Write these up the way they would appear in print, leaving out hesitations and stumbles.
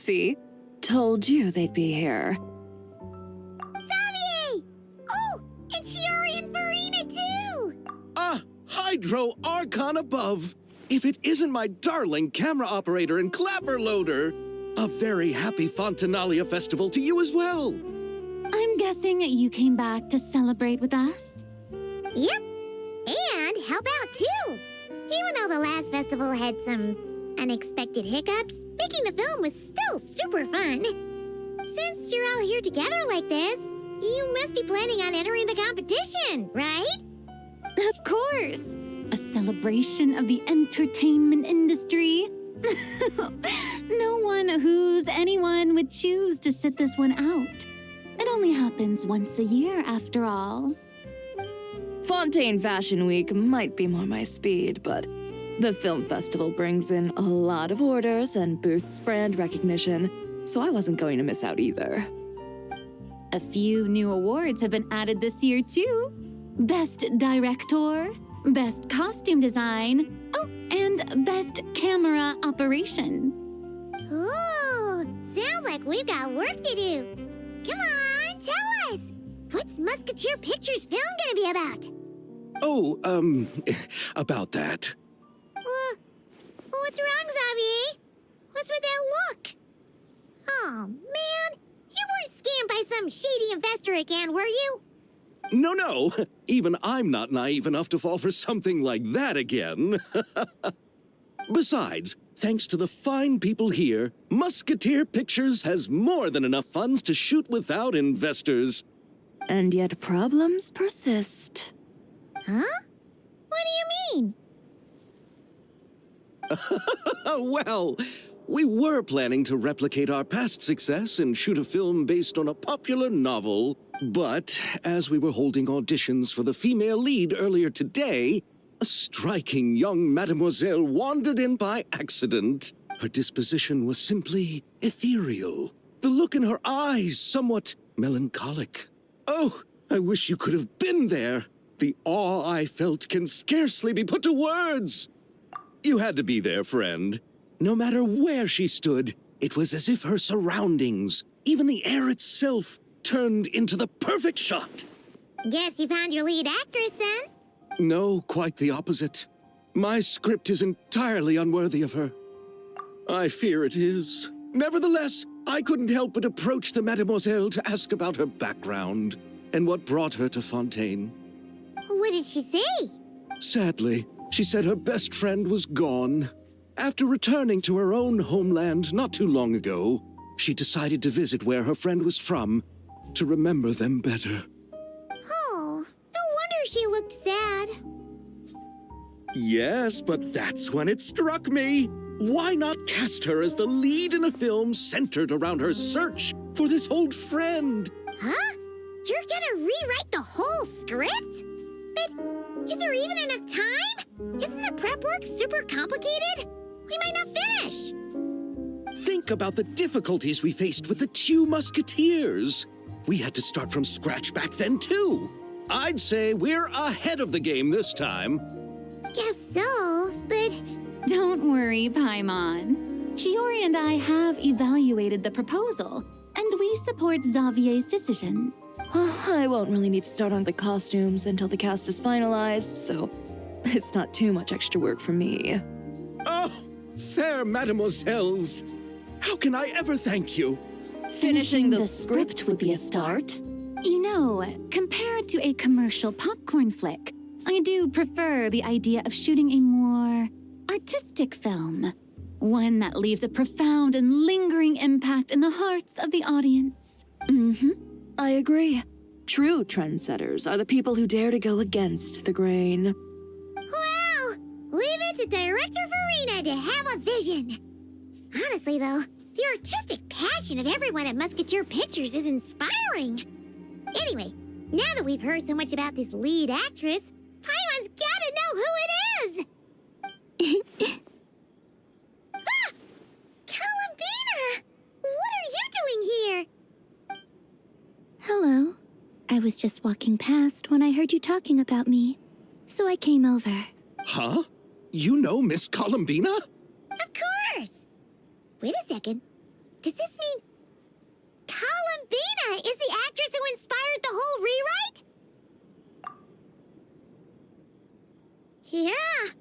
See? Told you they'd be here. Xavier! Oh, and Shiori and Farina too! Ah, Hydro Archon above! If it isn't my darling camera operator and clapper loader! A very happy Fontinalia festival to you as well! I'm guessing you came back to celebrate with us? Yep, and help out too! Even though the last festival had some unexpected hiccups, making the film was still super fun. Since you're all here together like this, you must be planning on entering the competition, right? Of course! A celebration of the entertainment industry. No one who's anyone would choose to sit this one out. It only happens once a year, after all. Fontaine Fashion Week might be more my speed, but the film festival brings in a lot of orders and boosts brand recognition, so I wasn't going to miss out either. A few new awards have been added this year, too. Best Director, Best Costume Design, oh, and Best Camera Operation. Ooh, sounds like we've got work to do. Come on, tell us! What's Musketeer Pictures film gonna be about? Oh, about that. What's wrong, Xavier? What's with that look? Oh, man. You weren't scammed by some shady investor again, were you? No. Even I'm not naive enough to fall for something like that again. Besides, thanks to the fine people here, Musketeer Pictures has more than enough funds to shoot without investors. And yet problems persist. Huh? What do you mean? Well, we were planning to replicate our past success and shoot a film based on a popular novel. But as we were holding auditions for the female lead earlier today, a striking young mademoiselle wandered in by accident. Her disposition was simply ethereal. The look in her eyes somewhat melancholic. Oh, I wish you could have been there. The awe I felt can scarcely be put to words. You had to be there, friend. No matter where she stood, it was as if her surroundings, even the air itself, turned into the perfect shot. Guess you found your lead actress, then? No, quite the opposite. My script is entirely unworthy of her. I fear it is. Nevertheless, I couldn't help but approach the mademoiselle to ask about her background and what brought her to Fontaine. What did she say? Sadly, she said her best friend was gone. After returning to her own homeland not too long ago, she decided to visit where her friend was from to remember them better. Oh, no wonder she looked sad. Yes, but that's when it struck me. Why not cast her as the lead in a film centered around her search for this old friend? Huh? You're gonna rewrite the whole script? But is there even enough time? Isn't the prep work super complicated? We might not finish. Think about the difficulties we faced with the two Musketeers. We had to start from scratch back then, too. I'd say we're ahead of the game this time. Guess so, but... Don't worry, Paimon. Shiori and I have evaluated the proposal, and we support Xavier's decision. I won't really need to start on the costumes until the cast is finalized, so it's not too much extra work for me. Oh, fair mademoiselles. How can I ever thank you? Finishing the script would be a start. You know, compared to a commercial popcorn flick, I do prefer the idea of shooting a more artistic film. One that leaves a profound and lingering impact in the hearts of the audience. I agree. True trendsetters are the people who dare to go against the grain. Wow! Leave it to Director Farina to have a vision. Honestly, though, the artistic passion of everyone at Musketeer Pictures is inspiring. Anyway, now that we've heard so much about this lead actress, Paimon's gotta know who it is! Ah! Columbina! What are you doing here? Hello. I was just walking past when I heard you talking about me, so I came over. Huh? You know Miss Columbina? Of course! Wait a second. Does this mean Columbina is the actress who inspired the whole rewrite? Yeah.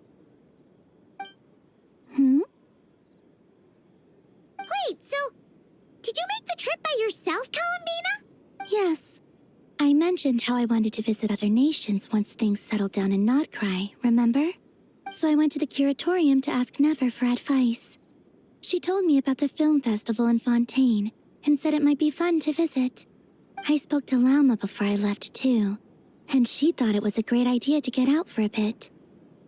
Wait, so did you make the trip by yourself, Columbina? Yes. I mentioned how I wanted to visit other nations once things settled down in Notcry, remember? So I went to the curatorium to ask Never for advice. She told me about the film festival in Fontaine and said it might be fun to visit. I spoke to Lauma before I left too, and she thought it was a great idea to get out for a bit.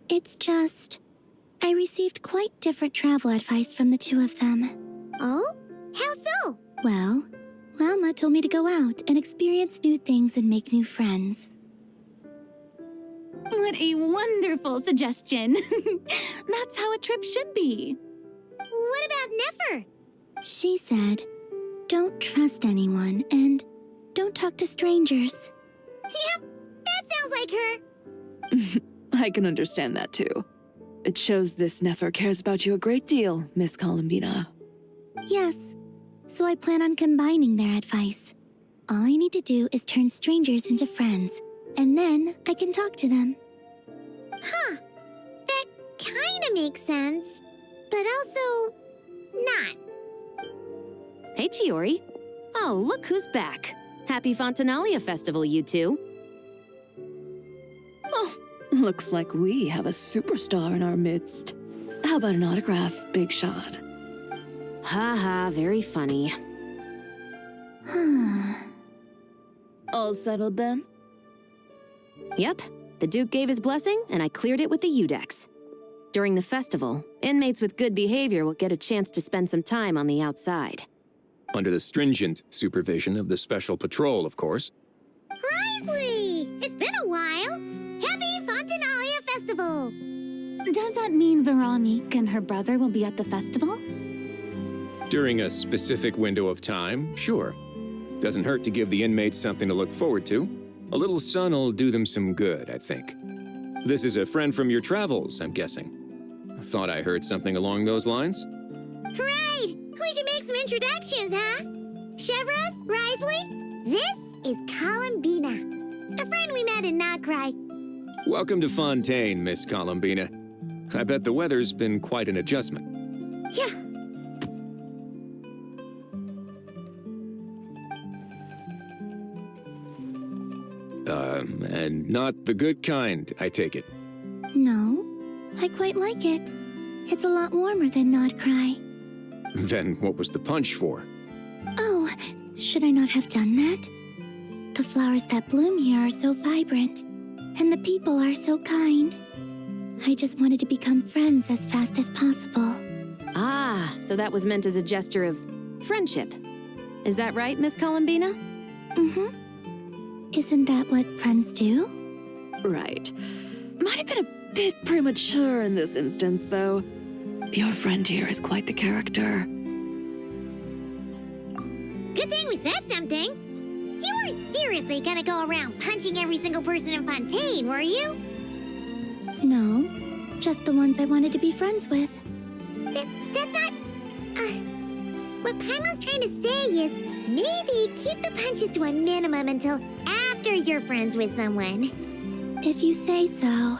It's just, I received quite different travel advice from the two of them. Oh? How so? Well, Lauma told me to go out and experience new things and make new friends. What a wonderful suggestion. That's how a trip should be. What about Nefer? She said, don't trust anyone and don't talk to strangers. Yep, that sounds like her. I can understand that too. It shows this Nefer cares about you a great deal, Miss Columbina. Yes, so I plan on combining their advice. All I need to do is turn strangers into friends, and then I can talk to them. Huh. That kinda makes sense, but also not. Hey, Chiori. Oh, look who's back. Happy Fontinalia Festival, you two. Oh, looks like we have a superstar in our midst. How about an autograph, Big Shot? Ha, very funny. All settled then? Yep, the Duke gave his blessing, and I cleared it with the Udex. During the festival, inmates with good behavior will get a chance to spend some time on the outside. Under the stringent supervision of the Special Patrol, of course. Risley! It's been a while. Happy Fontinalia Festival! Does that mean Veronique and her brother will be at the festival? During a specific window of time, sure. Doesn't hurt to give the inmates something to look forward to. A little sun'll do them some good, I think. This is a friend from your travels, I'm guessing. Thought I heard something along those lines. Right! We should make some introductions, huh? Chevros, Risley, this is Columbina, a friend we met in Notcry. Welcome to Fontaine, Miss Columbina. I bet the weather's been quite an adjustment. Yeah. And not the good kind, I take it. No, I quite like it. It's a lot warmer than Notcry. Then what was the punch for? Oh, should I not have done that? The flowers that bloom here are so vibrant, and the people are so kind. I just wanted to become friends as fast as possible. Ah, so that was meant as a gesture of friendship. Is that right, Miss Columbina? Mm-hmm. Isn't that what friends do? Right. Might have been a bit premature in this instance, though. Your friend here is quite the character. Good thing we said something. You weren't seriously gonna go around punching every single person in Fontaine, were you? No, just the ones I wanted to be friends with. That's not... what Paimon's trying to say is maybe keep the punches to a minimum until after you're friends with someone. If you say so.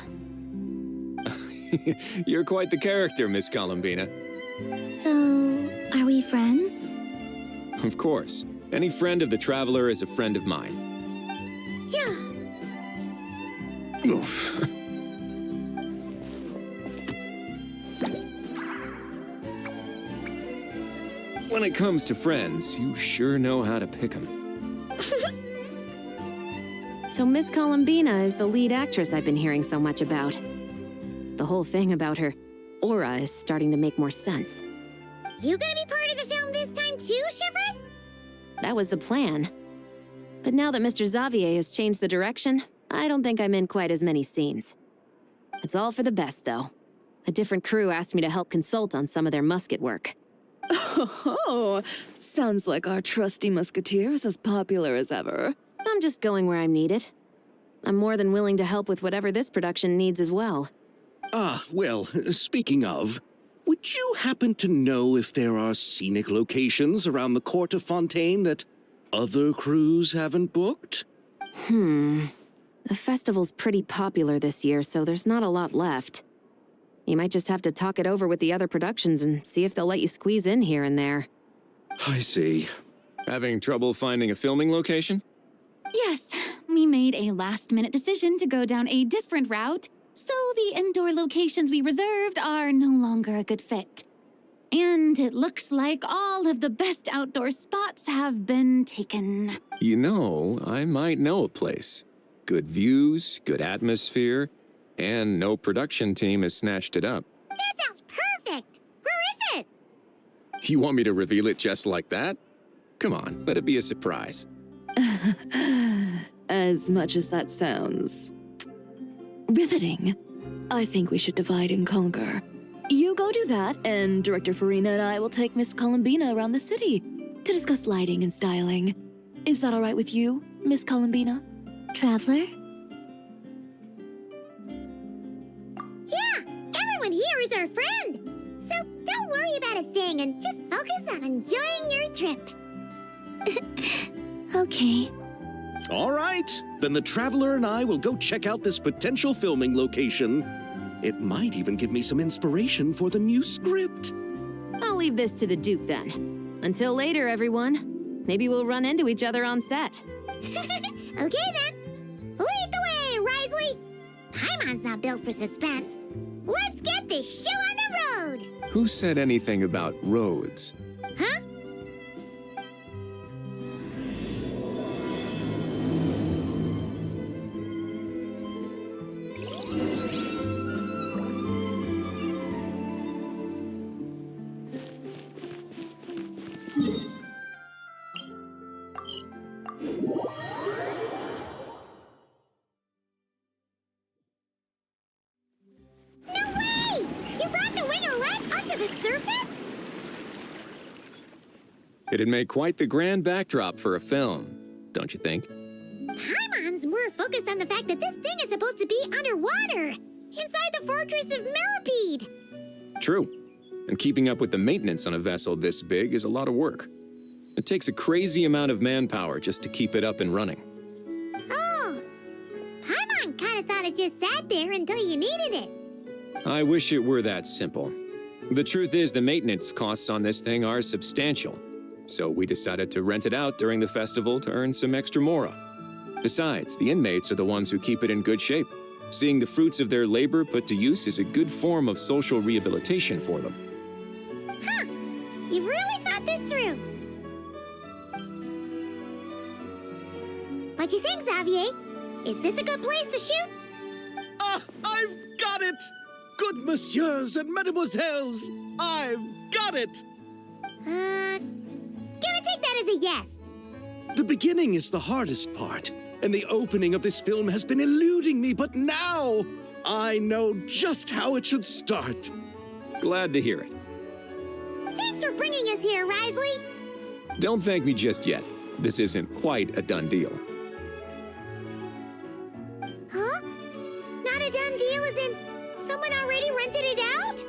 You're quite the character, Miss Columbina. So, are we friends? Of course. Any friend of the Traveler is a friend of mine. Yeah. Oof. When it comes to friends, you sure know how to pick 'em. So Miss Columbina is the lead actress I've been hearing so much about. The whole thing about her aura is starting to make more sense. You gonna be part of the film this time too, Chevros? That was the plan. But now that Mr. Xavier has changed the direction, I don't think I'm in quite as many scenes. It's all for the best, though. A different crew asked me to help consult on some of their musket work. Oh, sounds like our trusty musketeer is as popular as ever. I'm just going where I'm needed. I'm more than willing to help with whatever this production needs as well. Ah, well, speaking of, would you happen to know if there are scenic locations around the court of Fontaine that other crews haven't booked? The festival's pretty popular this year, so there's not a lot left. You might just have to talk it over with the other productions and see if they'll let you squeeze in here and there. I see. Having trouble finding a filming location? Yes, we made a last-minute decision to go down a different route, so the indoor locations we reserved are no longer a good fit. And it looks like all of the best outdoor spots have been taken. You know, I might know a place. Good views, good atmosphere, and no production team has snatched it up. That sounds perfect! Where is it? You want me to reveal it just like that? Come on, let it be a surprise. As much as that sounds riveting, I think we should divide and conquer. You go do that, and Director Farina and I will take Miss Columbina around the city to discuss lighting and styling. Is that all right with you, Miss Columbina? Traveler? Yeah, everyone here is our friend. So don't worry about a thing and just focus on enjoying your trip. Okay. All right, then the Traveler and I will go check out this potential filming location. It might even give me some inspiration for the new script. I'll leave this to the Duke then. Until later, everyone. Maybe we'll run into each other on set. Okay then. Lead the way, Risley. Paimon's not built for suspense. Let's get this show on the road. Who said anything about roads? Huh? It'd make quite the grand backdrop for a film, don't you think? Paimon's more focused on the fact that this thing is supposed to be underwater, inside the fortress of Mirapede. True. And keeping up with the maintenance on a vessel this big is a lot of work. It takes a crazy amount of manpower just to keep it up and running. Oh, Paimon kind of thought it just sat there until you needed it. I wish it were that simple. The truth is the maintenance costs on this thing are substantial. So we decided to rent it out during the festival to earn some extra mora. Besides, the inmates are the ones who keep it in good shape. Seeing the fruits of their labor put to use is a good form of social rehabilitation for them. Huh, you really thought this through. What you think, Xavier? Is this a good place to shoot? Ah, I've got it! Good messieurs and mesdemoiselles, I've got it! Gonna take that as a yes. The beginning is the hardest part, and the opening of this film has been eluding me, but now I know just how it should start. Glad to hear it. Thanks for bringing us here, Risley. Don't thank me just yet. This isn't quite a done deal. Huh? Not a done deal as in someone already rented it out?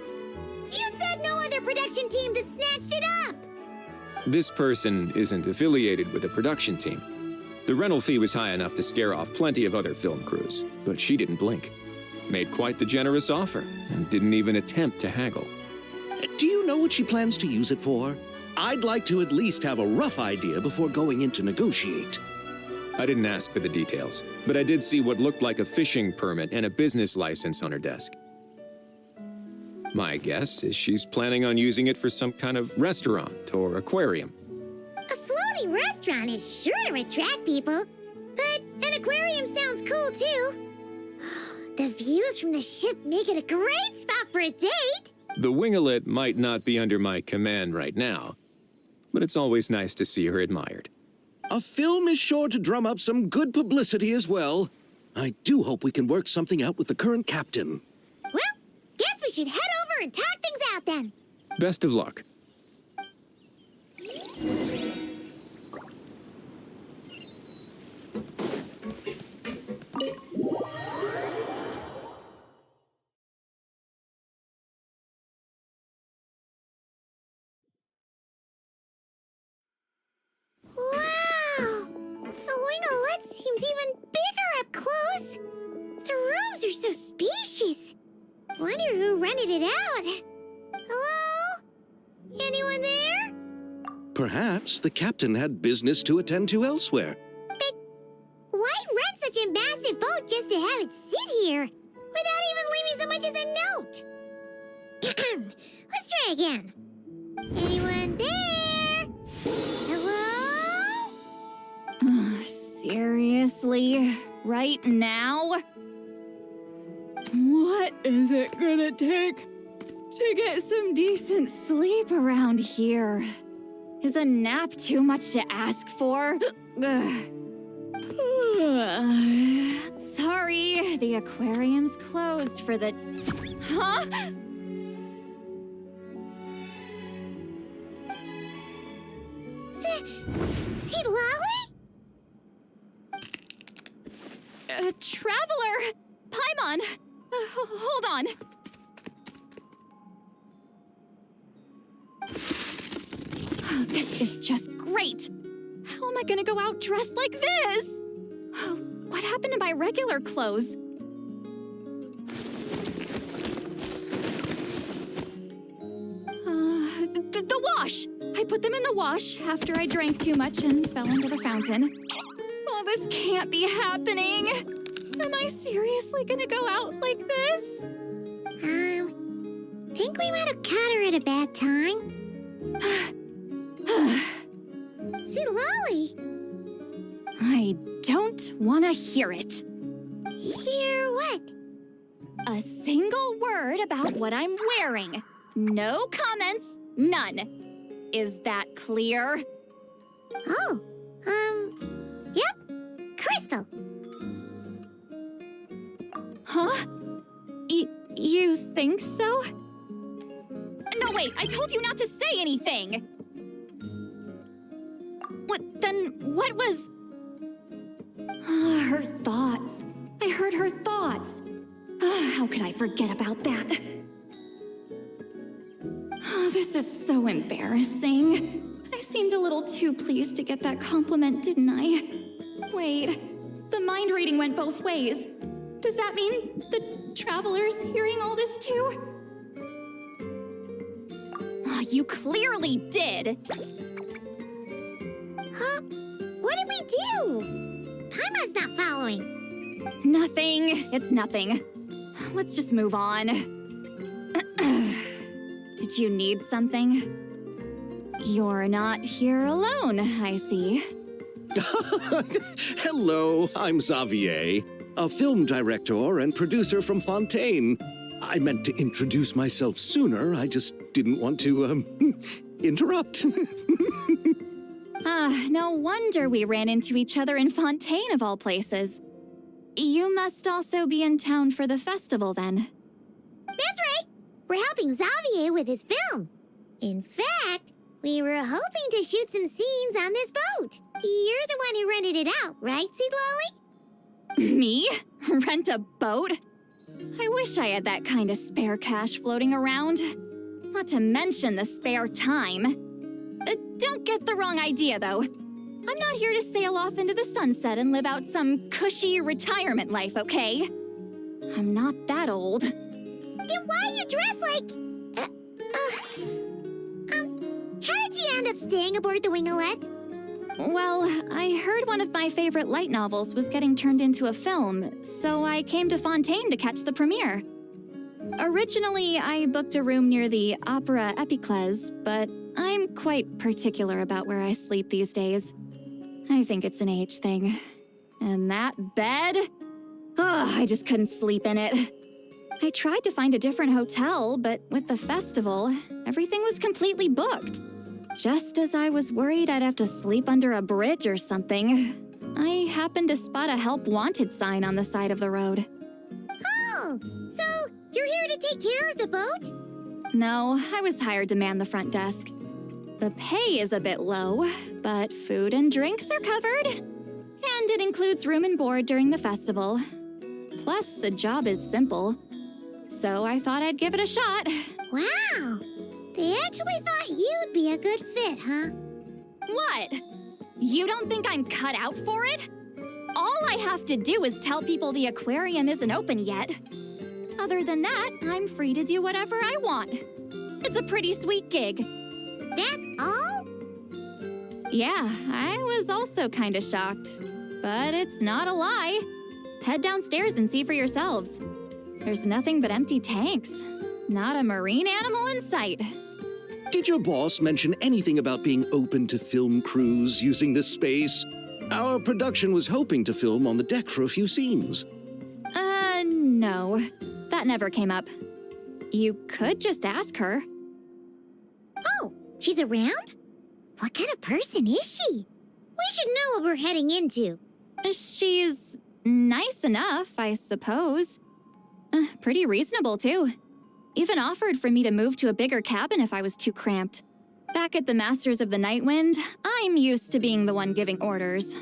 You said no other production teams had snatched it up. This person isn't affiliated with a production team. The rental fee was high enough to scare off plenty of other film crews, but she didn't blink. Made quite the generous offer, and didn't even attempt to haggle. Do you know what she plans to use it for? I'd like to at least have a rough idea before going in to negotiate. I didn't ask for the details, but I did see what looked like a fishing permit and a business license on her desk. My guess is she's planning on using it for some kind of restaurant or aquarium. A floating restaurant is sure to attract people, but an aquarium sounds cool too. The views from the ship make it a great spot for a date. The winglet might not be under my command right now, but it's always nice to see her admired. A film is sure to drum up some good publicity as well. I do hope we can work something out with the current captain. Well, guess we should head over and talk things out then. Best of luck. wonder who rented it out. Hello? Anyone there? Perhaps the captain had business to attend to elsewhere. But why rent such a massive boat just to have it sit here without even leaving so much as a note? Let's try again. Anyone there? Hello? Seriously? Right now? What is it gonna take to get some decent sleep? Sleep around here. Is a nap too much to ask for? Ugh. Sorry, the aquarium's closed for the... Huh? See Lolly? Traveler! Paimon! Hold on. This is just great! How am I gonna go out dressed like this? What happened to my regular clothes? The wash! I put them in the wash after I drank too much and fell into the fountain. Oh, this can't be happening! Am I seriously gonna go out like this? Think we might have caught her at a bad time. See Lolly? I don't want to hear it. Hear what? A single word about what I'm wearing. No comments, none. Is that clear? Oh, yep. Crystal. Huh? You think so? No, wait, I told you not to say anything! What was... Her thoughts. I heard her thoughts. How could I forget about that? Oh, this is so embarrassing. I seemed a little too pleased to get that compliment, didn't I? Wait, the mind reading went both ways. Does that mean the traveler's hearing all this too? Oh, you clearly did! Huh? What did we do? Paimon's not following. Nothing. It's nothing. Let's just move on. Did you need something? You're not here alone, I see. Hello, I'm Xavier, a film director and producer from Fontaine. I meant to introduce myself sooner, I just didn't want to, interrupt. No wonder we ran into each other in Fontaine of all places. You must also be in town for the festival, then. That's right. We're helping Xavier with his film. In fact, we were hoping to shoot some scenes on this boat. You're the one who rented it out, right, Seed Lolly? Me? Rent a boat? I wish I had that kind of spare cash floating around. Not to mention the spare time. Don't get the wrong idea, though. I'm not here to sail off into the sunset and live out some cushy retirement life, okay? I'm not that old. Then why you dress like... how did you end up staying aboard the Winglet? Well, I heard one of my favorite light novels was getting turned into a film, so I came to Fontaine to catch the premiere. Originally, I booked a room near the Opera Epicles, but I'm quite particular about where I sleep these days. I think it's an age thing. And that bed? I just couldn't sleep in it. I tried to find a different hotel, but with the festival, everything was completely booked. Just as I was worried I'd have to sleep under a bridge or something, I happened to spot a help wanted sign on the side of the road. Oh, so you're here to take care of the boat? No, I was hired to man the front desk. The pay is a bit low, but food and drinks are covered. And it includes room and board during the festival. Plus, the job is simple. So I thought I'd give it a shot. Wow! They actually thought you'd be a good fit, huh? What? You don't think I'm cut out for it? All I have to do is tell people the aquarium isn't open yet. Other than that, I'm free to do whatever I want. It's a pretty sweet gig. That's all? Yeah, I was also kinda shocked. But it's not a lie. Head downstairs and see for yourselves. There's nothing but empty tanks. Not a marine animal in sight. Did your boss mention anything about being open to film crews using this space? Our production was hoping to film on the deck for a few scenes. No. That never came up. You could just ask her. Oh, she's around? What kind of person is she? We should know what we're heading into. She's nice enough, I suppose. Pretty reasonable, too. Even offered for me to move to a bigger cabin if I was too cramped. Back at the Masters of the Nightwind, I'm used to being the one giving orders.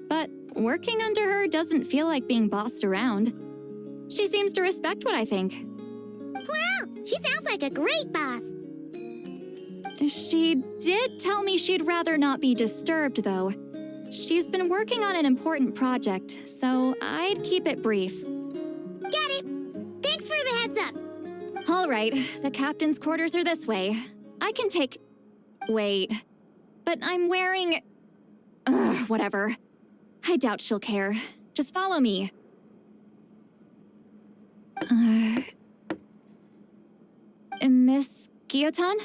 But working under her doesn't feel like being bossed around. She seems to respect what I think. Wow, she sounds like a great boss. She did tell me she'd rather not be disturbed, though. She's been working on an important project, so I'd keep it brief. Got it. Thanks for the heads up. All right, the captain's quarters are this way. I can take... Wait. But I'm wearing... Ugh, whatever. I doubt she'll care. Just follow me. Miss Guillotin?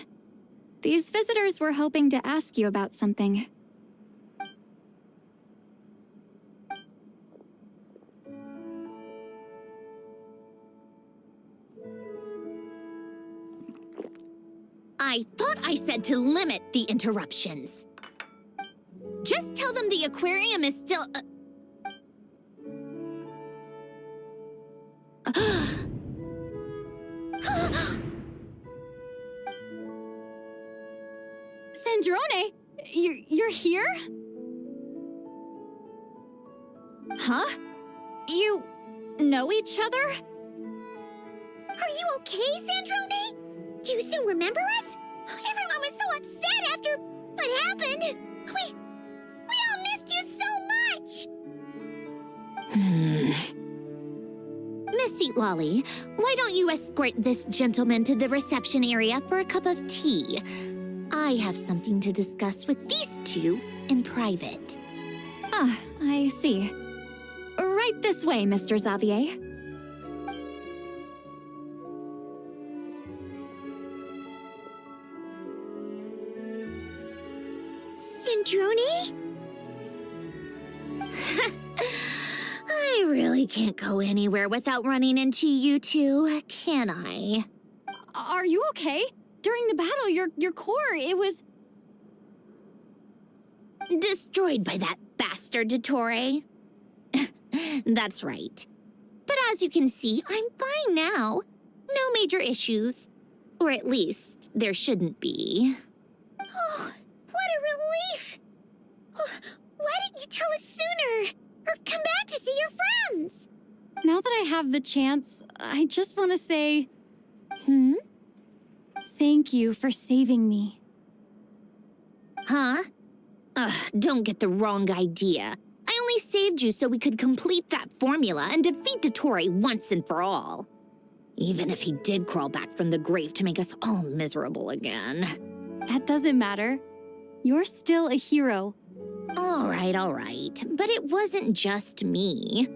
These visitors were hoping to ask you about something. I thought I said to limit the interruptions. Just tell them the aquarium is still... Sandrone, you're here? Huh? You know each other? Are you okay, Sandrone? Do you still remember us? Everyone was so upset after what happened. We all missed you so much. Miss Seat Lolly, why don't you escort this gentleman to the reception area for a cup of tea? I have something to discuss with these two in private. Ah, I see. Right this way, Mr. Xavier. Sandrone? I really can't go anywhere without running into you two, can I? Are you okay? During the battle, your core, it was... Destroyed by that bastard Dottore. That's right. But as you can see, I'm fine now. No major issues. Or at least, there shouldn't be. Oh, what a relief! Why didn't you tell us sooner? Or come back to see your friends? Now that I have the chance, I just want to say... Thank you for saving me. Huh? Don't get the wrong idea. I only saved you so we could complete that formula and defeat Dottore once and for all. Even if he did crawl back from the grave to make us all miserable again. That doesn't matter. You're still a hero. All right. But it wasn't just me.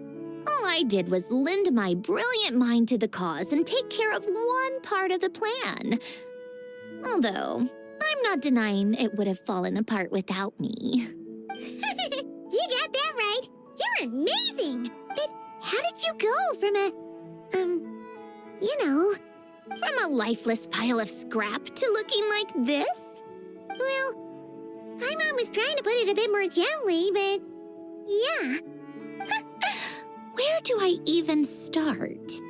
All I did was lend my brilliant mind to the cause and take care of one part of the plan. Although, I'm not denying it would have fallen apart without me. You got that right. You're amazing. But how did you go from From a lifeless pile of scrap to looking like this? Well, my mom was trying to put it a bit more gently, but yeah. Where do I even start?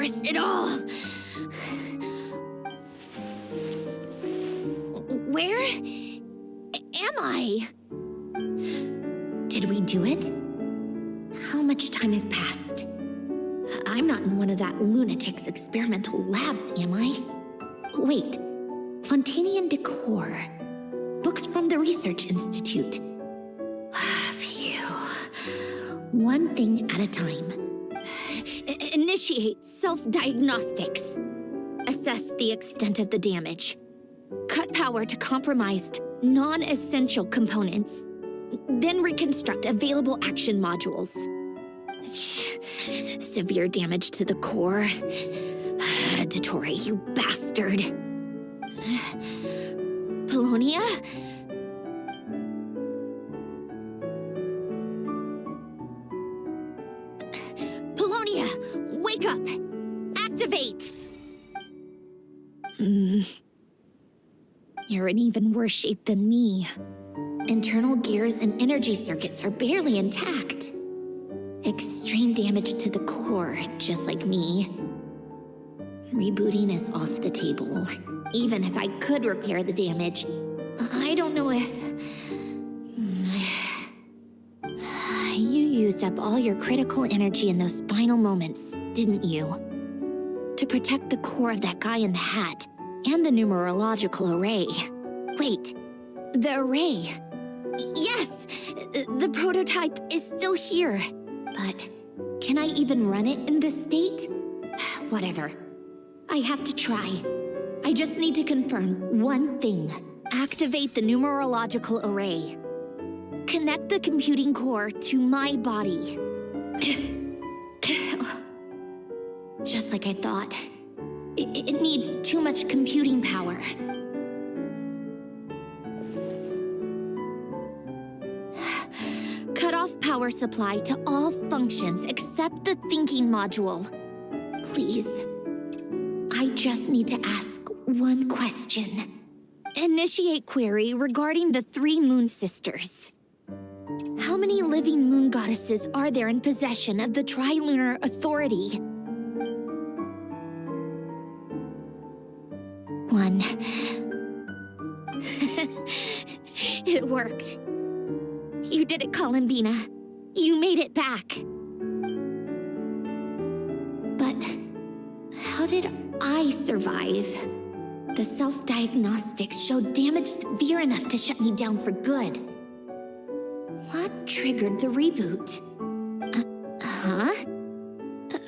curse it all! Where am I? Did we do it? How much time has passed? I'm not in one of that lunatic's experimental labs, am I? Wait, Fontinian decor. Books from the Research Institute. Phew. One thing at a time. Initiate self-diagnostics. Assess the extent of the damage. Cut power to compromised, non-essential components. Then reconstruct available action modules. Severe damage to the core. Dottore, you bastard. Polonia? Polonia, wake up! Activate! You're in even worse shape than me. Internal gears and energy circuits are barely intact. Extreme damage to the core, just like me. Rebooting is off the table. Even if I could repair the damage, I don't know if... You used up all your critical energy in those final moments, didn't you? To protect the core of that guy in the hat, and the numerological array. Wait, the array. Yes, the prototype is still here. But can I even run it in this state? Whatever. I have to try. I just need to confirm one thing. Activate the numerological array. Connect the computing core to my body. Just like I thought. It needs too much computing power. Cut off power supply to all functions except the thinking module. Please. I just need to ask one question. Initiate query regarding the 3 moon sisters. How many living moon goddesses are there in possession of the Trilunar Authority? 1. It worked. You did it, Columbina. You made it back. But how did I survive? The self-diagnostics showed damage severe enough to shut me down for good. What triggered the reboot?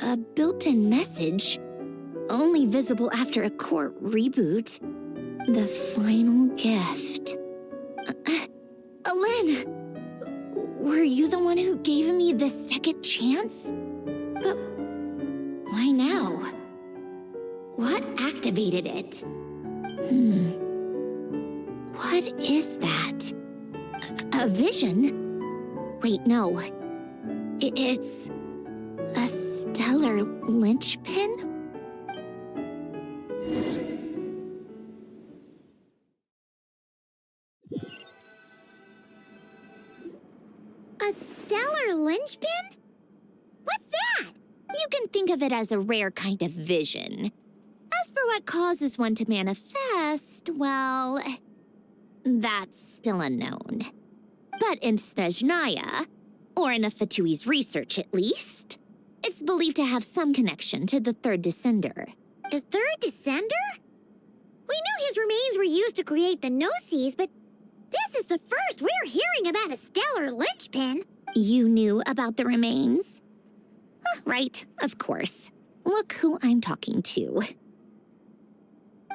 A built-in message? Only visible after a core reboot. The final gift. Lynn! Were you the one who gave me this second chance? But why now? What activated it? What is that? A vision? Wait, no. It's a stellar linchpin? A stellar linchpin? What's that? You can think of it as a rare kind of vision. As for what causes one to manifest, well, that's still unknown. But in Snezhnaya, or in Afatui's research at least, it's believed to have some connection to the third descender. The third descender? We knew his remains were used to create the Gnosis, but this is the first we're hearing about a stellar linchpin. You knew about the remains? Right, of course. Look who I'm talking to.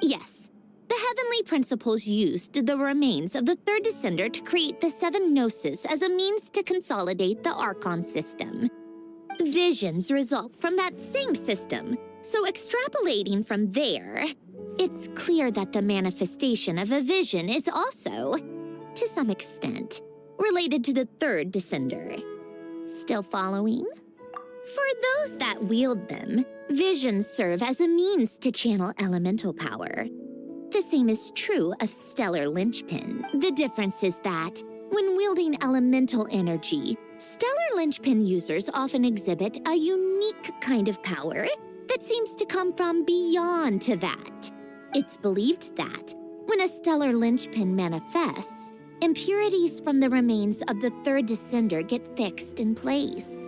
Yes, the Heavenly Principles used the remains of the third descender to create the 7 Gnosis as a means to consolidate the Archon system. Visions result from that same system, so extrapolating from there, it's clear that the manifestation of a vision is also, to some extent, related to the third descender. Still following? For those that wield them, visions serve as a means to channel elemental power. The same is true of Stellar Linchpin. The difference is that, when wielding elemental energy, Stellar Linchpin users often exhibit a unique kind of power that seems to come from beyond to that. It's believed that when a stellar linchpin manifests, impurities from the remains of the third descender get fixed in place.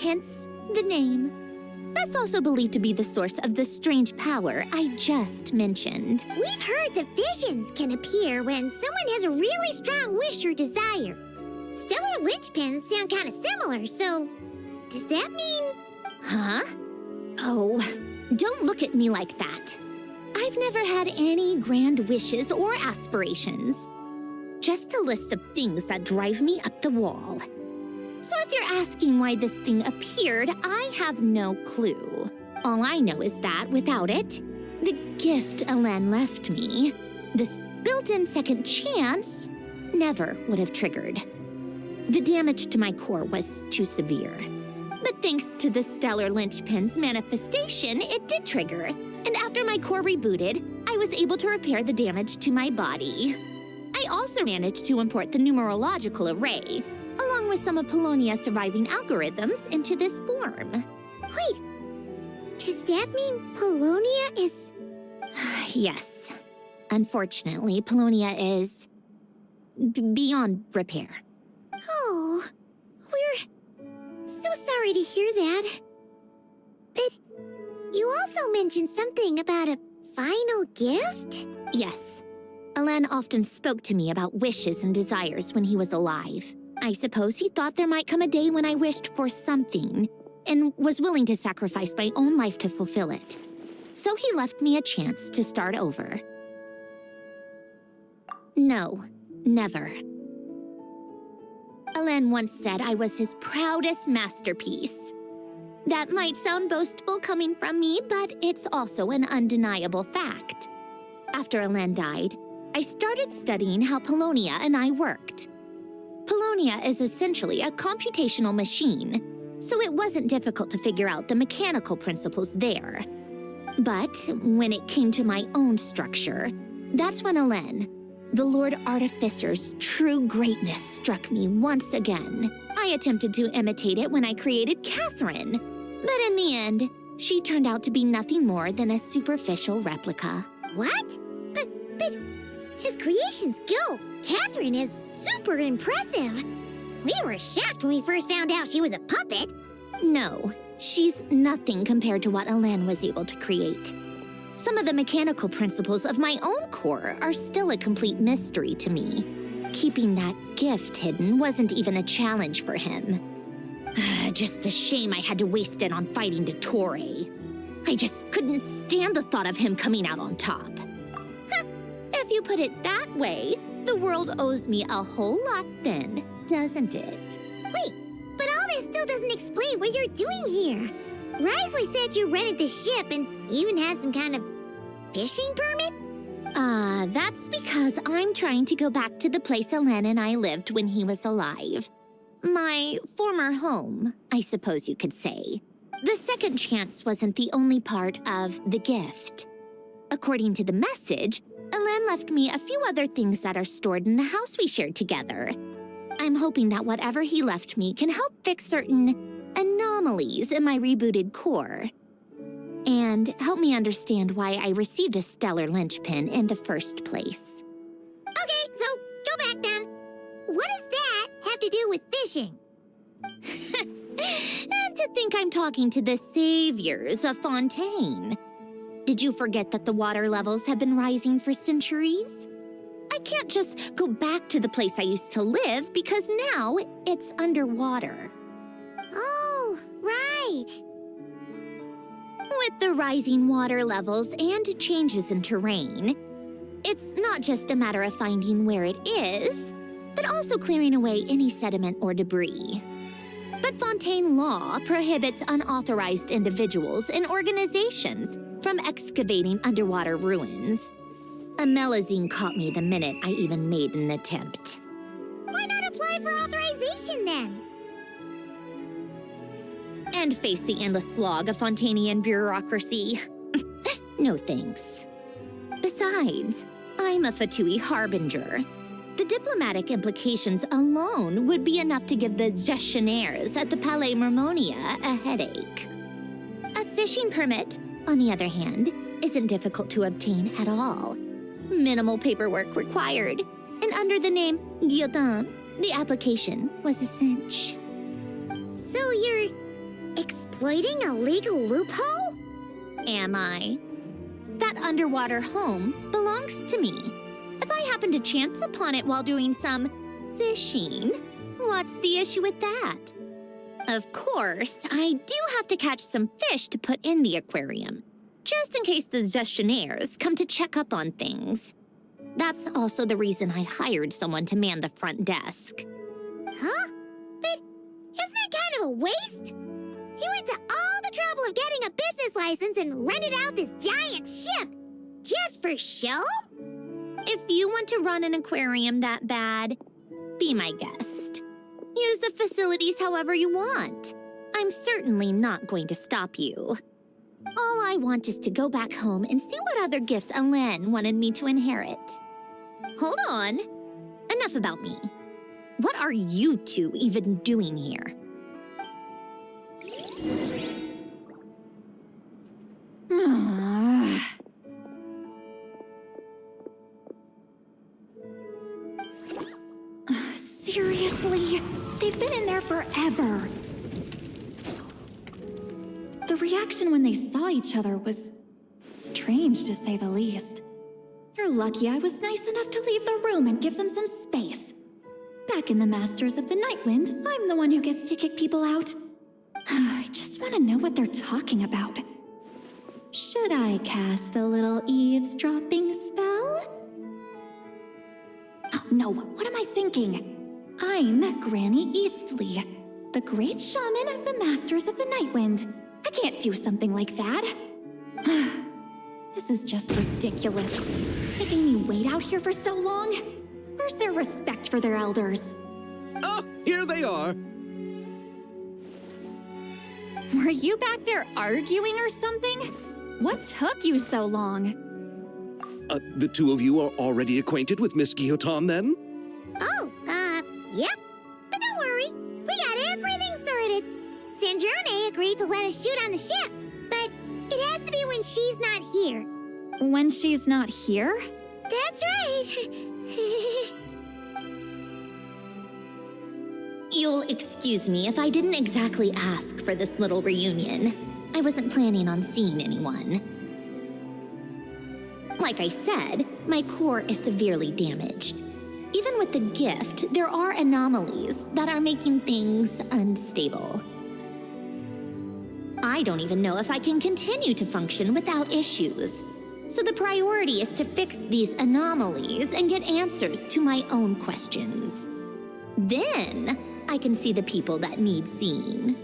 Hence the name. That's also believed to be the source of the strange power I just mentioned. We've heard that visions can appear when someone has a really strong wish or desire. Stellar linchpins sound kind of similar, so does that mean... Huh? Oh, don't look at me like that. I've never had any grand wishes or aspirations. Just a list of things that drive me up the wall. So if you're asking why this thing appeared, I have no clue. All I know is that without it, the gift Alen left me, this built-in second chance, never would have triggered. The damage to my core was too severe. But thanks to the stellar linchpin's manifestation, it did trigger. And after my core rebooted, I was able to repair the damage to my body. I also managed to import the numerological array, along with some of Polonia's surviving algorithms, into this form. Wait, does that mean Polonia is... Yes. Unfortunately, Polonia is... beyond repair. Oh, we're so sorry to hear that. But you also mentioned something about a final gift? Yes. Alen often spoke to me about wishes and desires when he was alive. I suppose he thought there might come a day when I wished for something, and was willing to sacrifice my own life to fulfill it. So he left me a chance to start over. No, never. Alen once said I was his proudest masterpiece. That might sound boastful coming from me, but it's also an undeniable fact. After Alen died, I started studying how Polonia and I worked. Polonia is essentially a computational machine, so it wasn't difficult to figure out the mechanical principles there. But when it came to my own structure, that's when Alen, the Lord Artificer's true greatness, struck me once again. I attempted to imitate it when I created Catherine, but in the end, she turned out to be nothing more than a superficial replica. What? But his creation skill, Catherine, is super impressive. We were shocked when we first found out she was a puppet. No, she's nothing compared to what Alen was able to create. Some of the mechanical principles of my own core are still a complete mystery to me. Keeping that gift hidden wasn't even a challenge for him. Just a shame I had to waste it on fighting Dottore. I just couldn't stand the thought of him coming out on top. If you put it that way, the world owes me a whole lot then, doesn't it? Wait, but all this still doesn't explain what you're doing here. Risley said you rented the ship and even had some kind of fishing permit? That's because I'm trying to go back to the place Alen and I lived when he was alive. My former home, I suppose you could say. The second chance wasn't the only part of the gift. According to the message, Alen left me a few other things that are stored in the house we shared together. I'm hoping that whatever he left me can help fix certain anomalies in my rebooted core. And help me understand why I received a stellar linchpin in the first place. Okay, so go back then. What does that have to do with fishing? And to think I'm talking to the saviors of Fontaine. Did you forget that the water levels have been rising for centuries? I can't just go back to the place I used to live because now it's underwater. Oh, right. With the rising water levels and changes in terrain, it's not just a matter of finding where it is, but also clearing away any sediment or debris. But Fontaine law prohibits unauthorized individuals and organizations from excavating underwater ruins. A Melazine caught me the minute I even made an attempt. Why not apply for authorization then? And face the endless slog of Fontainian bureaucracy. No thanks. Besides, I'm a Fatui harbinger. The diplomatic implications alone would be enough to give the gestionnaires at the Palais Mermonia a headache. A fishing permit, on the other hand, isn't difficult to obtain at all. Minimal paperwork required, and under the name Guillotin, the application was a cinch. So you're exploiting a legal loophole? Am I? That underwater home belongs to me. If I happen to chance upon it while doing some fishing, what's the issue with that? Of course, I do have to catch some fish to put in the aquarium, just in case the gestionnaires come to check up on things. That's also the reason I hired someone to man the front desk. Huh? But isn't that kind of a waste? You went to all the trouble of getting a business license and rented out this giant ship just for show? If you want to run an aquarium that bad, be my guest. Use the facilities however you want. I'm certainly not going to stop you. All I want is to go back home and see what other gifts Alain wanted me to inherit. Hold on. Enough about me. What are you two even doing here? Seriously? They've been in there forever. The reaction when they saw each other was strange, to say the least. They're lucky I was nice enough to leave the room and give them some space. Back in the Masters of the Nightwind, I'm the one who gets to kick people out. I just want to know what they're talking about. Should I cast a little eavesdropping spell? Oh, no, what am I thinking? I'm Granny Eastley, the great shaman of the Masters of the Nightwind. I can't do something like that. This is just ridiculous. Making me wait out here for so long? Where's their respect for their elders? Oh, here they are. Were you back there arguing or something? What took you so long? The two of you are already acquainted with Miss Guillotin, then? Oh, yep. But don't worry, we got everything sorted. Sandrone agreed to let us shoot on the ship, but it has to be when she's not here. When she's not here? That's right. You'll excuse me if I didn't exactly ask for this little reunion. I wasn't planning on seeing anyone. Like I said, my core is severely damaged. Even with the gift, there are anomalies that are making things unstable. I don't even know if I can continue to function without issues. So the priority is to fix these anomalies and get answers to my own questions. Then, I can see the people that need seeing.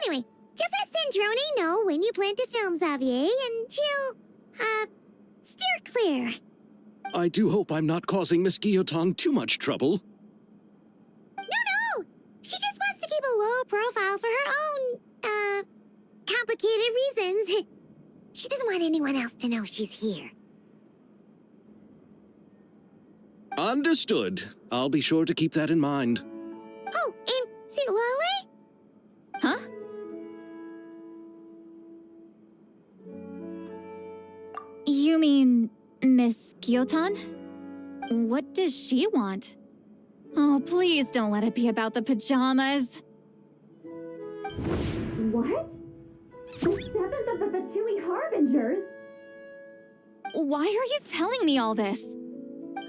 Anyway, just let Sandrone know when you plan to film Xavier, and she'll, steer clear. I do hope I'm not causing Miss Guillotin too much trouble. No! She just wants to keep a low profile for her own, complicated reasons. She doesn't want anyone else to know she's here. Understood. I'll be sure to keep that in mind. Oh, and see Lale? Huh? You mean Miss Guillotin? What does she want? Oh, please don't let it be about the pajamas. What? The 7th of the Fatui Harbingers? Why are you telling me all this?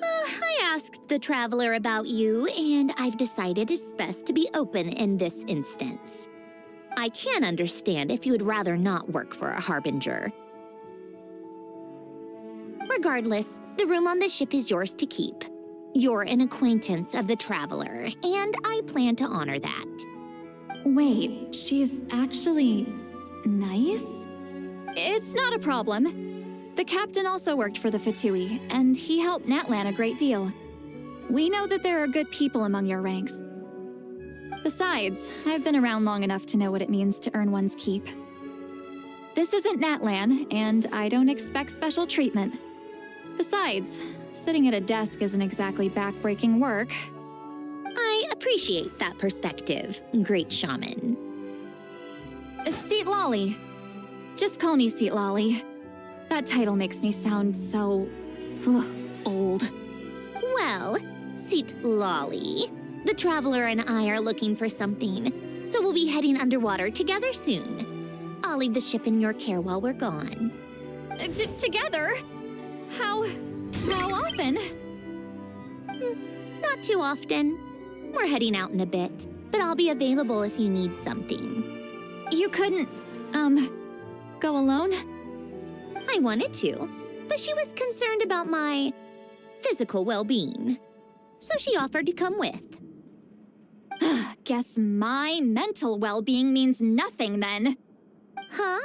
I asked the Traveler about you, and I've decided it's best to be open in this instance. I can understand if you would rather not work for a Harbinger. Regardless, the room on the ship is yours to keep. You're an acquaintance of the Traveler, and I plan to honor that. Wait, she's actually nice? It's not a problem. The captain also worked for the Fatui, and he helped Natlan a great deal. We know that there are good people among your ranks. Besides, I've been around long enough to know what it means to earn one's keep. This isn't Natlan, and I don't expect special treatment. Besides, sitting at a desk isn't exactly back-breaking work. I appreciate that perspective, great shaman. Seat Lolly. Just call me Seat Lolly. That title makes me sound so... old. Well, Seat Lolly, the Traveler and I are looking for something, so we'll be heading underwater together soon. I'll leave the ship in your care while we're gone. Together? How often? Not too often. We're heading out in a bit, but I'll be available if you need something. You couldn't, go alone? I wanted to, but she was concerned about my physical well-being, so she offered to come with. Guess my mental well-being means nothing then. Huh?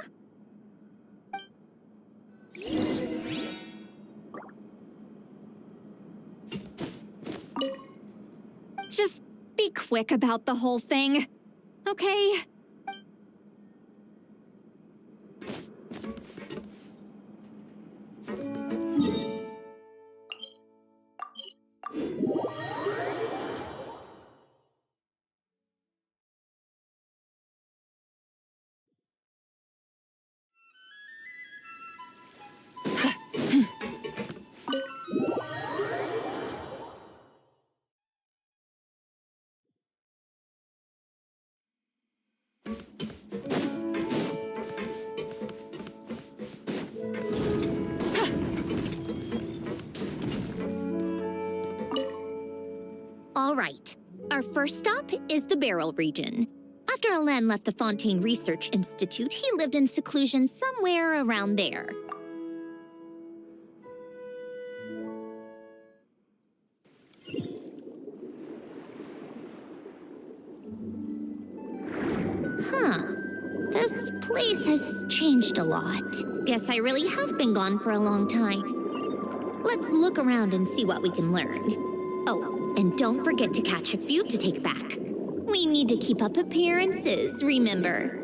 Just be quick about the whole thing, okay? All right. Our first stop is the Beryl region. After Alain left the Fontaine Research Institute, he lived in seclusion somewhere around there. Huh. This place has changed a lot. Guess I really have been gone for a long time. Let's look around and see what we can learn. Oh, and don't forget to catch a few to take back. We need to keep up appearances, remember?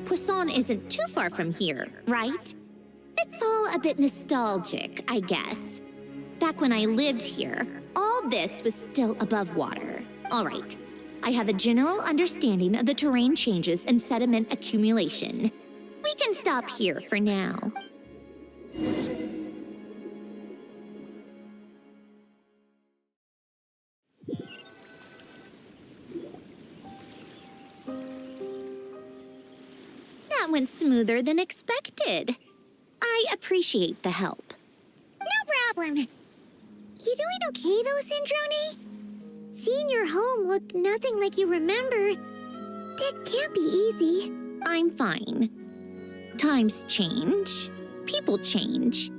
Poisson isn't too far from here, right? It's all a bit nostalgic, I guess. Back when I lived here, all this was still above water. All right, I have a general understanding of the terrain changes and sediment accumulation. We can stop here for now. That went smoother than expected. I appreciate the help. No problem. You doing okay though, Sandrone? Seeing your home look nothing like you remember, that can't be easy. I'm fine. Times change. People change.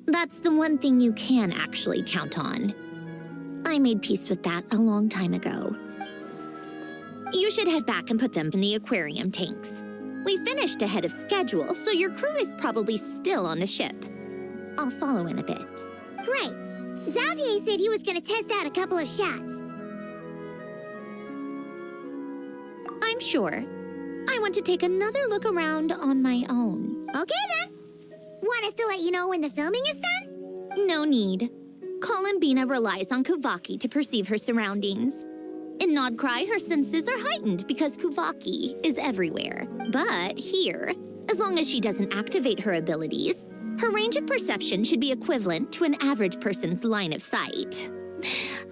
That's the one thing you can actually count on. I made peace with that a long time ago. You should head back and put them in the aquarium tanks. We finished ahead of schedule, so your crew is probably still on the ship. I'll follow in a bit. Right. Xavier said he was gonna test out a couple of shots. I'm sure. I want to take another look around on my own. Okay then. Want us to let you know when the filming is done? No need. Columbina relies on Kuvaki to perceive her surroundings. In Nodcry, her senses are heightened because Kuvaki is everywhere. But here, as long as she doesn't activate her abilities, her range of perception should be equivalent to an average person's line of sight.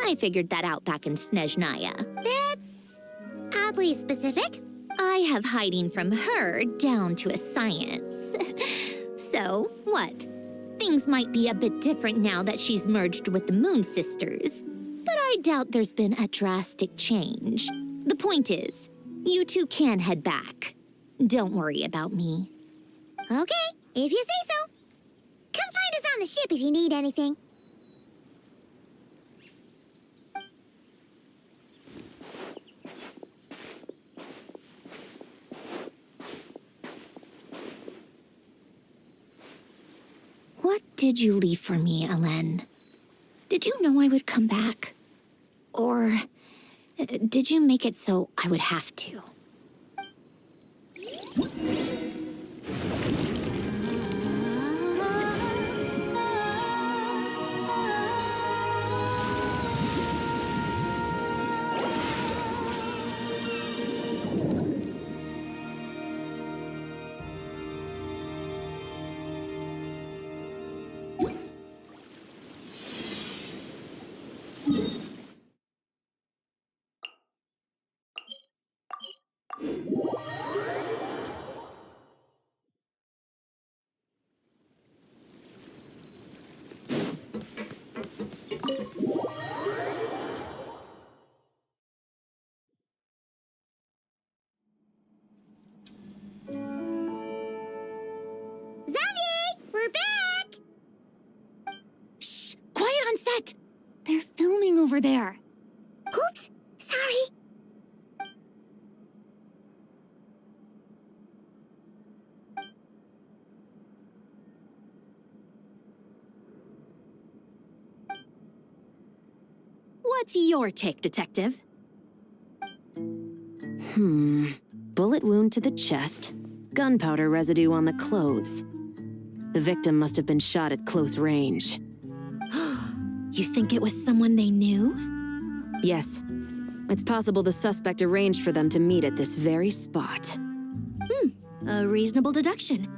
I figured that out back in Snezhnaya. That's oddly specific. I have hiding from her down to a science. So, what? Things might be a bit different now that she's merged with the Moon Sisters, but I doubt there's been a drastic change. The point is, you two can head back. Don't worry about me. Okay, if you say so. Come find us on the ship if you need anything. What did you leave for me, Ellen? Did you know I would come back? Or did you make it so I would have to? We're back! Shh! Quiet on set! They're filming over there. Oops, sorry. What's your take, Detective? Bullet wound to the chest. Gunpowder residue on the clothes. The victim must have been shot at close range. You think it was someone they knew? Yes. It's possible the suspect arranged for them to meet at this very spot. A reasonable deduction.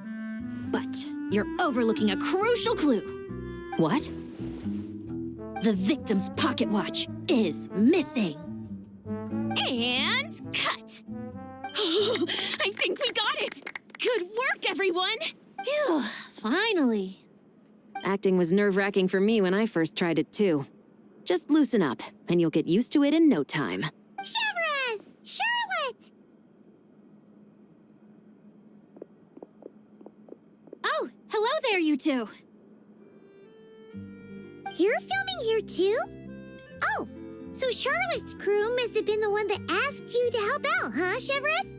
But you're overlooking a crucial clue. What? The victim's pocket watch is missing. And cut! I think we got it! Good work, everyone! Phew, finally. Acting was nerve-wracking for me when I first tried it too. Just loosen up, and you'll get used to it in no time. Chevrez! Charlotte! Oh, hello there, you two! You're filming here too? Oh, so Charlotte's crew must have been the one that asked you to help out, huh, Chevrez?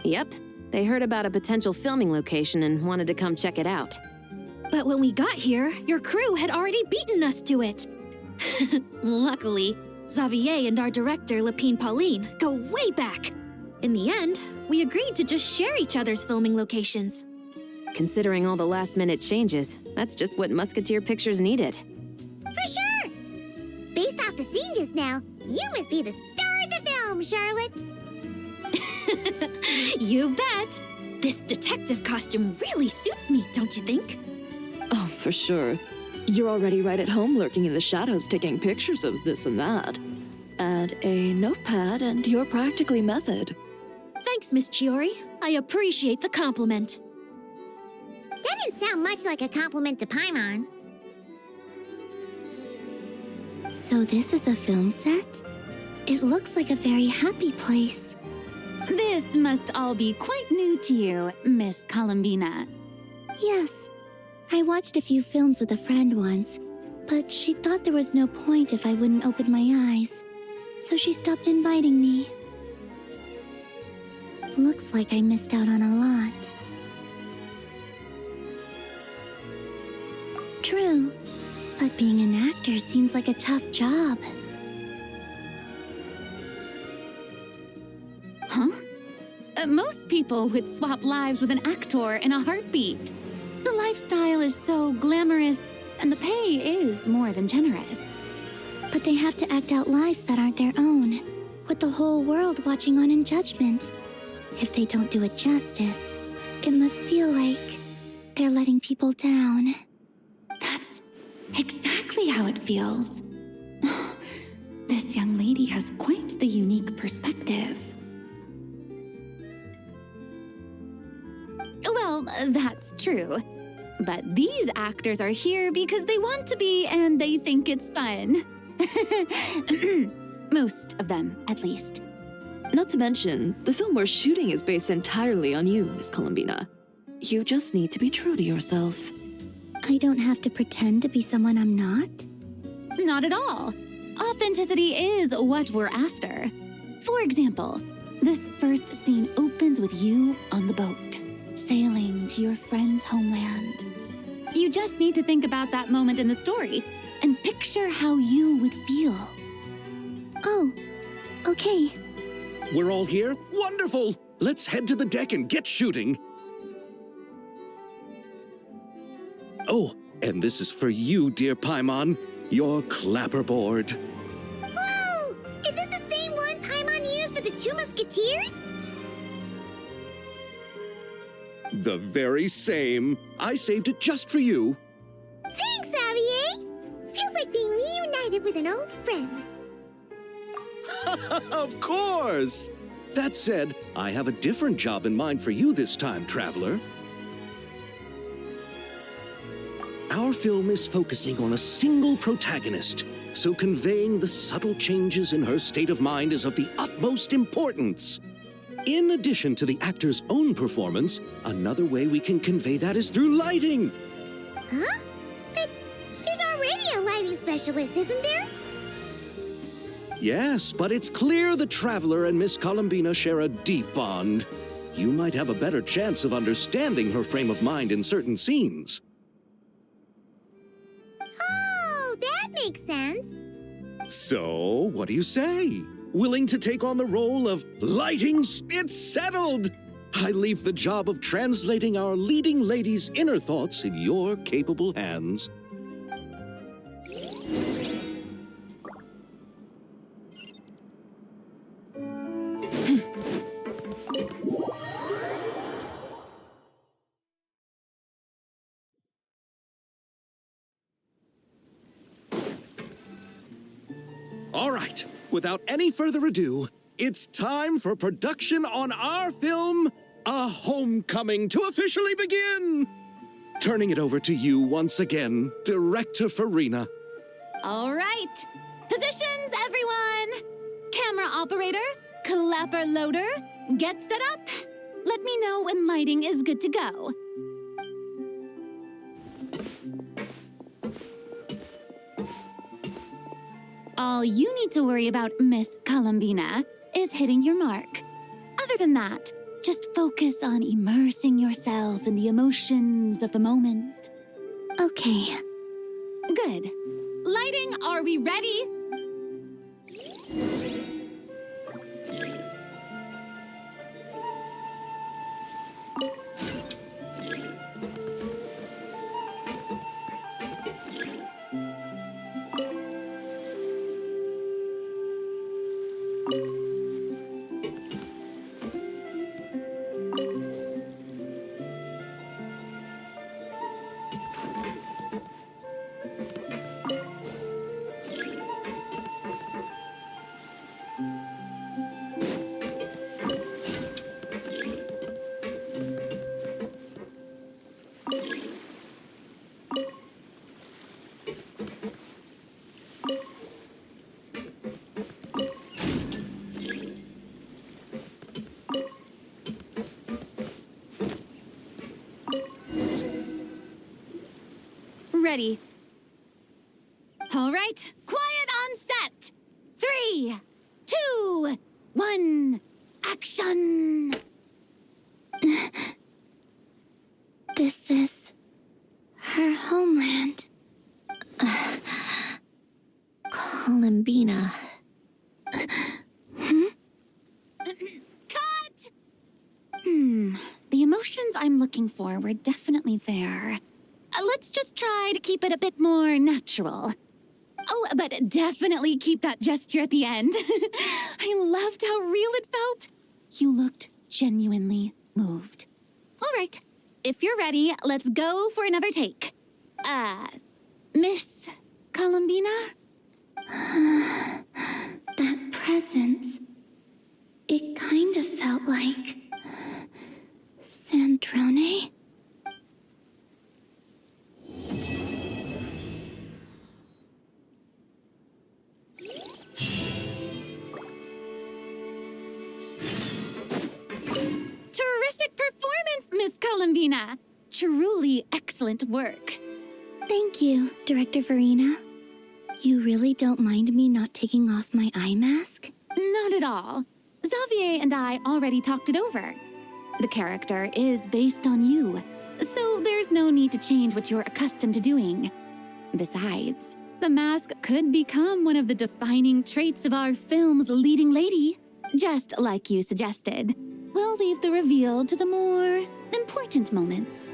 Yep. They heard about a potential filming location and wanted to come check it out. But when we got here, your crew had already beaten us to it. Luckily, Xavier and our director, Lapine Pauline, go way back. In the end, we agreed to just share each other's filming locations. Considering all the last-minute changes, that's just what Musketeer Pictures needed. For sure! Based off the scene just now, you must be the star of the film, Charlotte! You bet! This detective costume really suits me, don't you think? Oh, for sure. You're already right at home lurking in the shadows taking pictures of this and that. Add a notepad and you're practically method. Thanks, Miss Chiori. I appreciate the compliment. That didn't sound much like a compliment to Paimon. So this is a film set? It looks like a very happy place. This must all be quite new to you, Miss Columbina. Yes. I watched a few films with a friend once, but she thought there was no point if I wouldn't open my eyes. So she stopped inviting me. Looks like I missed out on a lot. True, but being an actor seems like a tough job. Huh? Most people would swap lives with an actor in a heartbeat. The lifestyle is so glamorous, and the pay is more than generous. But they have to act out lives that aren't their own, with the whole world watching on in judgment. If they don't do it justice, it must feel like they're letting people down. That's exactly how it feels. This young lady has quite the unique perspective. That's true. But these actors are here because they want to be and they think it's fun. Most of them, at least. Not to mention, the film we're shooting is based entirely on you, Miss Columbina. You just need to be true to yourself. I don't have to pretend to be someone I'm not? Not at all. Authenticity is what we're after. For example, this first scene opens with you on the boat, sailing to your friend's homeland. You just need to think about that moment in the story and picture how you would feel. Oh, okay. We're all here? Wonderful! Let's head to the deck and get shooting. Oh, and this is for you, dear Paimon, your clapperboard. Whoa! Is this the same one Paimon used for the Two Musketeers? The very same. I saved it just for you. Thanks, Xavier! Feels like being reunited with an old friend. Of course! That said, I have a different job in mind for you this time, traveler. Our film is focusing on a single protagonist, so conveying the subtle changes in her state of mind is of the utmost importance. In addition to the actor's own performance, another way we can convey that is through lighting. Huh? But there's already a lighting specialist, isn't there? Yes, but it's clear the Traveler and Miss Columbina share a deep bond. You might have a better chance of understanding her frame of mind in certain scenes. Oh, that makes sense. So, what do you say? Willing to take on the role of lighting? It's settled! I leave the job of translating our leading lady's inner thoughts in your capable hands. All right, without any further ado, it's time for production on our film, A Homecoming, to officially begin. Turning it over to you once again, Director Farina. All right. Positions, everyone! Camera operator, clapper loader, get set up. Let me know when lighting is good to go. All you need to worry about, Miss Columbina, is hitting your mark. Other than that, just focus on immersing yourself in the emotions of the moment. Okay. Good. Lighting, are we ready? Ready. All right, quiet on set. 3, 2, 1, action! This is her homeland. Columbina. Cut! The emotions I'm looking for were definitely there. Let's just try to keep it a bit more natural. Oh, but definitely keep that gesture at the end. I loved how real it felt. You looked genuinely moved. All right, if you're ready, let's go for another take. Miss Columbina? That presence. It kind of felt like Sandrone. Columbina. Truly excellent work. Thank you, Director Verena. You really don't mind me not taking off my eye mask? Not at all. Xavier and I already talked it over. The character is based on you, so there's no need to change what you're accustomed to doing. Besides, the mask could become one of the defining traits of our film's leading lady. Just like you suggested, we'll leave the reveal to the more important moments.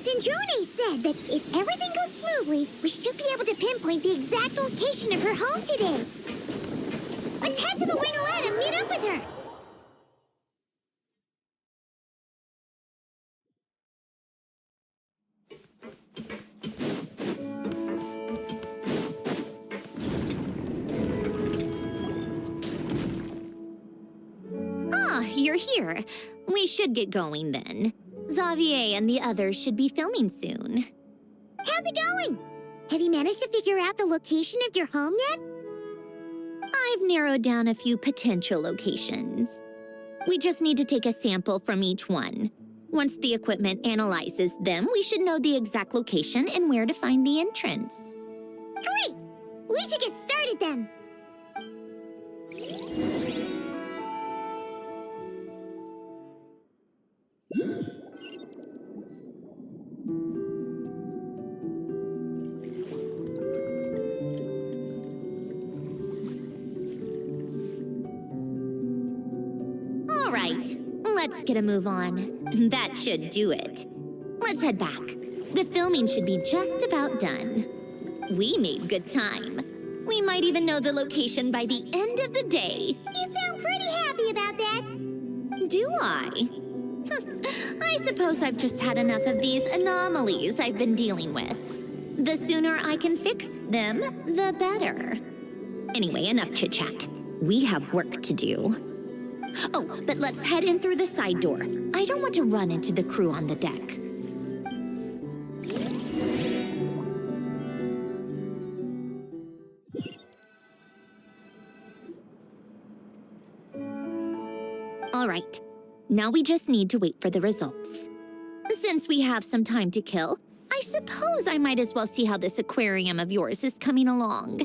Sandrone said that if everything goes smoothly, we should be able to pinpoint the exact location of her home today. Let's head to the winglet and meet up with her. Ah, you're here. We should get going then. Xavier and the others should be filming soon. How's it going? Have you managed to figure out the location of your home yet? I've narrowed down a few potential locations. We just need to take a sample from each one. Once the equipment analyzes them, we should know the exact location and where to find the entrance. Great! We should get started then. All right, let's get a move on. That should do it. Let's head back. The filming should be just about done. We made good time. We might even know the location by the end of the day. You sound pretty happy about that. Do I? I suppose I've just had enough of these anomalies I've been dealing with. The sooner I can fix them, the better. Anyway, enough chit-chat. We have work to do. Oh, but let's head in through the side door. I don't want to run into the crew on the deck. All right, now we just need to wait for the results. Since we have some time to kill, I suppose I might as well see how this aquarium of yours is coming along.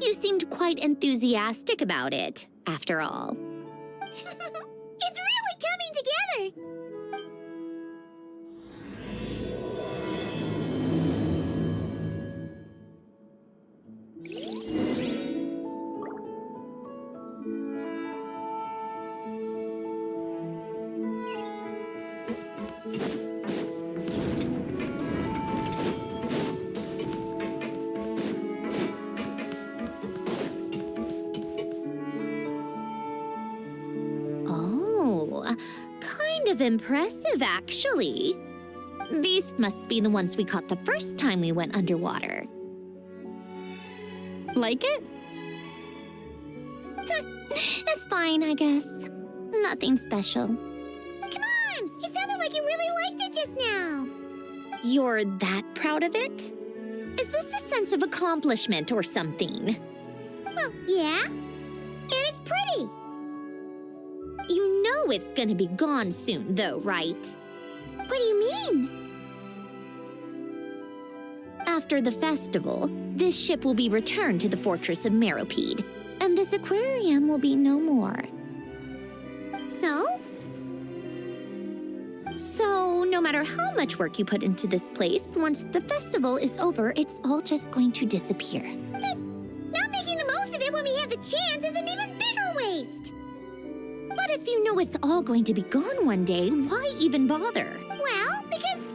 You seemed quite enthusiastic about it, after all. It's really coming together. Kind of impressive, actually. These must be the ones we caught the first time we went underwater. Like it? It's fine, I guess. Nothing special. Come on! It sounded like you really liked it just now. You're that proud of it? Is this a sense of accomplishment or something? Well, yeah. And it's pretty. You know it's gonna be gone soon, though, right? What do you mean? After the festival, this ship will be returned to the fortress of Meropide, and this aquarium will be no more. So? So, no matter how much work you put into this place, once the festival is over, it's all just going to disappear. But not making the most of it when we have the chance is an even bigger waste. But if you know it's all going to be gone one day, why even bother? Well, because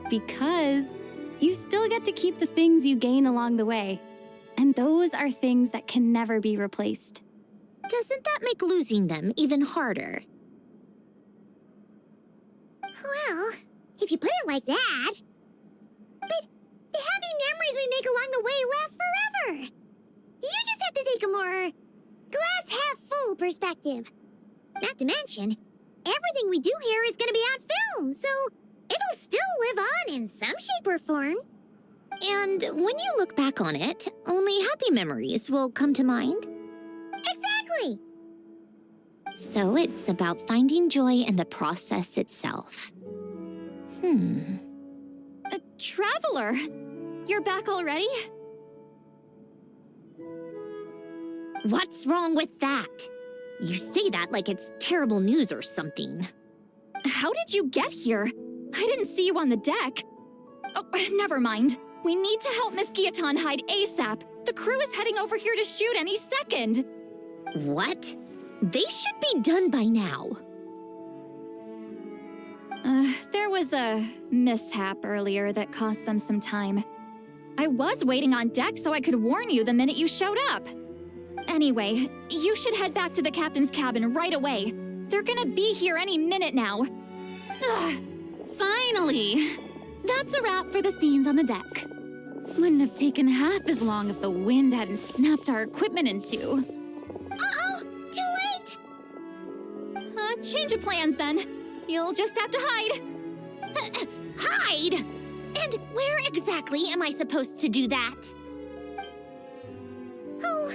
Because you still get to keep the things you gain along the way. And those are things that can never be replaced. Doesn't that make losing them even harder? well, if you put it like that. But the happy memories we make along the way last forever. You to take a more glass half full perspective. Not to mention, everything we do here is gonna be on film, so it'll still live on in some shape or form. And when you look back on it, only happy memories will come to mind. Exactly! So it's about finding joy in the process itself. Traveler, you're back already? What's wrong with that? You say that like it's terrible news or something. How did you get here? I didn't see you on the deck. Oh, never mind. We need to help Miss Guillotin hide ASAP. The crew is heading over here to shoot any second. What? They should be done by now. There was a mishap earlier that cost them some time. I was waiting on deck so I could warn you the minute you showed up. Anyway, you should head back to the captain's cabin right away. They're gonna be here any minute now. Ugh, finally! That's a wrap for the scenes on the deck. Wouldn't have taken half as long if the wind hadn't snapped our equipment in two. Uh-oh! Too late! Change of plans then. You'll just have to hide. Hide? And where exactly am I supposed to do that? Oh,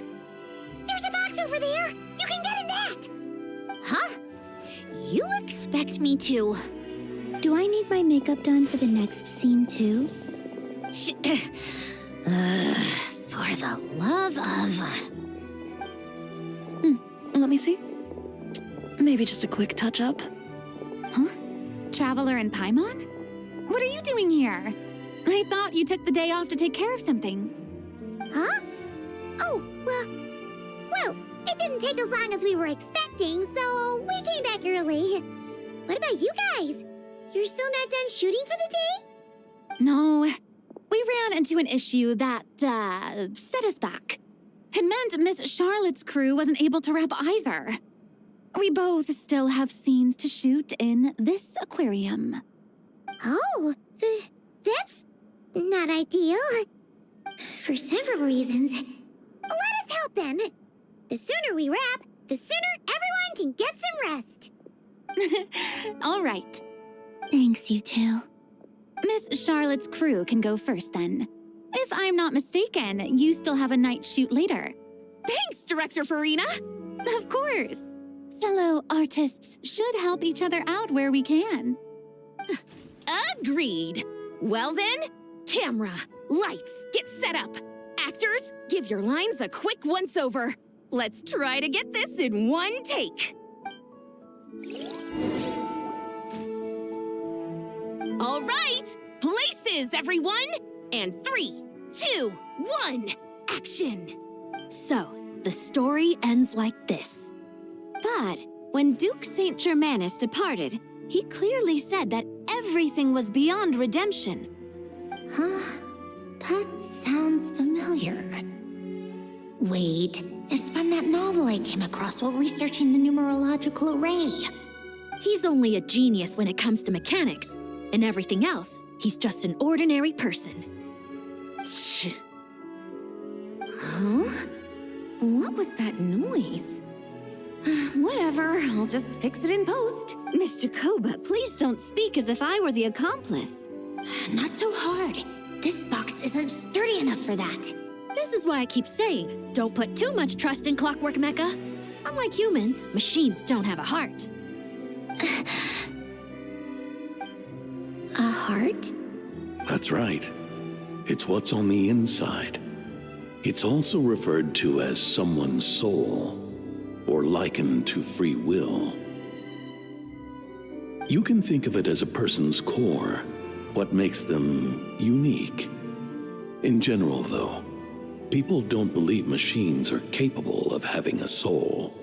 there's a box over there! You can get in that! Huh? You expect me to... Do I need my makeup done for the next scene too? For the love of... Let me see. Maybe just a quick touch-up. Huh? Traveler and Paimon? What are you doing here? I thought you took the day off to take care of something. Huh? Oh, well, it didn't take as long as we were expecting, so we came back early. What about you guys? You're still not done shooting for the day? No, we ran into an issue that, set us back. It meant Miss Charlotte's crew wasn't able to wrap either. We both still have scenes to shoot in this aquarium. Oh, that's not ideal. For several reasons. Let us help then. The sooner we wrap, the sooner everyone can get some rest. All right. Thanks, you two. Miss Charlotte's crew can go first then. If I'm not mistaken, you still have a night shoot later. Thanks, Director Farina! Of course. Fellow artists should help each other out where we can. Agreed. Well then, camera, lights, get set up. Actors, give your lines a quick once-over. Let's try to get this in one take. All right, places, everyone! And 3, 2, 1, action! So, the story ends like this. But when Duke Saint Germanus departed, he clearly said that everything was beyond redemption. Huh? That sounds familiar. Wait, it's from that novel I came across while researching the numerological array. He's only a genius when it comes to mechanics, and everything else, he's just an ordinary person. Huh? What was that noise? Whatever, I'll just fix it in post. Miss Jacoba, please don't speak as if I were the accomplice. Not so hard. This box isn't sturdy enough for that. This is why I keep saying, don't put too much trust in Clockwork Mecha. Unlike humans, machines don't have a heart. A heart? That's right. It's what's on the inside. It's also referred to as someone's soul, or likened to free will. You can think of it as a person's core, what makes them unique. In general, though, people don't believe machines are capable of having a soul.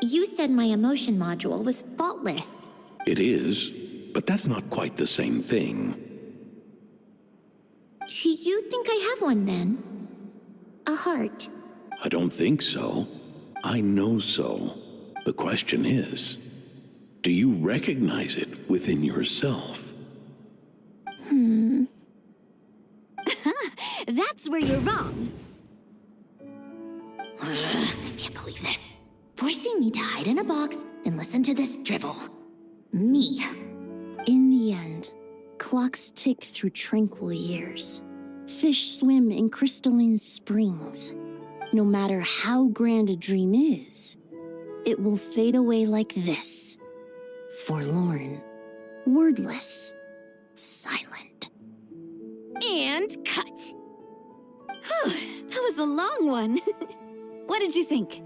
You said my emotion module was faultless. It is, but that's not quite the same thing. Do you think I have one then? A heart? I don't think so. I know so. The question is, do you recognize it within yourself? That's where you're wrong. I can't believe this. Forcing me to hide in a box and listen to this drivel. Me. In the end, clocks tick through tranquil years. Fish swim in crystalline springs. No matter how grand a dream is, it will fade away like this. Forlorn, wordless, silent. And cut. That was a long one. What did you think?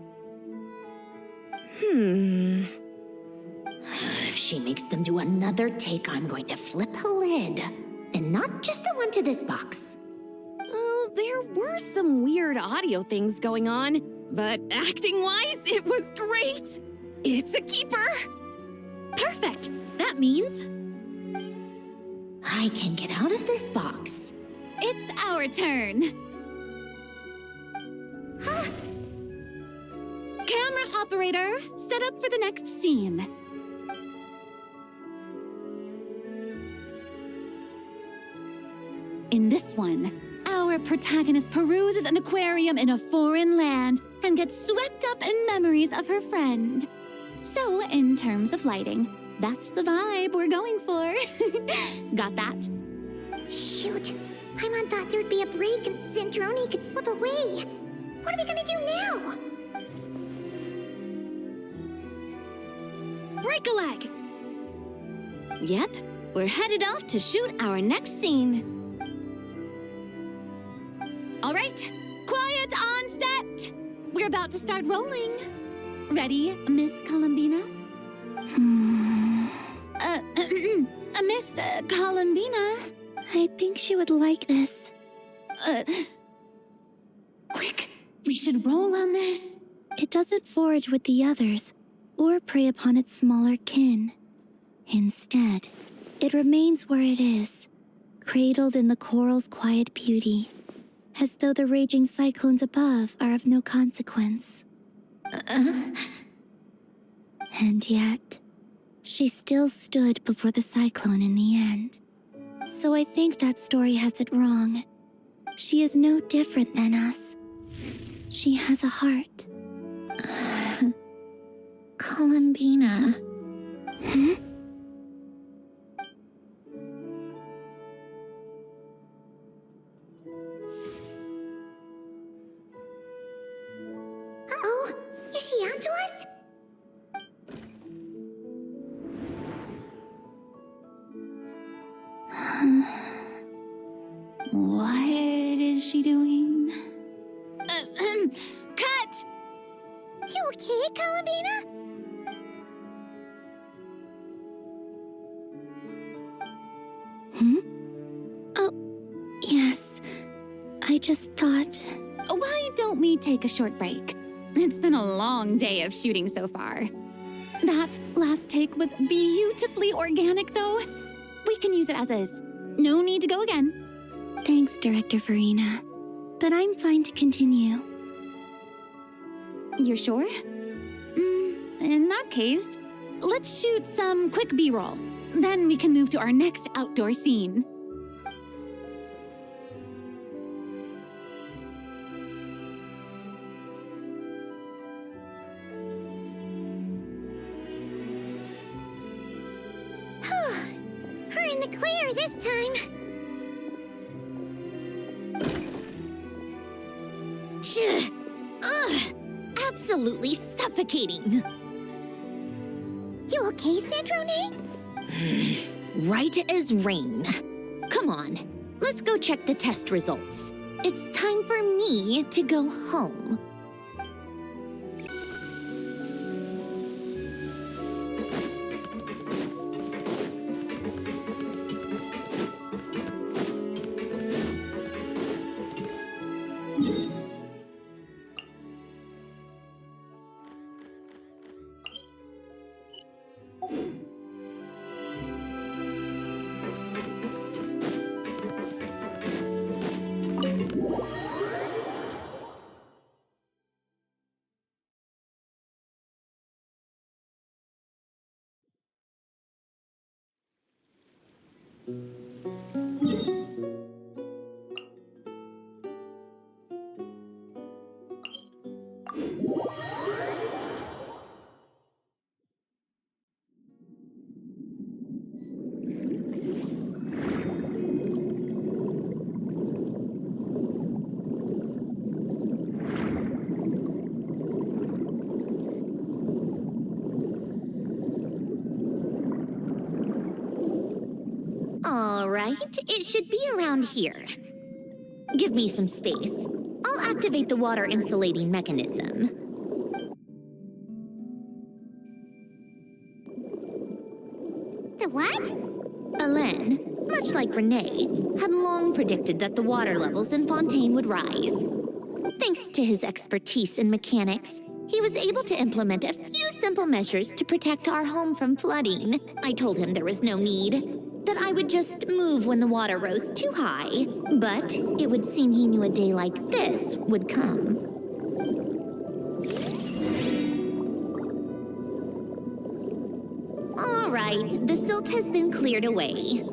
If she makes them do another take, I'm going to flip a lid. And not just the one to this box. Oh, there were some weird audio things going on, but acting-wise, it was great. It's a keeper. Perfect. That means I can get out of this box. It's our turn. Camera operator, set up for the next scene. In this one, our protagonist peruses an aquarium in a foreign land and gets swept up in memories of her friend. So, in terms of lighting, that's the vibe we're going for. Got that? Shoot. Paimon thought there'd be a break and Sandrone could slip away. What are we gonna do now? break a leg. Yep, we're headed off to shoot our next scene. All right, quiet on set. We're about to start rolling. Ready, Miss Columbina? Miss Columbina? I think she would like this. Quick, we should roll on this. It doesn't forage with the others, or prey upon its smaller kin. Instead, it remains where it is, cradled in the coral's quiet beauty, as though the raging cyclones above are of no consequence. And yet, she still stood before the cyclone in the end. So I think that story has it wrong. She is no different than us. She has a heart. Columbina. Uh-oh, is she onto us? What is she doing? Cut! You okay, Columbina? Oh, yes. I just thought... Why don't we take a short break? It's been a long day of shooting so far. That last take was beautifully organic, though. We can use it as is. No need to go again. Thanks, Director Farina. But I'm fine to continue. You're sure? In that case, let's shoot some quick B-roll. Then we can move to our next outdoor scene. We're in the clear this time. Ugh! Absolutely suffocating. You okay, Sandrone? Right as rain. Come on, let's go check the test results. It's time for me to go home. right, it should be around here. Give me some space. I'll activate the water insulating mechanism. The what? Alain, much like Renee, had long predicted that the water levels in Fontaine would rise. Thanks to his expertise in mechanics, he was able to implement a few simple measures to protect our home from flooding. I told him there was no need, that I would just move when the water rose too high. But it would seem he knew a day like this would come. All right, the silt has been cleared away.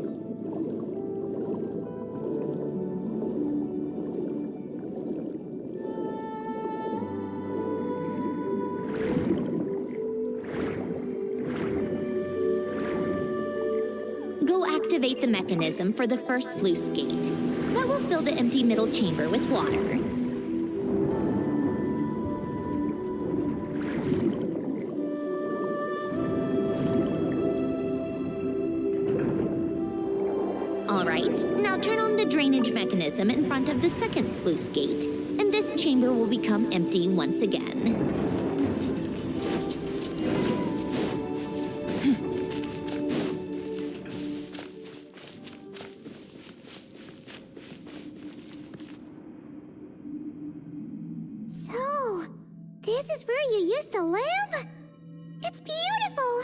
Go activate the mechanism for the first sluice gate. That will fill the empty middle chamber with water. All right, now turn on the drainage mechanism in front of the second sluice gate, and this chamber will become empty once again. So, this is where you used to live? It's beautiful!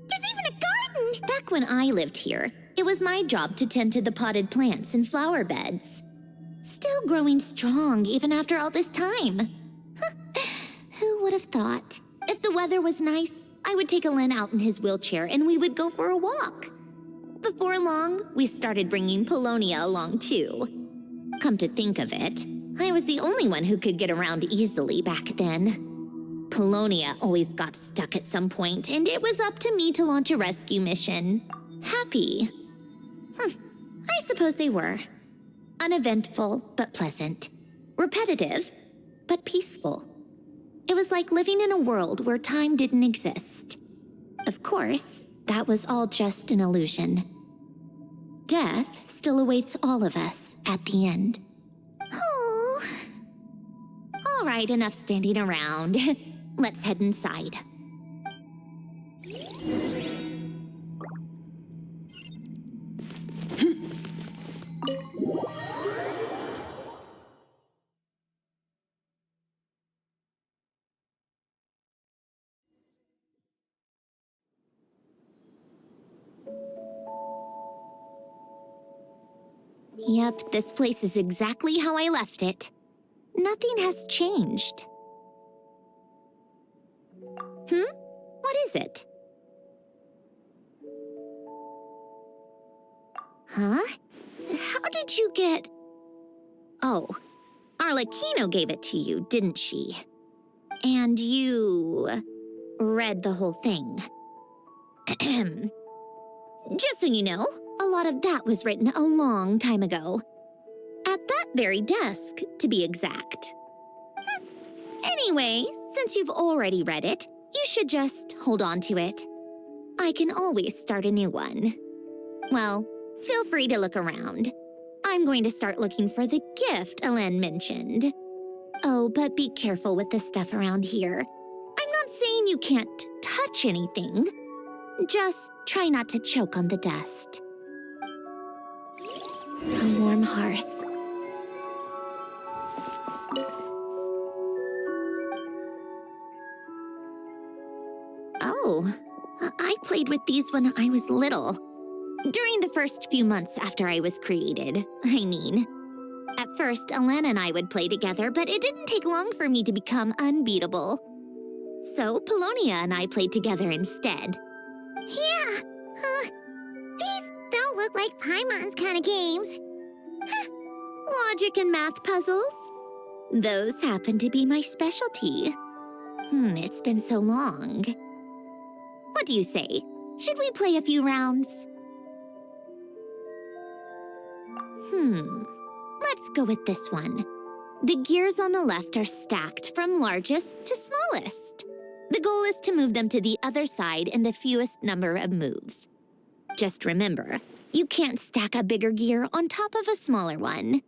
There's even a garden! Back when I lived here, it was my job to tend to the potted plants and flower beds. Still growing strong even after all this time. Who would have thought? If the weather was nice, I would take Alain out in his wheelchair and we would go for a walk. Before long, we started bringing Polonia along too. Come to think of it, I was the only one who could get around easily back then. Polonia always got stuck at some point, and it was up to me to launch a rescue mission. Happy. I suppose they were. Uneventful, but pleasant. Repetitive, but peaceful. It was like living in a world where time didn't exist. Of course, that was all just an illusion. Death still awaits all of us at the end. Oh. All right, enough standing around. Let's head inside. Yep, this place is exactly how I left it. Nothing has changed. What is it? Huh? How did you get... Oh, Arlecchino gave it to you, didn't she? And you... read the whole thing. Just so you know, a lot of that was written a long time ago. At that very desk, to be exact. Anyway, since you've already read it, you should just hold on to it. I can always start a new one. Well, feel free to look around. I'm going to start looking for the gift Alain mentioned. Oh, but be careful with the stuff around here. I'm not saying you can't touch anything. Just try not to choke on the dust. A warm hearth. Oh, I played with these when I was little. During the first few months after I was created, I mean. At first, Alain and I would play together, but it didn't take long for me to become unbeatable. So, Polonia and I played together instead. Yeah, these don't look like Paimon's kind of games. Logic and math puzzles? Those happen to be my specialty. It's been so long. What do you say? Should we play a few rounds? Let's go with this one. The gears on the left are stacked from largest to smallest. The goal is to move them to the other side in the fewest number of moves. Just remember, you can't stack a bigger gear on top of a smaller one.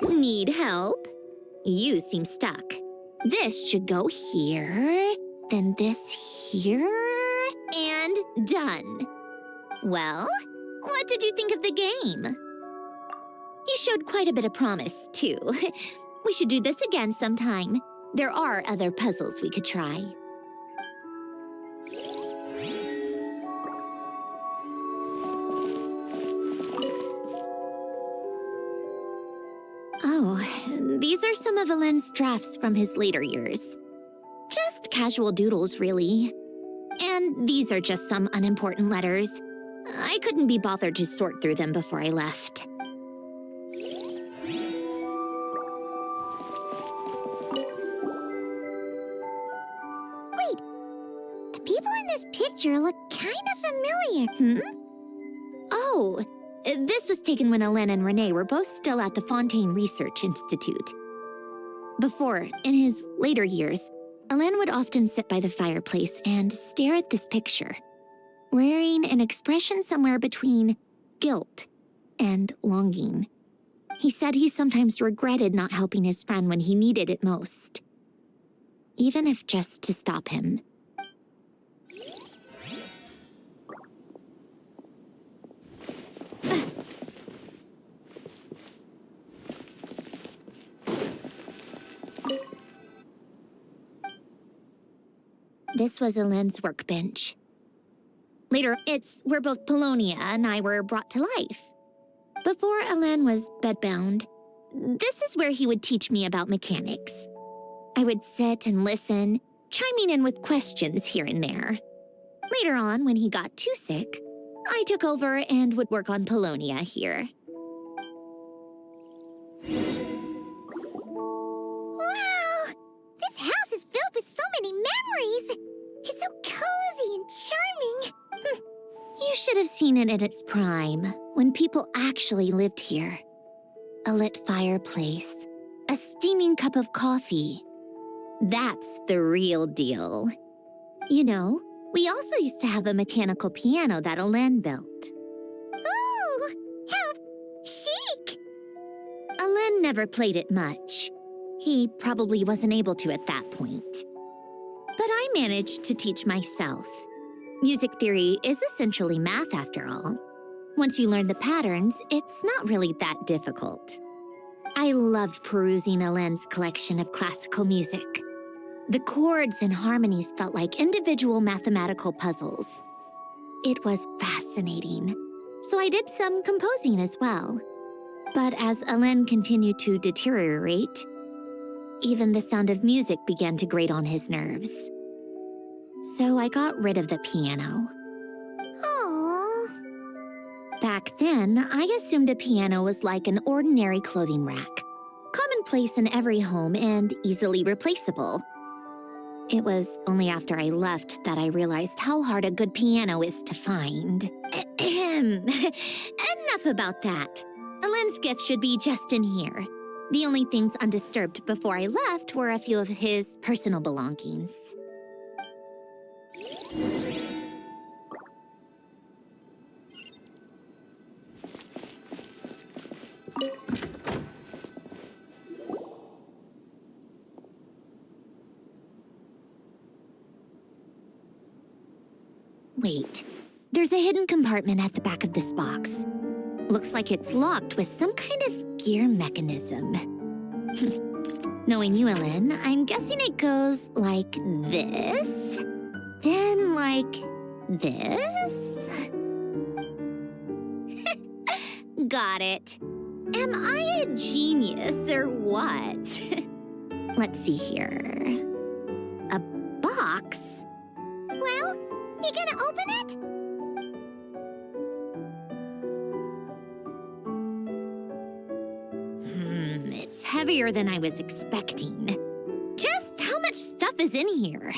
Need help? You seem stuck. This should go here, then this here, and done. Well, what did you think of the game? You showed quite a bit of promise, too. We should do this again sometime. There are other puzzles we could try. Oh, these are some of Alen's drafts from his later years. Just casual doodles, really. And these are just some unimportant letters. I couldn't be bothered to sort through them before I left. Wait, the people in this picture look kind of familiar. Oh, this was taken when Alen and Renee were both still at the Fontaine Research Institute. Before, in his later years, Alen would often sit by the fireplace and stare at this picture, wearing an expression somewhere between guilt and longing. He said he sometimes regretted not helping his friend when he needed it most, even if just to stop him. This was Alen's workbench. Later, it's where both Polonia and I were brought to life. Before Alen was bedbound, this is where he would teach me about mechanics. I would sit and listen, chiming in with questions here and there. Later on, when he got too sick, I took over and would work on Polonia here. Wow! This house is filled with so many memories! It's so cozy and charming! You should have seen it at its prime, when people actually lived here. A lit fireplace, a steaming cup of coffee. That's the real deal. You know, we also used to have a mechanical piano that Alen built. Ooh! How chic! Alen never played it much. He probably wasn't able to at that point. But I managed to teach myself. Music theory is essentially math, after all. Once you learn the patterns, it's not really that difficult. I loved perusing Alen's collection of classical music. The chords and harmonies felt like individual mathematical puzzles. It was fascinating, so I did some composing as well. But as Alen continued to deteriorate, even the sound of music began to grate on his nerves. So I got rid of the piano. Aww. Back then, I assumed a piano was like an ordinary clothing rack, commonplace in every home and easily replaceable. It was only after I left that I realized how hard a good piano is to find. Enough about that. Alen's gift should be just in here. The only things undisturbed before I left were a few of his personal belongings. Wait, there's a hidden compartment at the back of this box. Looks like it's locked with some kind of gear mechanism. Knowing you, Ellen, I'm guessing it goes like this, then like this. Got it. Am I a genius or what? Let's see here. A box? Well, you gonna open it? It's heavier than I was expecting. Just how much stuff is in here?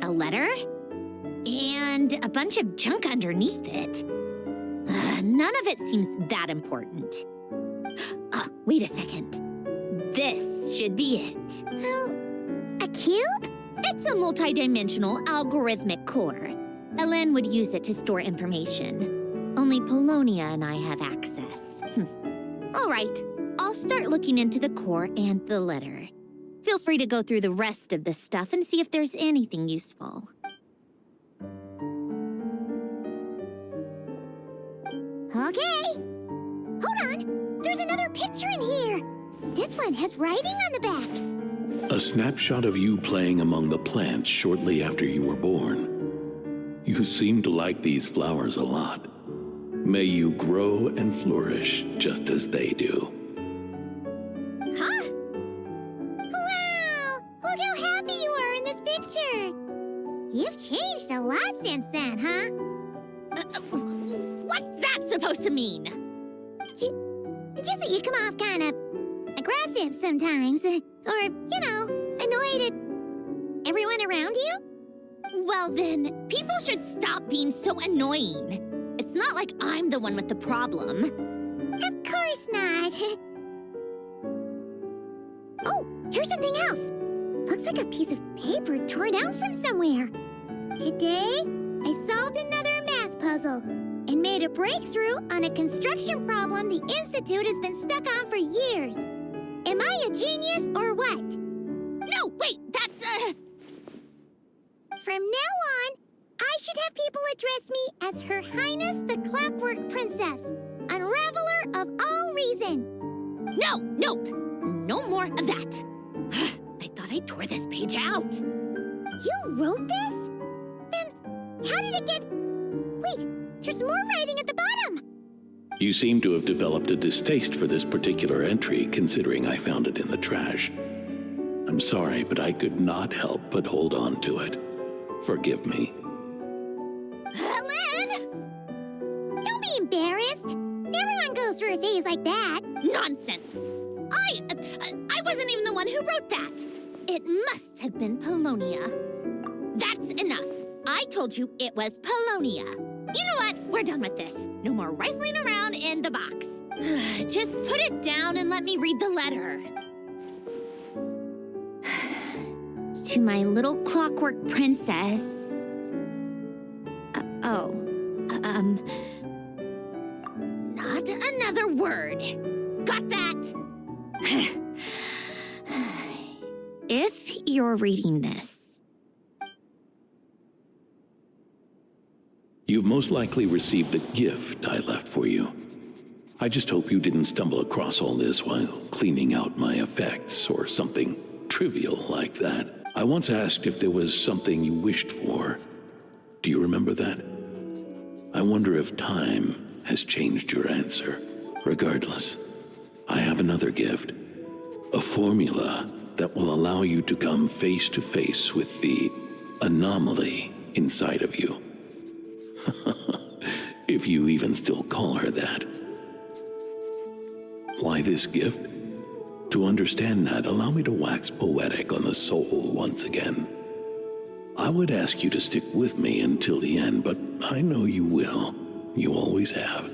A letter? And a bunch of junk underneath it. None of it seems that important. Wait a second. This should be it. A cube? It's a multidimensional algorithmic core. Ellen would use it to store information. Only Polonia and I have access. All right, I'll start looking into the core and the letter. Feel free to go through the rest of the stuff and see if there's anything useful. Okay. Hold on. There's another picture in here. This one has writing on the back. A snapshot of you playing among the plants shortly after you were born. You seem to like these flowers a lot. May you grow and flourish just as they do. Huh? Wow! Look how happy you are in this picture. You've changed a lot since then, huh? What's that supposed to mean? Just that you come off kind of aggressive sometimes. Or, you know, annoyed at everyone around you. Well then, people should stop being so annoying. It's not like I'm the one with the problem. Of course not. Oh, here's something else. Looks like a piece of paper torn out from somewhere. Today, I solved another math puzzle and made a breakthrough on a construction problem the Institute has been stuck on for years. Am I a genius or what? No, wait, that's From now on, I should have people address me as Her Highness the Clockwork Princess, Unraveler of all reason. Nope. No more of that. I thought I tore this page out. You wrote this? Then how did it get... Wait, there's more writing at the bottom. You seem to have developed a distaste for this particular entry, considering I found it in the trash. I'm sorry, but I could not help but hold on to it. Forgive me. Helen! Don't be embarrassed. Everyone goes through a phase like that. Nonsense. I wasn't even the one who wrote that. It must have been Polonia. That's enough. I told you it was Polonia. You know what? We're done with this. No more rifling around in the box. Just put it down and let me read the letter. To my little clockwork princess. Not another word. Got that? If you're reading this. You've most likely received the gift I left for you. I just hope you didn't stumble across all this while cleaning out my effects or something trivial like that. I once asked if there was something you wished for. Do you remember that? I wonder if time has changed your answer. Regardless, I have another gift. A formula that will allow you to come face to face with the anomaly inside of you. If you even still call her that. Why this gift? To understand that, allow me to wax poetic on the soul once again. I would ask you to stick with me until the end, but I know you will. You always have.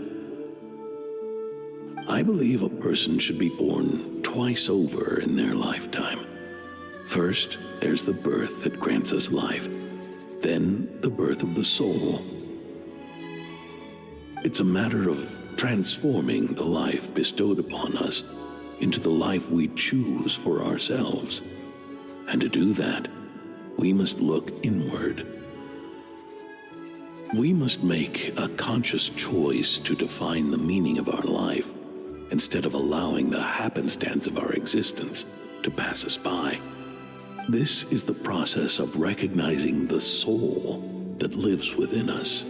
I believe a person should be born twice over in their lifetime. First, there's the birth that grants us life. Then, the birth of the soul. It's a matter of transforming the life bestowed upon us into the life we choose for ourselves. And to do that, we must look inward. We must make a conscious choice to define the meaning of our life instead of allowing the happenstance of our existence to pass us by. This is the process of recognizing the soul that lives within us.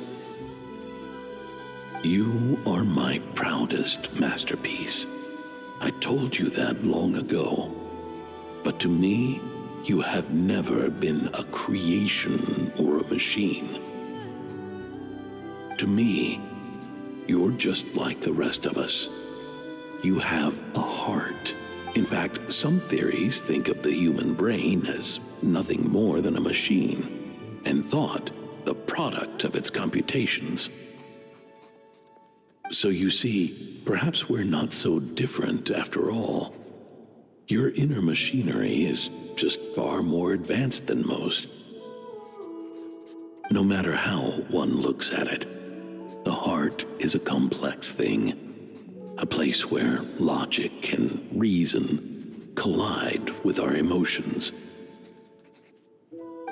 You are my proudest masterpiece. I told you that long ago. But to me, you have never been a creation or a machine. To me, you're just like the rest of us. You have a heart. In fact, some theories think of the human brain as nothing more than a machine, and thought the product of its computations. So you see, perhaps we're not so different after all. Your inner machinery is just far more advanced than most. No matter how one looks at it, the heart is a complex thing, a place where logic and reason collide with our emotions.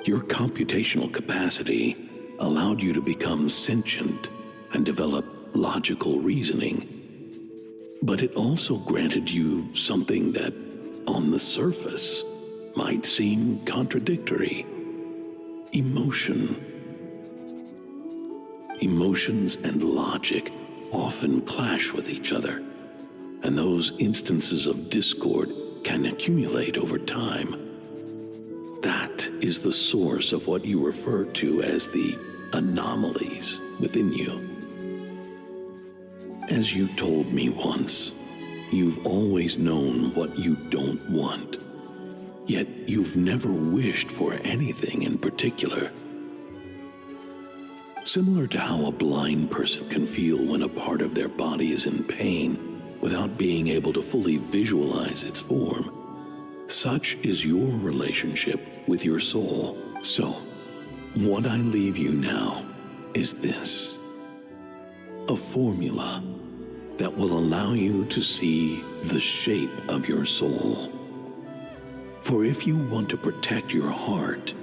Your computational capacity allowed you to become sentient and develop logical reasoning. But it also granted you something that, on the surface, might seem contradictory: emotion. Emotions and logic often clash with each other, and those instances of discord can accumulate over time. That is the source of what you refer to as the anomalies within you. As you told me once, you've always known what you don't want, yet you've never wished for anything in particular. Similar to how a blind person can feel when a part of their body is in pain without being able to fully visualize its form, such is your relationship with your soul. So, what I leave you now is this: a formula that will allow you to see the shape of your soul. For if you want to protect your heart,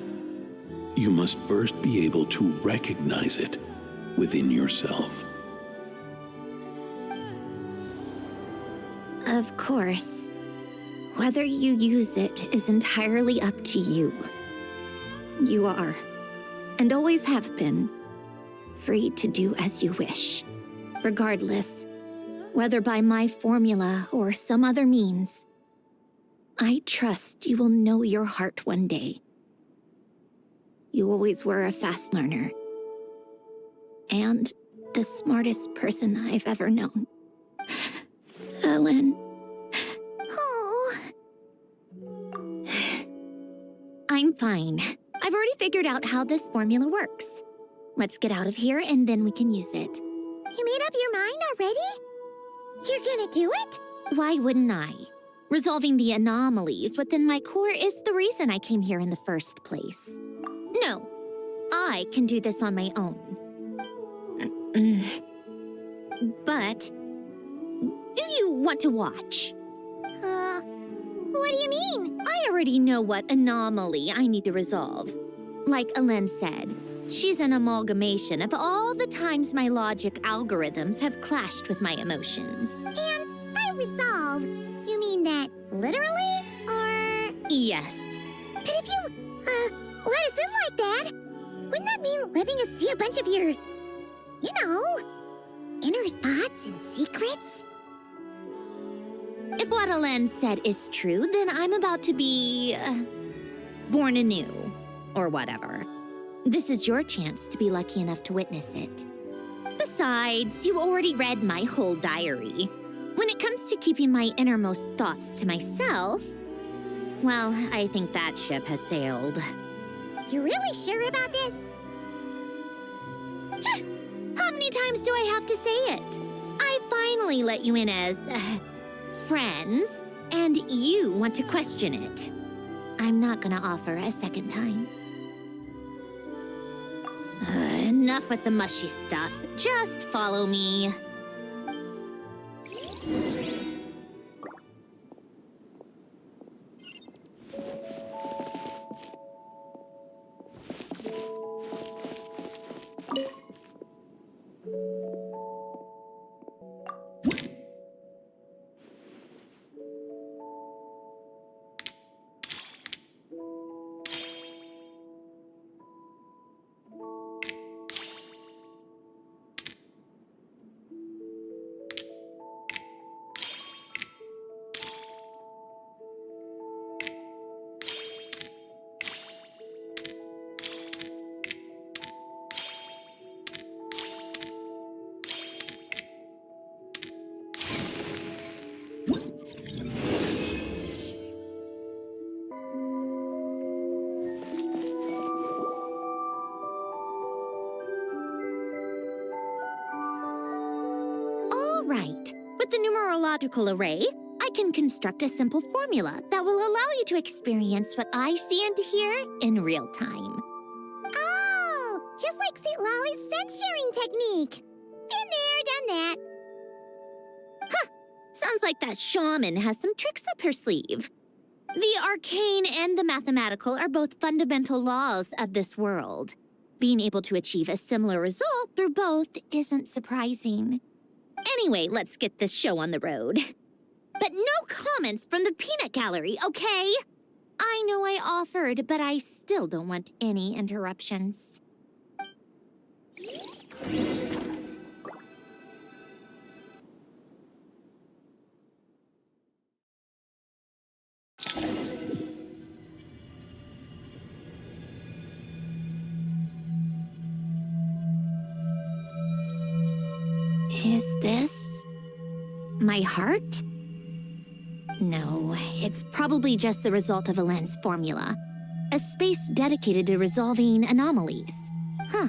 you must first be able to recognize it within yourself. Of course. Whether you use it is entirely up to you. You are, and always have been, free to do as you wish. Regardless, whether by my formula or some other means, I trust you will know your heart one day. You always were a fast learner, and the smartest person I've ever known. Ellen. Oh. I'm fine. I've already figured out how this formula works. Let's get out of here and then we can use it. You made up your mind already? You're gonna do it? Why wouldn't I? Resolving the anomalies within my core is the reason I came here in the first place. No, I can do this on my own. But, do you want to watch? What do you mean? I already know what anomaly I need to resolve. Like Ellen said, she's an amalgamation of all the times my logic algorithms have clashed with my emotions. And by resolve, you mean that literally, or...? Yes. But if you, let us in like that, wouldn't that mean letting us see a bunch of your, inner thoughts and secrets? If what Ellen said is true, then I'm about to be... born anew, or whatever. This is your chance to be lucky enough to witness it. Besides, you already read my whole diary. When it comes to keeping my innermost thoughts to myself, well, I think that ship has sailed. You really sure about this? How many times do I have to say it? I finally let you in as... friends, and you want to question it. I'm not gonna offer a second time. Enough with the mushy stuff. Just follow me. logical array, I can construct a simple formula that will allow you to experience what I see and hear in real time. Oh, just like St. Lolly's scent-sharing technique. Been there, done that. Sounds like that shaman has some tricks up her sleeve. The arcane and the mathematical are both fundamental laws of this world. Being able to achieve a similar result through both isn't surprising. Anyway, let's get this show on the road. But no comments from the peanut gallery, okay? I know I offered, but I still don't want any interruptions. Is this my heart? No, it's probably just the result of a lens formula. A space dedicated to resolving anomalies. Huh.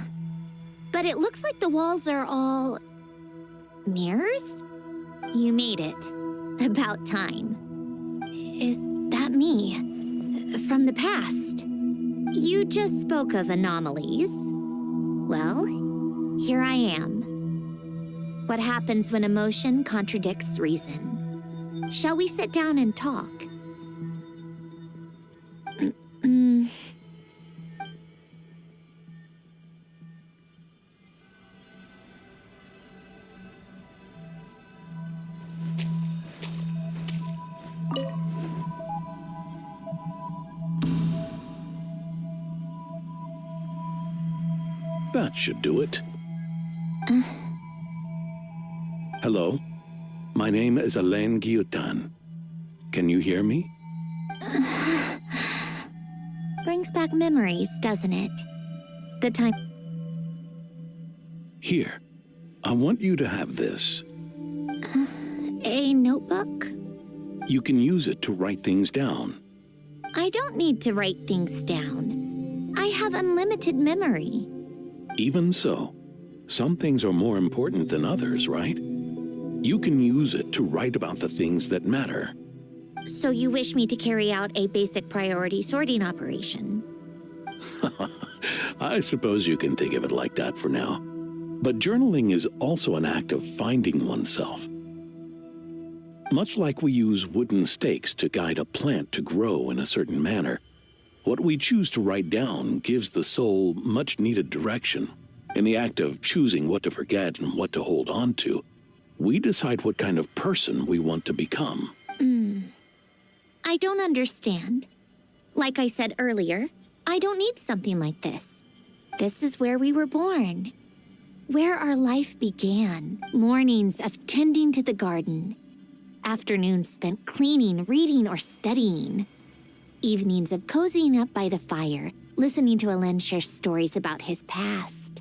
But it looks like the walls are all... mirrors? You made it. About time. Is that me? From the past? You just spoke of anomalies. Well, here I am. What happens when emotion contradicts reason? Shall we sit down and talk? That should do it. Hello? My name is Alain Guillotin. Can you hear me? Brings back memories, doesn't it? The time... Here. I want you to have this. A notebook? You can use it to write things down. I don't need to write things down. I have unlimited memory. Even so, some things are more important than others, right? You can use it to write about the things that matter. So you wish me to carry out a basic priority sorting operation? I suppose you can think of it like that for now. But journaling is also an act of finding oneself. Much like we use wooden stakes to guide a plant to grow in a certain manner, what we choose to write down gives the soul much-needed direction. In the act of choosing what to forget and what to hold on to, we decide what kind of person we want to become. I don't understand. Like I said earlier, I don't need something like this. This is where we were born. Where our life began. Mornings of tending to the garden. Afternoons spent cleaning, reading, or studying. Evenings of cozying up by the fire, listening to Alain share stories about his past.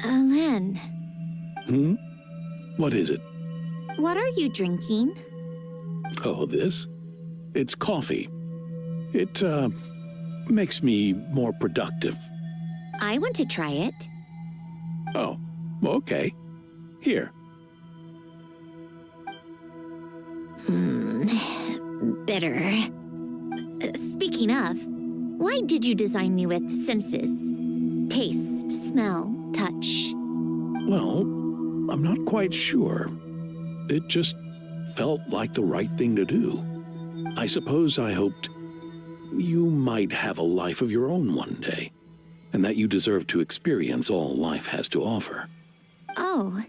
Alain. What is it? What are you drinking? Oh, this? It's coffee. It, makes me more productive. I want to try it. Oh, okay. Here. Bitter. Speaking of, why did you design me with senses? Taste, smell, touch. Well, I'm not quite sure. It just felt like the right thing to do. I suppose I hoped you might have a life of your own one day, and that you deserve to experience all life has to offer. Oh.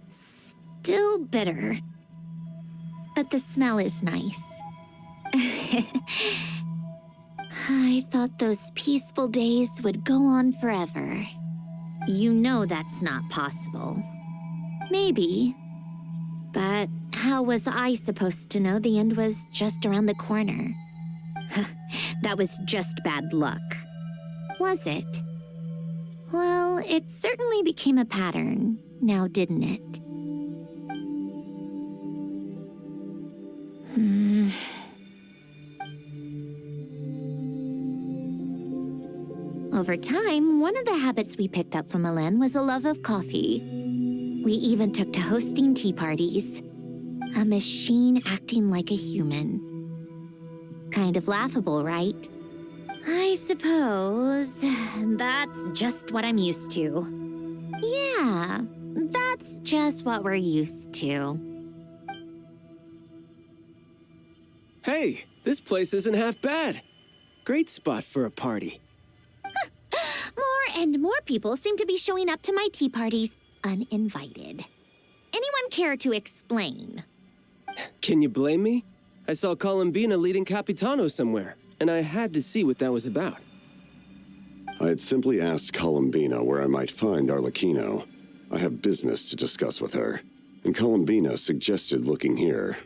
Still bitter. But the smell is nice. I thought those peaceful days would go on forever. You know that's not possible. Maybe. But how was I supposed to know the end was just around the corner? That was just bad luck. Was it? Well, it certainly became a pattern, now didn't it? Over time, one of the habits we picked up from Alain was a love of coffee. We even took to hosting tea parties. A machine acting like a human. Kind of laughable, right? I suppose that's just what I'm used to. Yeah, that's just what we're used to. Hey, this place isn't half bad. Great spot for a party. More and more people seem to be showing up to my tea parties uninvited. Anyone care to explain? Can you blame me? I saw Columbina leading Capitano somewhere, and I had to see what that was about. I had simply asked Columbina where I might find Arlecchino. I have business to discuss with her, and Columbina suggested looking here.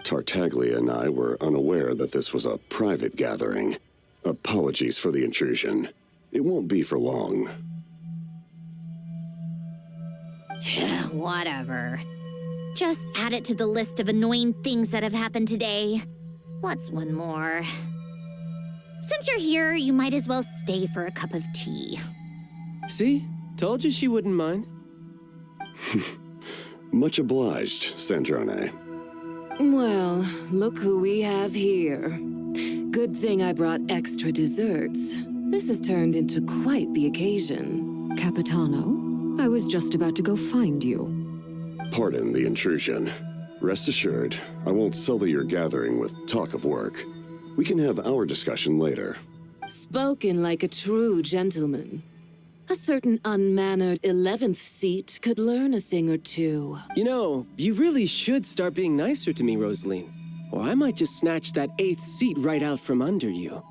Tartaglia and I were unaware that this was a private gathering. Apologies for the intrusion. It won't be for long. Whatever. Just add it to the list of annoying things that have happened today. What's one more? Since you're here, you might as well stay for a cup of tea. See? Told you she wouldn't mind. Much obliged, Sandrone. Well, look who we have here. Good thing I brought extra desserts. This has turned into quite the occasion. Capitano, I was just about to go find you. Pardon the intrusion. Rest assured, I won't sully your gathering with talk of work. We can have our discussion later. Spoken like a true gentleman. A certain unmannered 11th seat could learn a thing or two. You know, you really should start being nicer to me, Rosaline. Or I might just snatch that 8th seat right out from under you.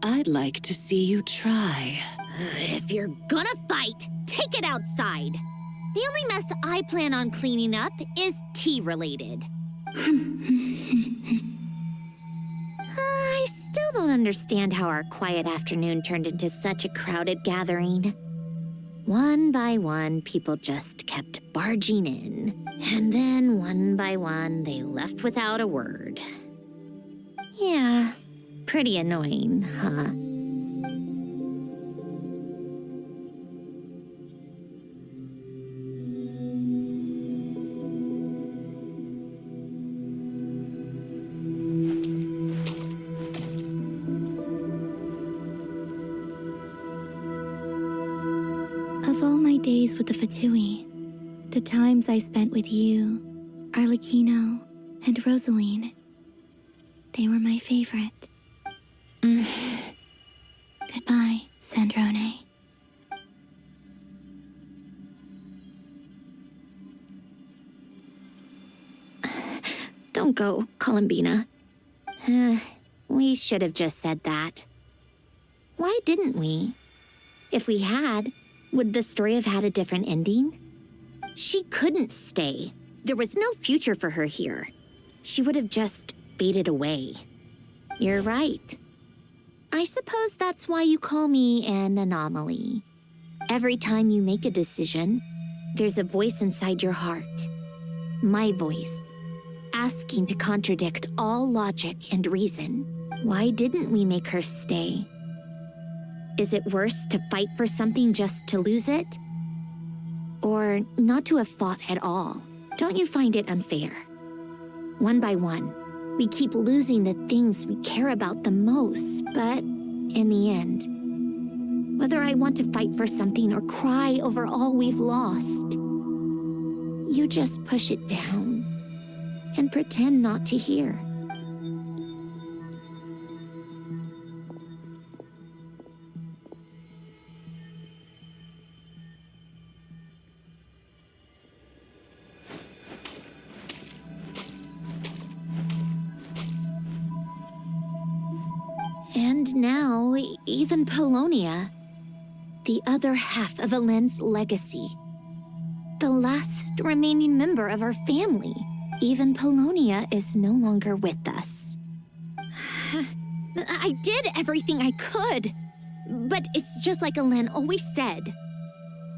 I'd like to see you try. If you're gonna fight, take it outside. The only mess I plan on cleaning up is tea-related. I still don't understand how our quiet afternoon turned into such a crowded gathering. One by one, people just kept barging in. And then one by one, they left without a word. Yeah, pretty annoying, huh? Of all my days with the Fatui, the times I spent with you, Arlecchino, and Rosaline, they were my favorite. Goodbye, Sandrone. Don't go, Columbina. We should have just said that. Why didn't we? If we had, would the story have had a different ending? She couldn't stay. There was no future for her here. She would have just faded away. You're right. I suppose that's why you call me an anomaly. Every time you make a decision, there's a voice inside your heart. My voice, asking to contradict all logic and reason. Why didn't we make her stay? Is it worse to fight for something just to lose it? Or not to have fought at all? Don't you find it unfair? One by one, we keep losing the things we care about the most. But in the end, whether I want to fight for something or cry over all we've lost, you just push it down and pretend not to hear. And now, even Polonia, the other half of Helen's legacy, the last remaining member of our family, even Polonia is no longer with us. I did everything I could, but it's just like Helen always said.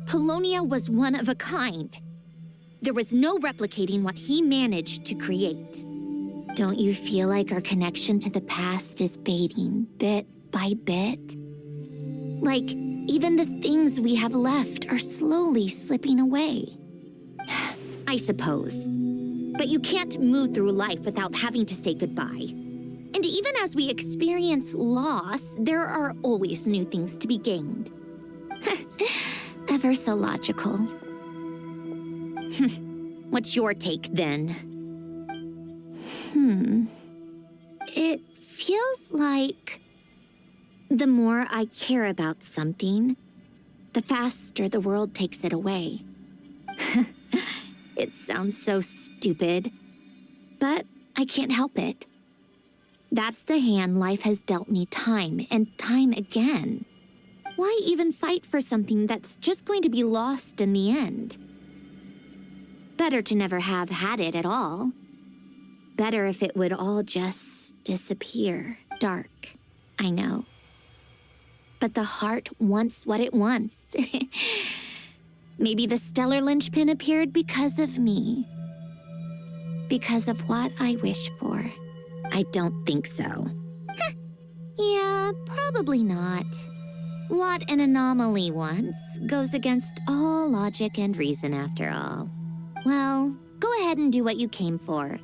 Polonia was one of a kind. There was no replicating what he managed to create. Don't you feel like our connection to the past is fading bit by bit? Like Even the things we have left are slowly slipping away. I suppose. But you can't move through life without having to say goodbye. And even as we experience loss, there are always new things to be gained. Ever so logical. What's your take, then? It feels like the more I care about something, the faster the world takes it away. It sounds so stupid, but I can't help it. That's the hand life has dealt me time and time again. Why even fight for something that's just going to be lost in the end? Better to never have had it at all. Better if it would all just disappear. Dark, I know. But the heart wants what it wants. Maybe the stellar linchpin appeared because of me. Because of what I wish for. I don't think so. Yeah, probably not. What an anomaly wants goes against all logic and reason after all. Well, go ahead and do what you came for.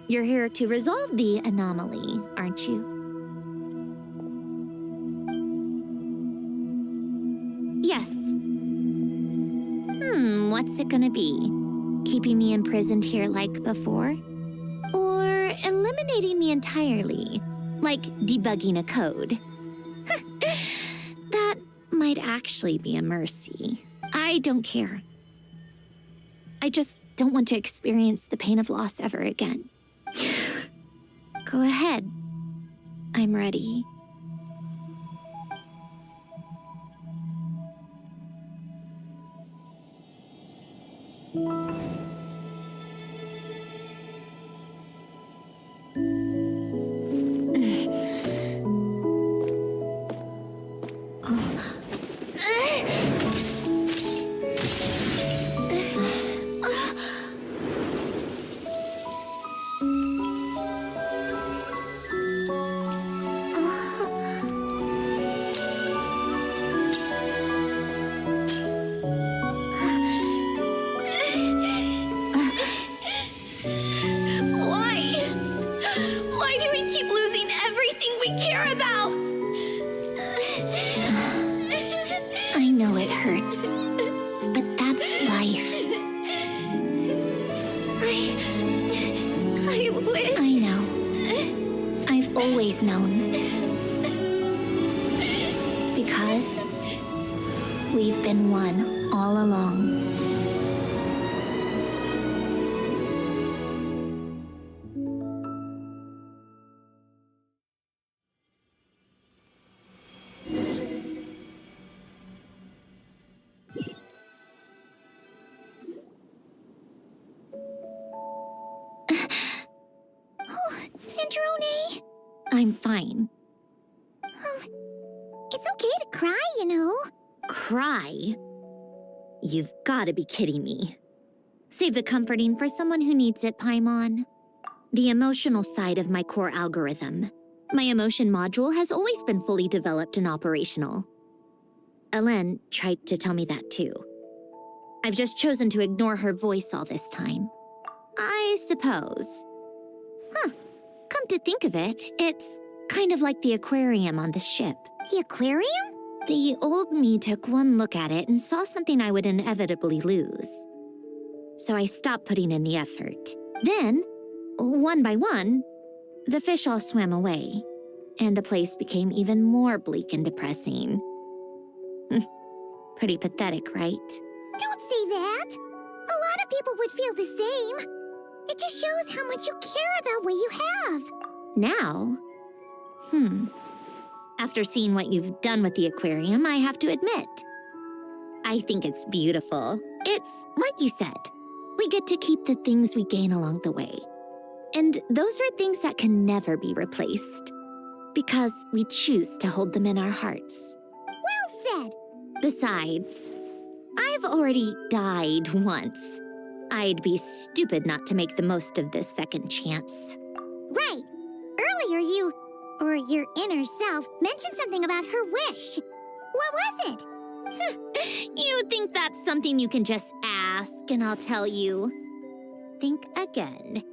You're here to resolve the anomaly, aren't you? Yes. What's it gonna be? Keeping me imprisoned here like before? Or eliminating me entirely, like debugging a code? That might actually be a mercy. I don't care. I just don't want to experience the pain of loss ever again. Go ahead. I'm ready. Why do we keep losing everything we care about? I know it hurts, but that's life. I wish... I know. I've always known. Because we've been one all along. Sandrone! I'm fine. It's okay to cry, you know. Cry? You've got to be kidding me. Save the comforting for someone who needs it, Paimon. The emotional side of my core algorithm. My emotion module has always been fully developed and operational. Elen tried to tell me that too. I've just chosen to ignore her voice all this time. I suppose. Come to think of it, it's kind of like the aquarium on the ship. The aquarium? The old me took one look at it and saw something I would inevitably lose. So I stopped putting in the effort. Then, one by one, the fish all swam away, and the place became even more bleak and depressing. Pretty pathetic, right? Don't say that. A lot of people would feel the same. It just shows how much you care about what you have. Now? After seeing what you've done with the aquarium, I have to admit, I think it's beautiful. It's like you said, we get to keep the things we gain along the way. And those are things that can never be replaced, because we choose to hold them in our hearts. Well said. Besides, I've already died once. I'd be stupid not to make the most of this second chance. Right. Earlier you, or your inner self, mentioned something about her wish. What was it? You think that's something you can just ask and I'll tell you? Think again.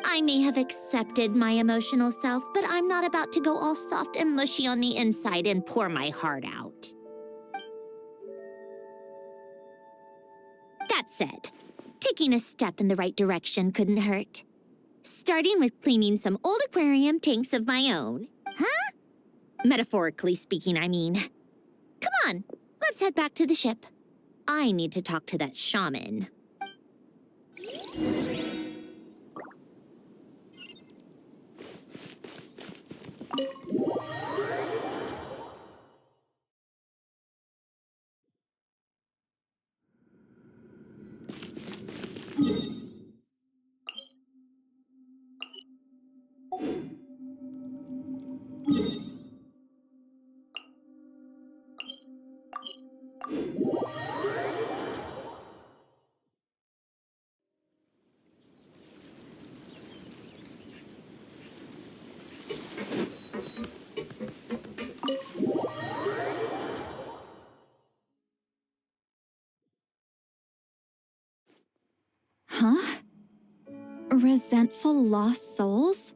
I may have accepted my emotional self, but I'm not about to go all soft and mushy on the inside and pour my heart out. That said, taking a step in the right direction couldn't hurt. Starting with cleaning some old aquarium tanks of my own. Huh? Metaphorically speaking, I mean. Come on, let's head back to the ship. I need to talk to that shaman. Huh? Resentful lost souls?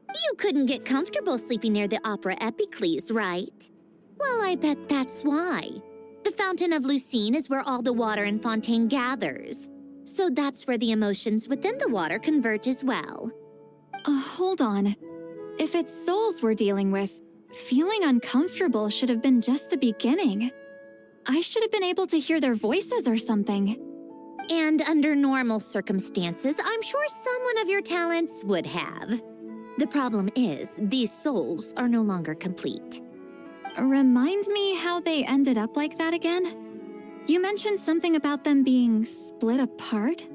You couldn't get comfortable sleeping near the Opera Epicles, right? Well, I bet that's why. The Fountain of Lucine is where all the water in Fontaine gathers. So that's where the emotions within the water converge as well. Hold on. If it's souls we're dealing with, feeling uncomfortable should have been just the beginning. I should have been able to hear their voices or something. And under normal circumstances, I'm sure someone of your talents would have. The problem is, these souls are no longer complete. Remind me how they ended up like that again? You mentioned something about them being split apart?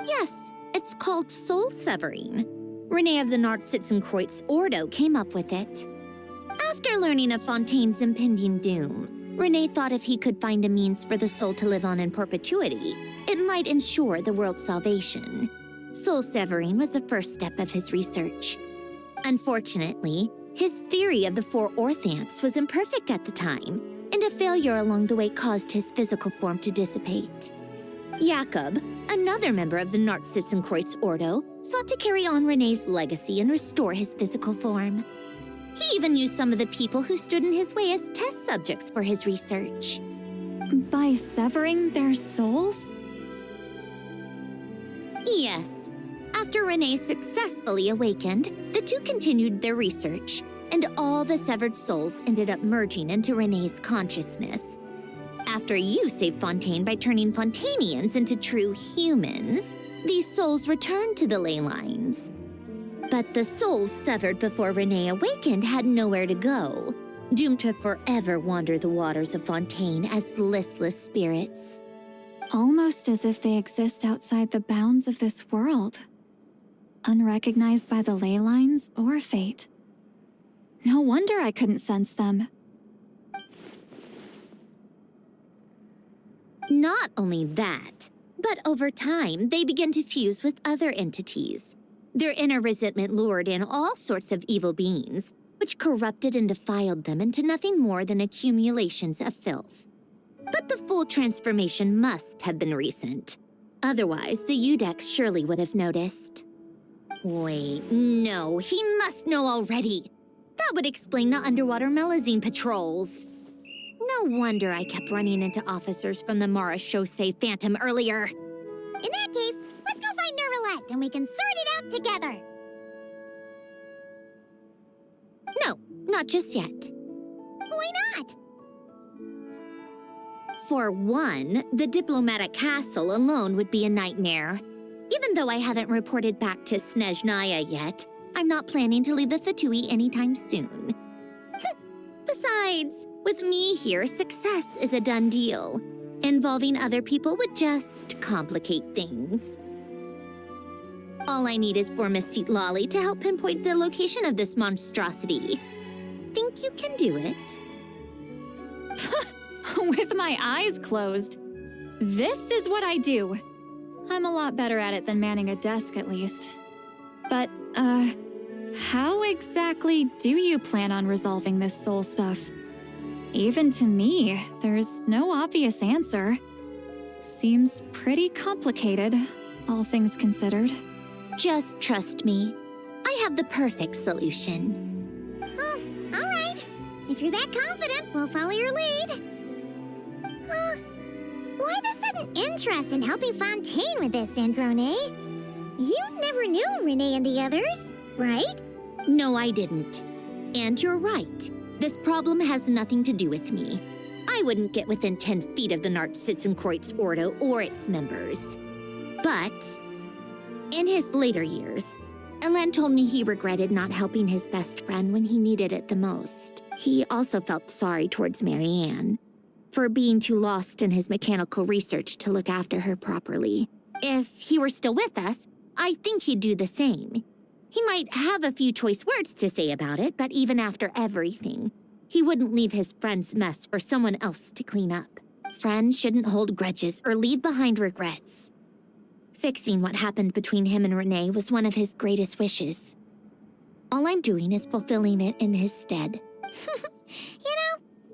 Yes, it's called soul severing. Renee of the Nartsitzenkreuz Ordo came up with it. After learning of Fontaine's impending doom, Renee thought if he could find a means for the soul to live on in perpetuity, it might ensure the world's salvation. Soul severing was the first step of his research. Unfortunately, his theory of the four orthants was imperfect at the time, and a failure along the way caused his physical form to dissipate. Jakob, another member of the Nartsitzenkreuz Ordo, sought to carry on Renee's legacy and restore his physical form. He even used some of the people who stood in his way as test subjects for his research. By severing their souls? Yes. After Renee successfully awakened, the two continued their research, and all the severed souls ended up merging into Renee's consciousness. After you saved Fontaine by turning Fontainians into true humans, these souls returned to the ley lines. But the souls severed before Renee awakened had nowhere to go, doomed to forever wander the waters of Fontaine as listless spirits. Almost as if they exist outside the bounds of this world. Unrecognized by the ley lines or fate. No wonder I couldn't sense them. Not only that, but over time, they began to fuse with other entities. Their inner resentment lured in all sorts of evil beings, which corrupted and defiled them into nothing more than accumulations of filth. But the full transformation must have been recent. Otherwise, the Udex surely would have noticed. Wait, no, he must know already. That would explain the underwater melazine patrols. No wonder I kept running into officers from the Mara Chaussee Phantom earlier. In that case, let's go find Nervalette and we can sort it out together. No, not just yet. Why not? For one, the diplomatic castle alone would be a nightmare. Even though I haven't reported back to Snezhnaya yet, I'm not planning to leave the Fatui anytime soon. Besides, with me here, success is a done deal. Involving other people would just complicate things. All I need is for Miss Seat Lolly to help pinpoint the location of this monstrosity. Think you can do it? With my eyes closed. This is what I do. I'm a lot better at it than manning a desk, at least. But, how exactly do you plan on resolving this soul stuff? Even to me, there's no obvious answer. Seems pretty complicated, all things considered. Just trust me. I have the perfect solution. Oh, all right. If you're that confident, we'll follow your lead. Why the sudden interest in helping Fontaine with this, Sandrone? You never knew Renee and the others, right? No, I didn't. And you're right. This problem has nothing to do with me. I wouldn't get within 10 feet of the Nartsitzenkreuz Ordo or its members. But in his later years, Elen told me he regretted not helping his best friend when he needed it the most. He also felt sorry towards Marianne for being too lost in his mechanical research to look after her properly. If he were still with us, I think he'd do the same. He might have a few choice words to say about it, but even after everything, he wouldn't leave his friend's mess for someone else to clean up. Friends shouldn't hold grudges or leave behind regrets. Fixing what happened between him and Renee was one of his greatest wishes. All I'm doing is fulfilling it in his stead.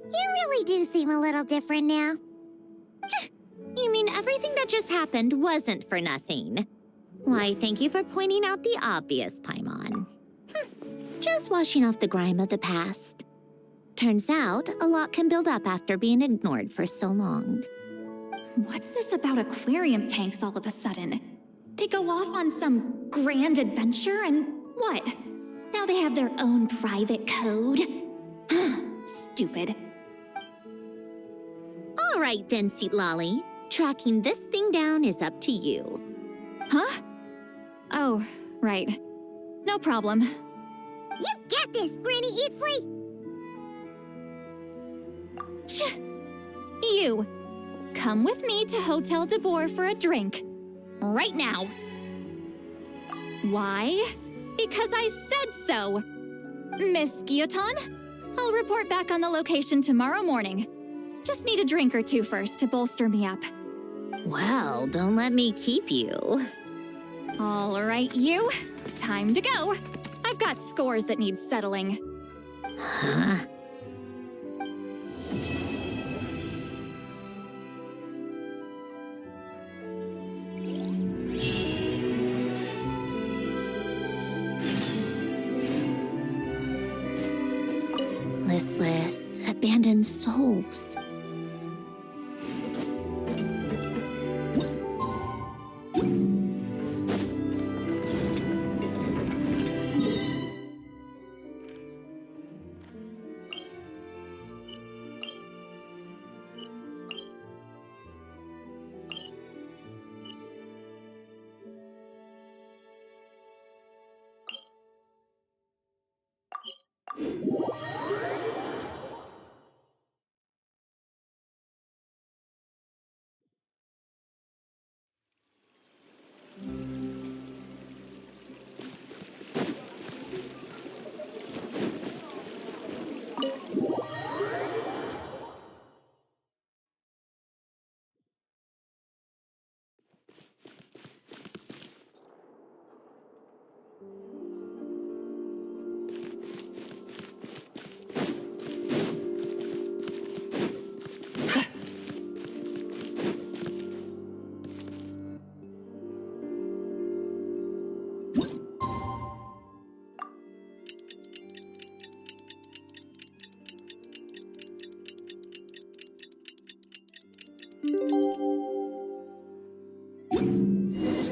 You really do seem a little different now. You mean everything that just happened wasn't for nothing? Why, thank you for pointing out the obvious, Paimon. Just washing off the grime of the past. Turns out, a lot can build up after being ignored for so long. What's this about aquarium tanks all of a sudden? They go off on some grand adventure and what? Now they have their own private code? Stupid. All right then, Seatlolly. Tracking this thing down is up to you. Huh? Oh, right. No problem. You got this, Granny Eatsley! You! Come with me to Hotel de Boer for a drink. Right now. Why? Because I said so! Miss Guillotin, I'll report back on the location tomorrow morning. Just need a drink or two first to bolster me up. Well, don't let me keep you. All right, you. Time to go. I've got scores that need settling. Huh? Listless, abandoned souls.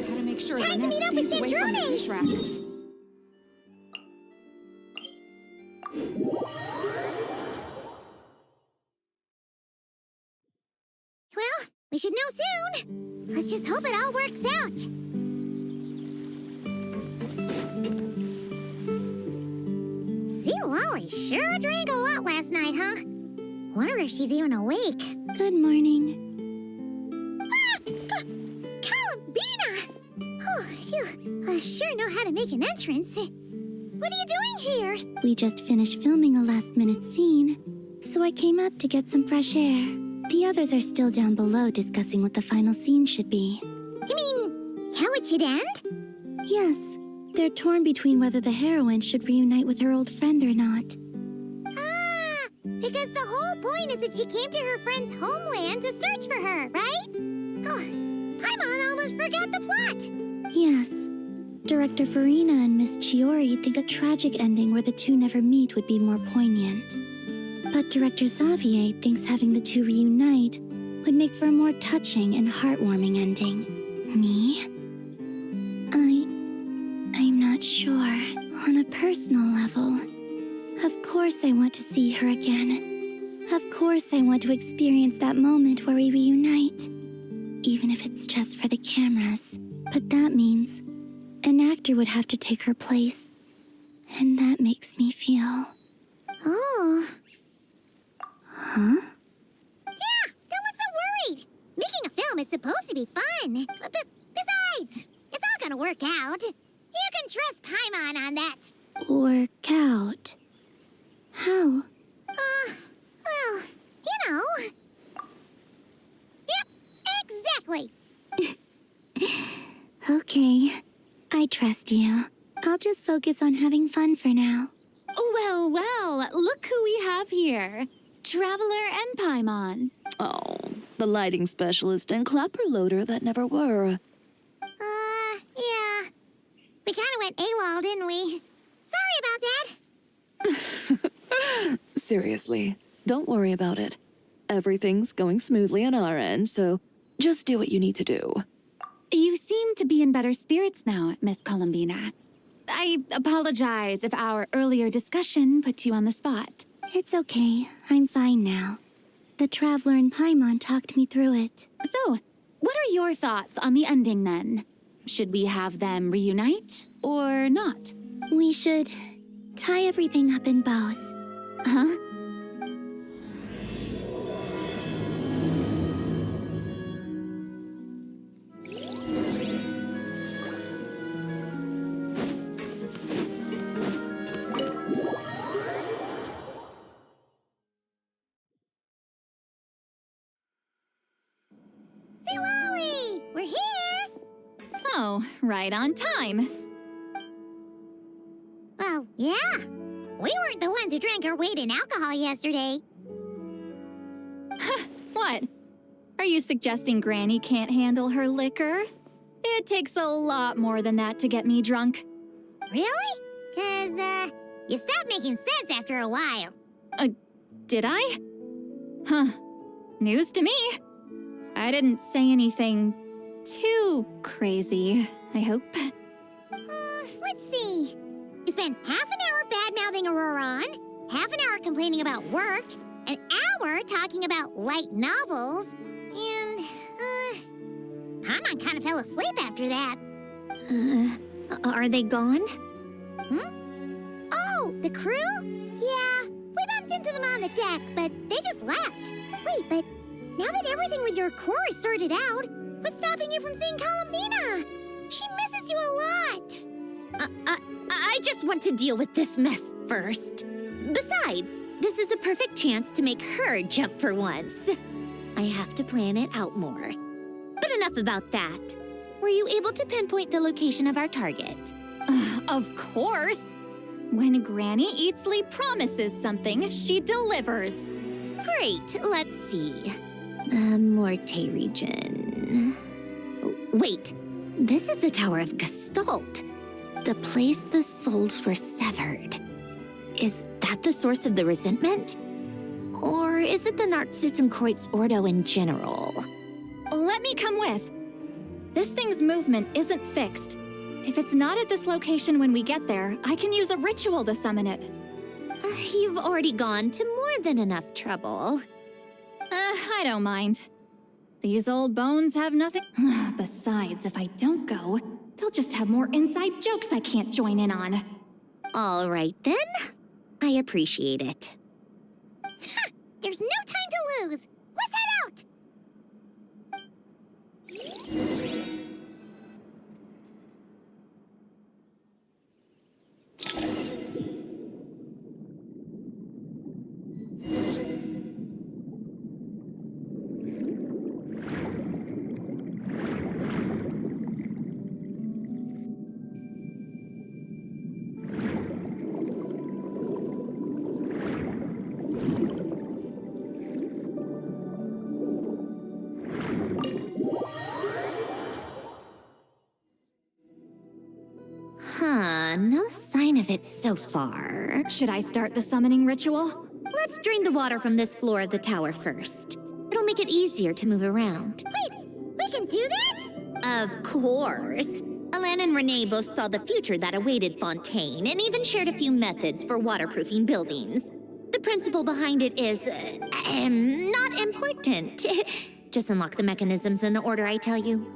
Gotta make sure Time to meet up with away from the Sandrone! dish racks. Well, we should know soon. Let's just hope it all works out. Seatlolly sure drank a lot last night, huh? Wonder if she's even awake. Good morning. Columbina! Oh, you sure know how to make an entrance. What are you doing here? We just finished filming a last-minute scene, so I came up to get some fresh air. The others are still down below discussing what the final scene should be. You mean, how it should end? Yes, they're torn between whether the heroine should reunite with her old friend or not. Ah, Because the whole point is that she came to her friend's homeland to search for her, right? Oh, Paimon almost forgot the plot! Yes. Director Farina and Miss Chiori think a tragic ending where the two never meet would be more poignant. But Director Xavier thinks having the two reunite would make for a more touching and heartwarming ending. Me? I'm not sure. On a personal level, of course I want to see her again. Of course I want to experience that moment where we reunite. Even if it's just for the cameras. But that means an actor would have to take her place. And that makes me feel... Oh. Huh? Yeah, don't look so worried. Making a film is supposed to be fun. But besides, it's all gonna work out. You can trust Paimon on that. Work out. How? Well, you know. Yep, exactly. Okay, I trust you. I'll just focus on having fun for now. Well, well, look who we have here. Traveler and Paimon. Oh, the lighting specialist and clapper loader that never were. Yeah. We kinda went AWOL, didn't we? Sorry about that. Seriously, don't worry about it. Everything's going smoothly on our end, so just do what you need to do. You seem to be in better spirits now, Miss Columbina. I apologize if our earlier discussion put you on the spot. It's okay. I'm fine now. The Traveler and Paimon talked me through it. So, what are your thoughts on the ending then? Should we have them reunite or not? We should tie everything up in bows. Huh? Lolly, we're here. Oh, right on time. Well, yeah. We weren't the ones who drank our weight in alcohol yesterday. What? Are you suggesting Granny can't handle her liquor? It takes a lot more than that to get me drunk. Really? 'Cause, you stopped making sense after a while. Did I? Huh. News to me. I didn't say anything too crazy, I hope. Let's see. You spent half an hour bad-mouthing Auroron, half an hour complaining about work, an hour talking about light novels, and, Paimon kind of fell asleep after that. Are they gone? Oh, the crew? Yeah, we bumped into them on the deck, but they just left. Wait, but now that everything with your core is sorted out, what's stopping you from seeing Columbina? She misses you a lot. I just want to deal with this mess first. Besides, this is a perfect chance to make her jump for once. I have to plan it out more. But enough about that. Were you able to pinpoint the location of our target? Of course. When Granny Eatsley promises something, she delivers. Great, let's see. Morte region. Wait, this is the Tower of Gestalt. The place the souls were severed. Is that the source of the resentment? Or is it the Narzissen-Kreuz Ordo in general? Let me come with. This thing's movement isn't fixed. If it's not at this location when we get there, I can use a ritual to summon it. You've already gone to more than enough trouble. I don't mind. These old bones have nothing. Besides, if I don't go, they'll just have more inside jokes I can't join in on. All right, then. I appreciate it. There's no time to lose. Let's head out. benefits so far. Should I start the summoning ritual? Let's drain the water from this floor of the tower first. It'll make it easier to move around. Wait, we can do that? Of course. Alan and Renee both saw the future that awaited Fontaine and even shared a few methods for waterproofing buildings. The principle behind it is, not important. Just unlock the mechanisms in the order I tell you.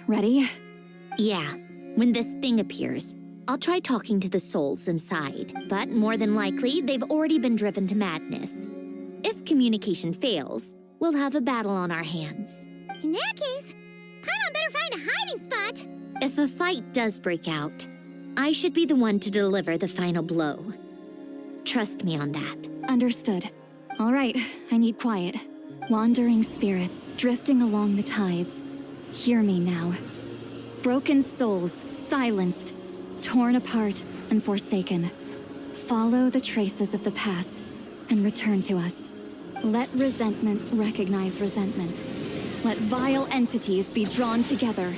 Ready? Yeah. When this thing appears, I'll try talking to the souls inside, but more than likely, they've already been driven to madness. If communication fails, we'll have a battle on our hands. In that case, Paimon better find a hiding spot. If a fight does break out, I should be the one to deliver the final blow. Trust me on that. Understood. All right, I need quiet. Wandering spirits, drifting along the tides. Hear me now. Broken souls, silenced, torn apart, and forsaken. Follow the traces of the past and return to us. Let resentment recognize resentment. Let vile entities be drawn together.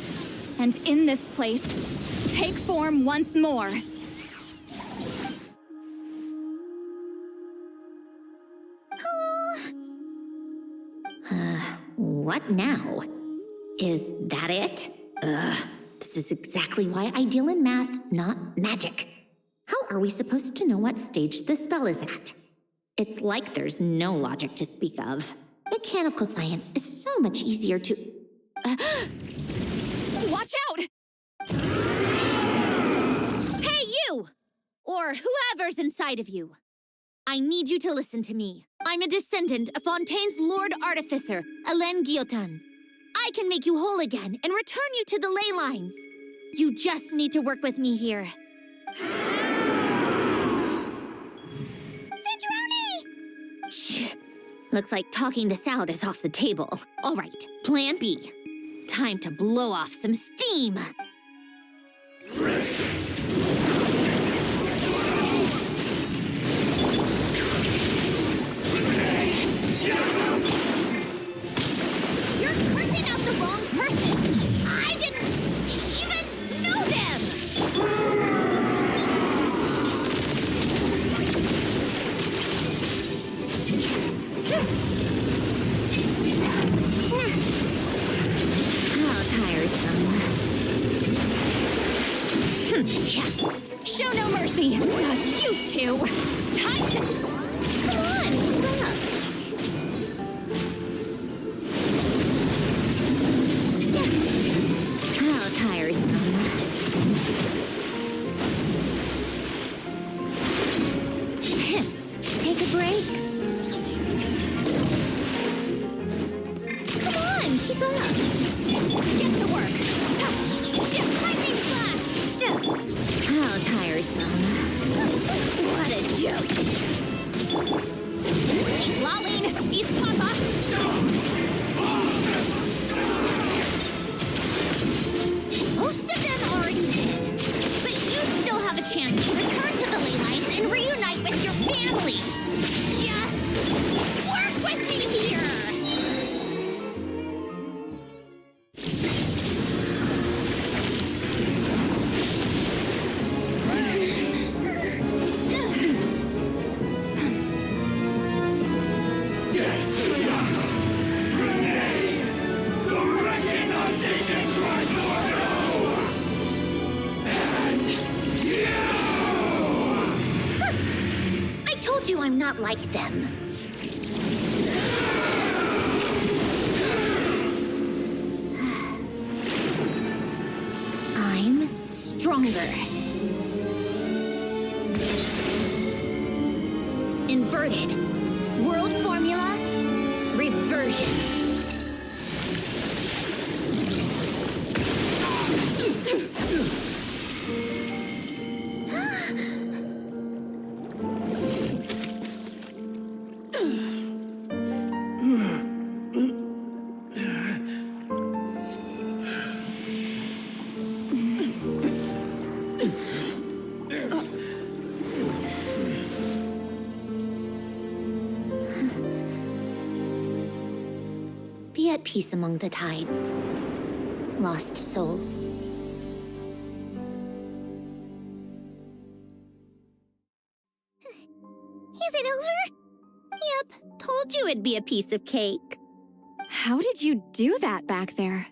And in this place, take form once more. What now? Is that it? This is exactly why I deal in math, not magic. How are we supposed to know what stage the spell is at? It's like there's no logic to speak of. Mechanical science is so much easier to... Watch out! Hey, you! Or whoever's inside of you. I need you to listen to me. I'm a descendant of Fontaine's Lord Artificer, Alain Guillotin. I can make you whole again and return you to the ley lines. You just need to work with me here. Sandrone! Shh. Looks like talking this out is off the table. All right, plan B. Time to blow off some steam. You're cursing out the wrong person! I didn't even know them! How tiresome. Show no mercy! You two! Time to... Come on, keep up. How tiresome. Take a break. Come on, keep up. not like them. I'm stronger. Inverted. World formula. Reversion. Be at peace among the tides. Lost souls. Is it over? Yep, told you it'd be a piece of cake. How did you do that back there?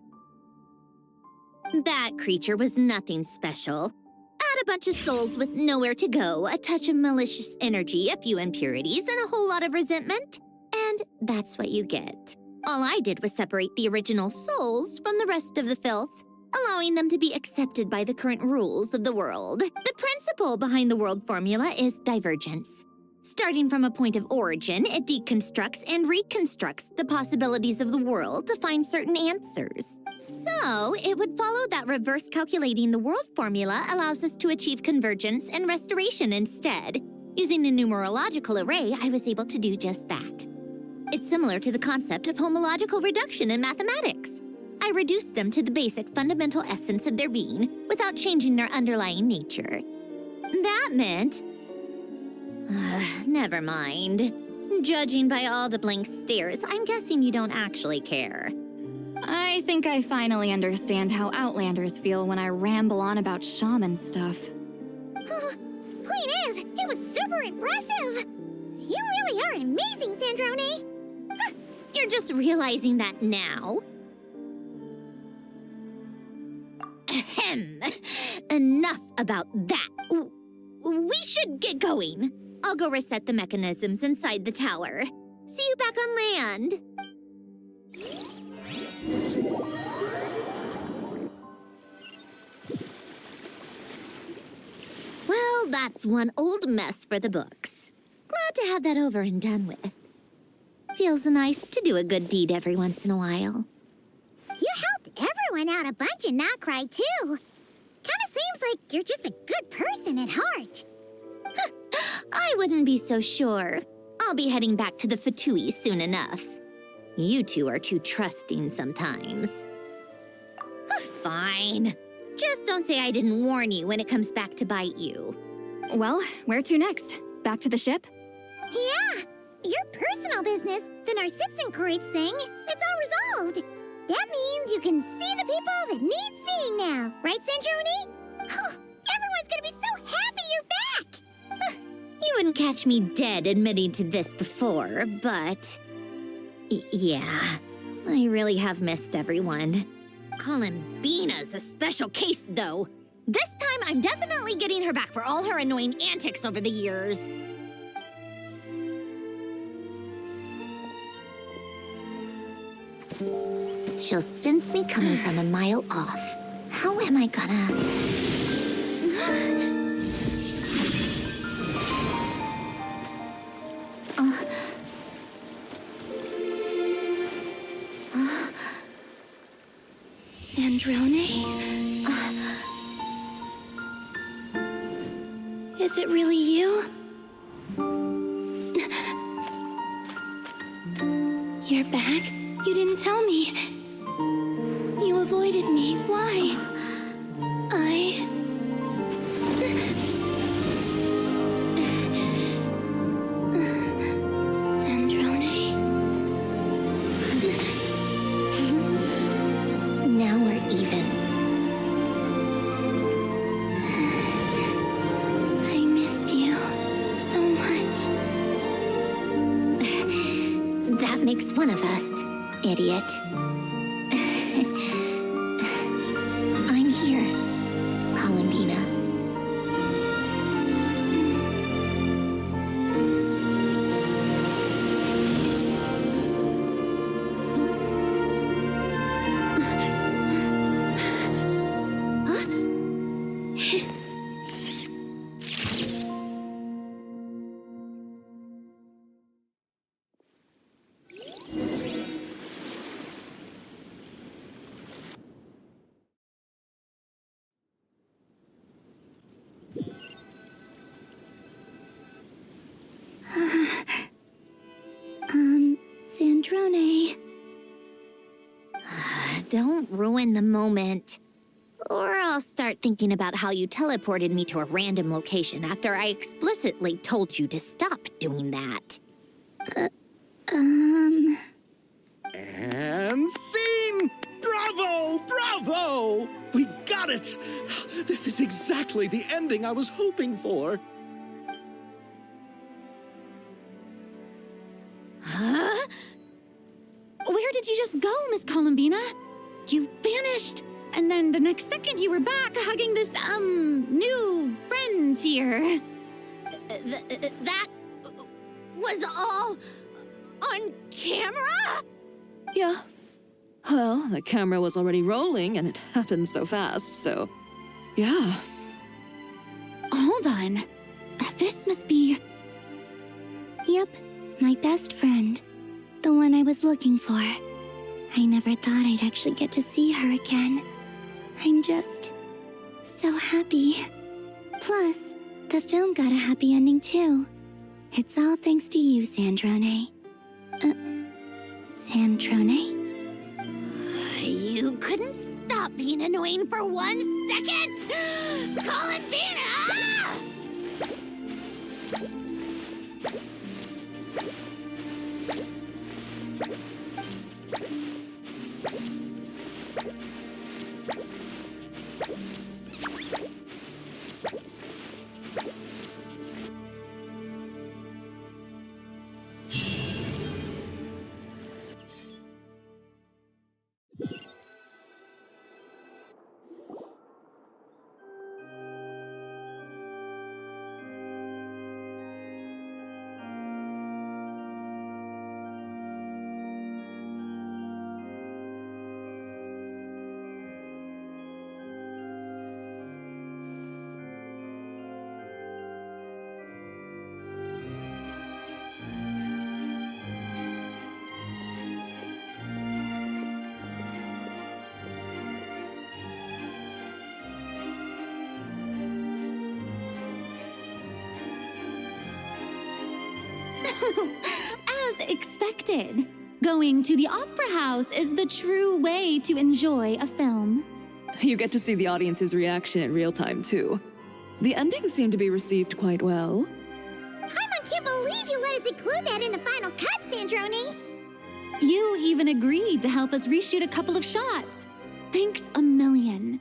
That creature was nothing special. Add a bunch of souls with nowhere to go, a touch of malicious energy, a few impurities, and a whole lot of resentment. And that's what you get. All I did was separate the original souls from the rest of the filth, allowing them to be accepted by the current rules of the world. The principle behind the world formula is divergence. Starting from a point of origin, it deconstructs and reconstructs the possibilities of the world to find certain answers. So, it would follow that reverse calculating the world formula allows us to achieve convergence and restoration instead. Using a numerological array, I was able to do just that. It's similar to the concept of homological reduction in mathematics. I reduced them to the basic fundamental essence of their being without changing their underlying nature. That meant... never mind. Judging by all the blank stares, I'm guessing you don't actually care. I think I finally understand how Outlanders feel when I ramble on about shaman stuff. Point is, it was super impressive! You really are amazing, Sandrone! You're just realizing that now. Ahem. Enough about that. We should get going. I'll go reset the mechanisms inside the tower. See you back on land. Well, that's one old mess for the books. Glad to have that over and done with. Feels nice to do a good deed every once in a while. You helped everyone out a bunch and not cry, too. Kinda seems like you're just a good person at heart. I wouldn't be so sure. I'll be heading back to the Fatui soon enough. You two are too trusting sometimes. Fine. Just don't say I didn't warn you when it comes back to bite you. Well, where to next? Back to the ship? Yeah, your personal business, the Narcitzenkreuz thing, it's all resolved. That means you can see the people that need seeing now, right, Sandrone? Everyone's gonna be so happy you're back! You wouldn't catch me dead admitting to this before, but... yeah, I really have missed everyone. Columbina's a special case, though. This time, I'm definitely getting her back for all her annoying antics over the years. She'll sense me coming from a mile off. How am I gonna... Sandrone? Is it really you? You're back? You didn't tell me. You avoided me. Why? Sandrone? Now we're even. I missed you so much. That makes one of us, idiot. I'm here, Columbina. ruin the moment. Or I'll start thinking about how you teleported me to a random location after I explicitly told you to stop doing that. And scene! Bravo! Bravo! We got it! This is exactly the ending I was hoping for. Huh? Where did you just go, Miss Columbina? You vanished, and then the next second you were back hugging this, new friend here. That was all on camera? Yeah. Well, the camera was already rolling and it happened so fast, so yeah. Hold on. This must be... Yep, my best friend. The one I was looking for. I never thought I'd actually get to see her again. I'm just so happy. Plus, the film got a happy ending too. It's all thanks to you, Sandrone. Sandrone? You couldn't stop being annoying for 1 second! Columbina! As expected, going to the opera house is the true way to enjoy a film. You get to see the audience's reaction in real time, too. The ending seemed to be received quite well. I can't believe you let us include that in the final cut, Sandrone! You even agreed to help us reshoot a couple of shots. Thanks a million.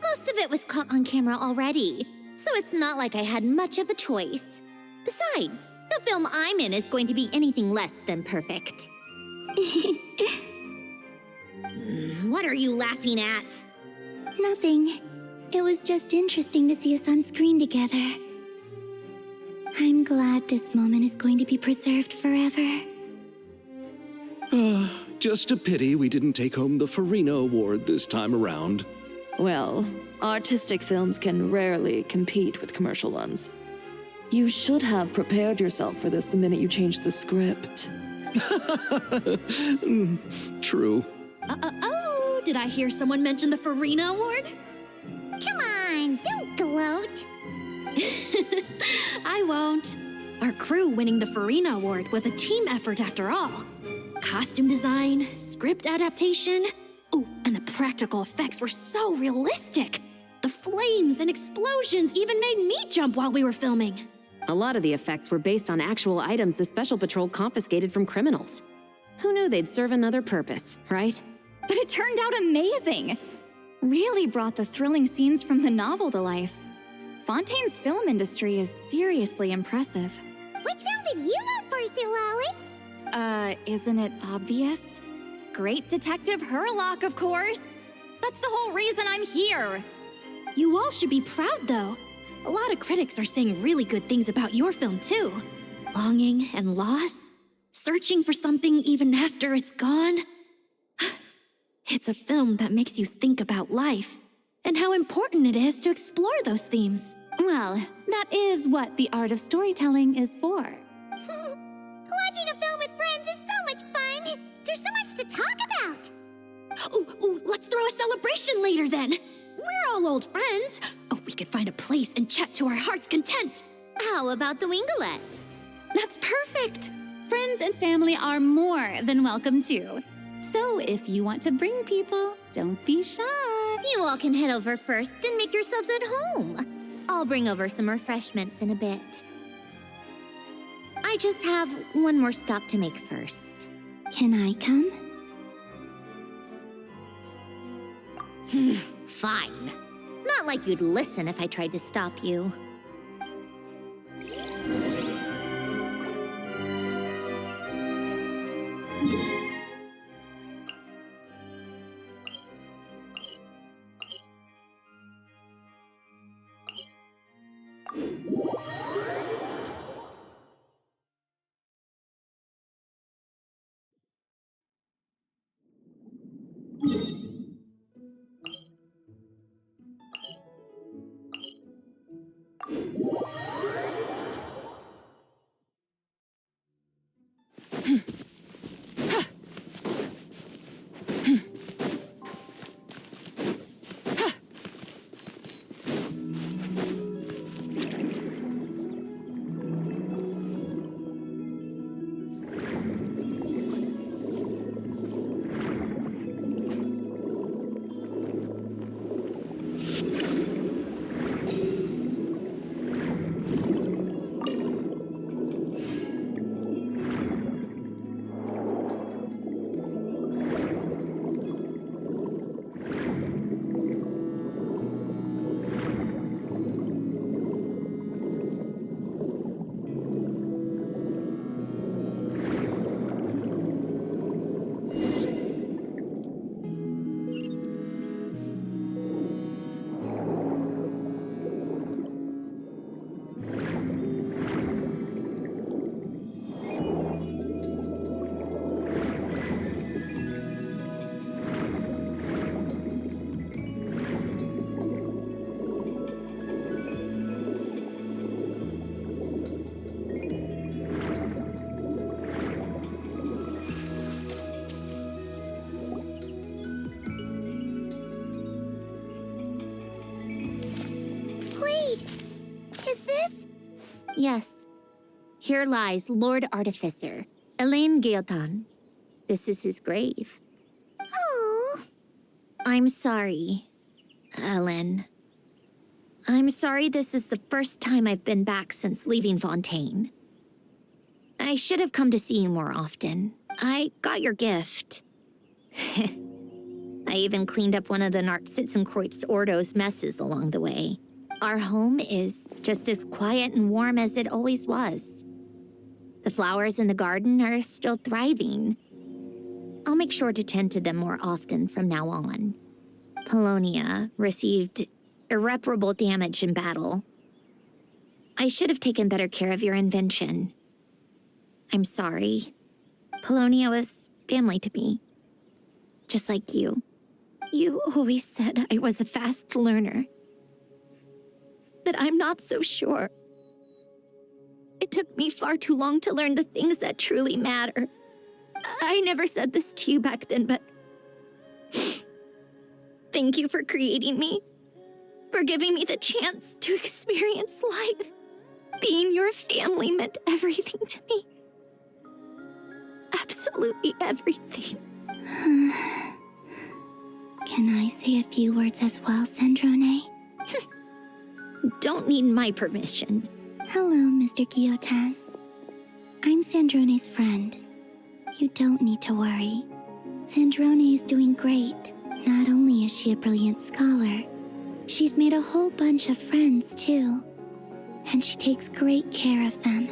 Most of it was caught on camera already, so it's not like I had much of a choice. Besides, the film I'm in is going to be anything less than perfect. What are you laughing at? Nothing. It was just interesting to see us on screen together. I'm glad this moment is going to be preserved forever. Just a pity we didn't take home the Farina Award this time around. Well, artistic films can rarely compete with commercial ones. You should have prepared yourself for this the minute you changed the script. True. Oh, did I hear someone mention the Farina Award? Come on, don't gloat. I won't. Our crew winning the Farina Award was a team effort after all. Costume design, script adaptation. Oh, and the practical effects were so realistic. The flames and explosions even made me jump while we were filming. A lot of the effects were based on actual items the Special Patrol confiscated from criminals. Who knew they'd serve another purpose, right? But it turned out amazing. Really brought the thrilling scenes from the novel to life. Fontaine's film industry is seriously impressive. Which film did you vote for, Silali? Isn't it obvious? Great Detective Herlock, of course. That's the whole reason I'm here. You all should be proud, though. A lot of critics are saying really good things about your film, too. Longing and loss, searching for something even after it's gone. It's a film that makes you think about life and how important it is to explore those themes. Well, that is what the art of storytelling is for. Watching a film with friends is so much fun! There's so much to talk about! Ooh, let's throw a celebration later then. We're all old friends. Oh, we could find a place and chat to our heart's content. How about the Winglet? That's perfect. Friends and family are more than welcome too. So if you want to bring people, don't be shy. You all can head over first and make yourselves at home. I'll bring over some refreshments in a bit. I just have one more stop to make first. Can I come? Fine. Not like you'd listen if I tried to stop you. Yes. Here lies Lord Artificer, Elaine Gaeltan. This is his grave. Oh. I'm sorry, Ellen. I'm sorry this is the first time I've been back since leaving Fontaine. I should have come to see you more often. I got your gift. I even cleaned up one of the Nartsitzenkreuz Ordo's messes along the way. Our home is just as quiet and warm as it always was. The flowers in the garden are still thriving. I'll make sure to tend to them more often from now on. Polonia received irreparable damage in battle. I should have taken better care of your invention. I'm sorry. Polonia was family to me. Just like you. You always said I was a fast learner. But I'm not so sure. It took me far too long to learn the things that truly matter. I never said this to you back then, but thank you for creating me, for giving me the chance to experience life. Being your family meant everything to me. Absolutely everything. Can I say a few words as well, Sandrone? Don't need my permission. Hello, Mr. Gaeltan. I'm Sandrone's friend. You don't need to worry. Sandrone is doing great. Not only is she a brilliant scholar, she's made a whole bunch of friends, too. And she takes great care of them.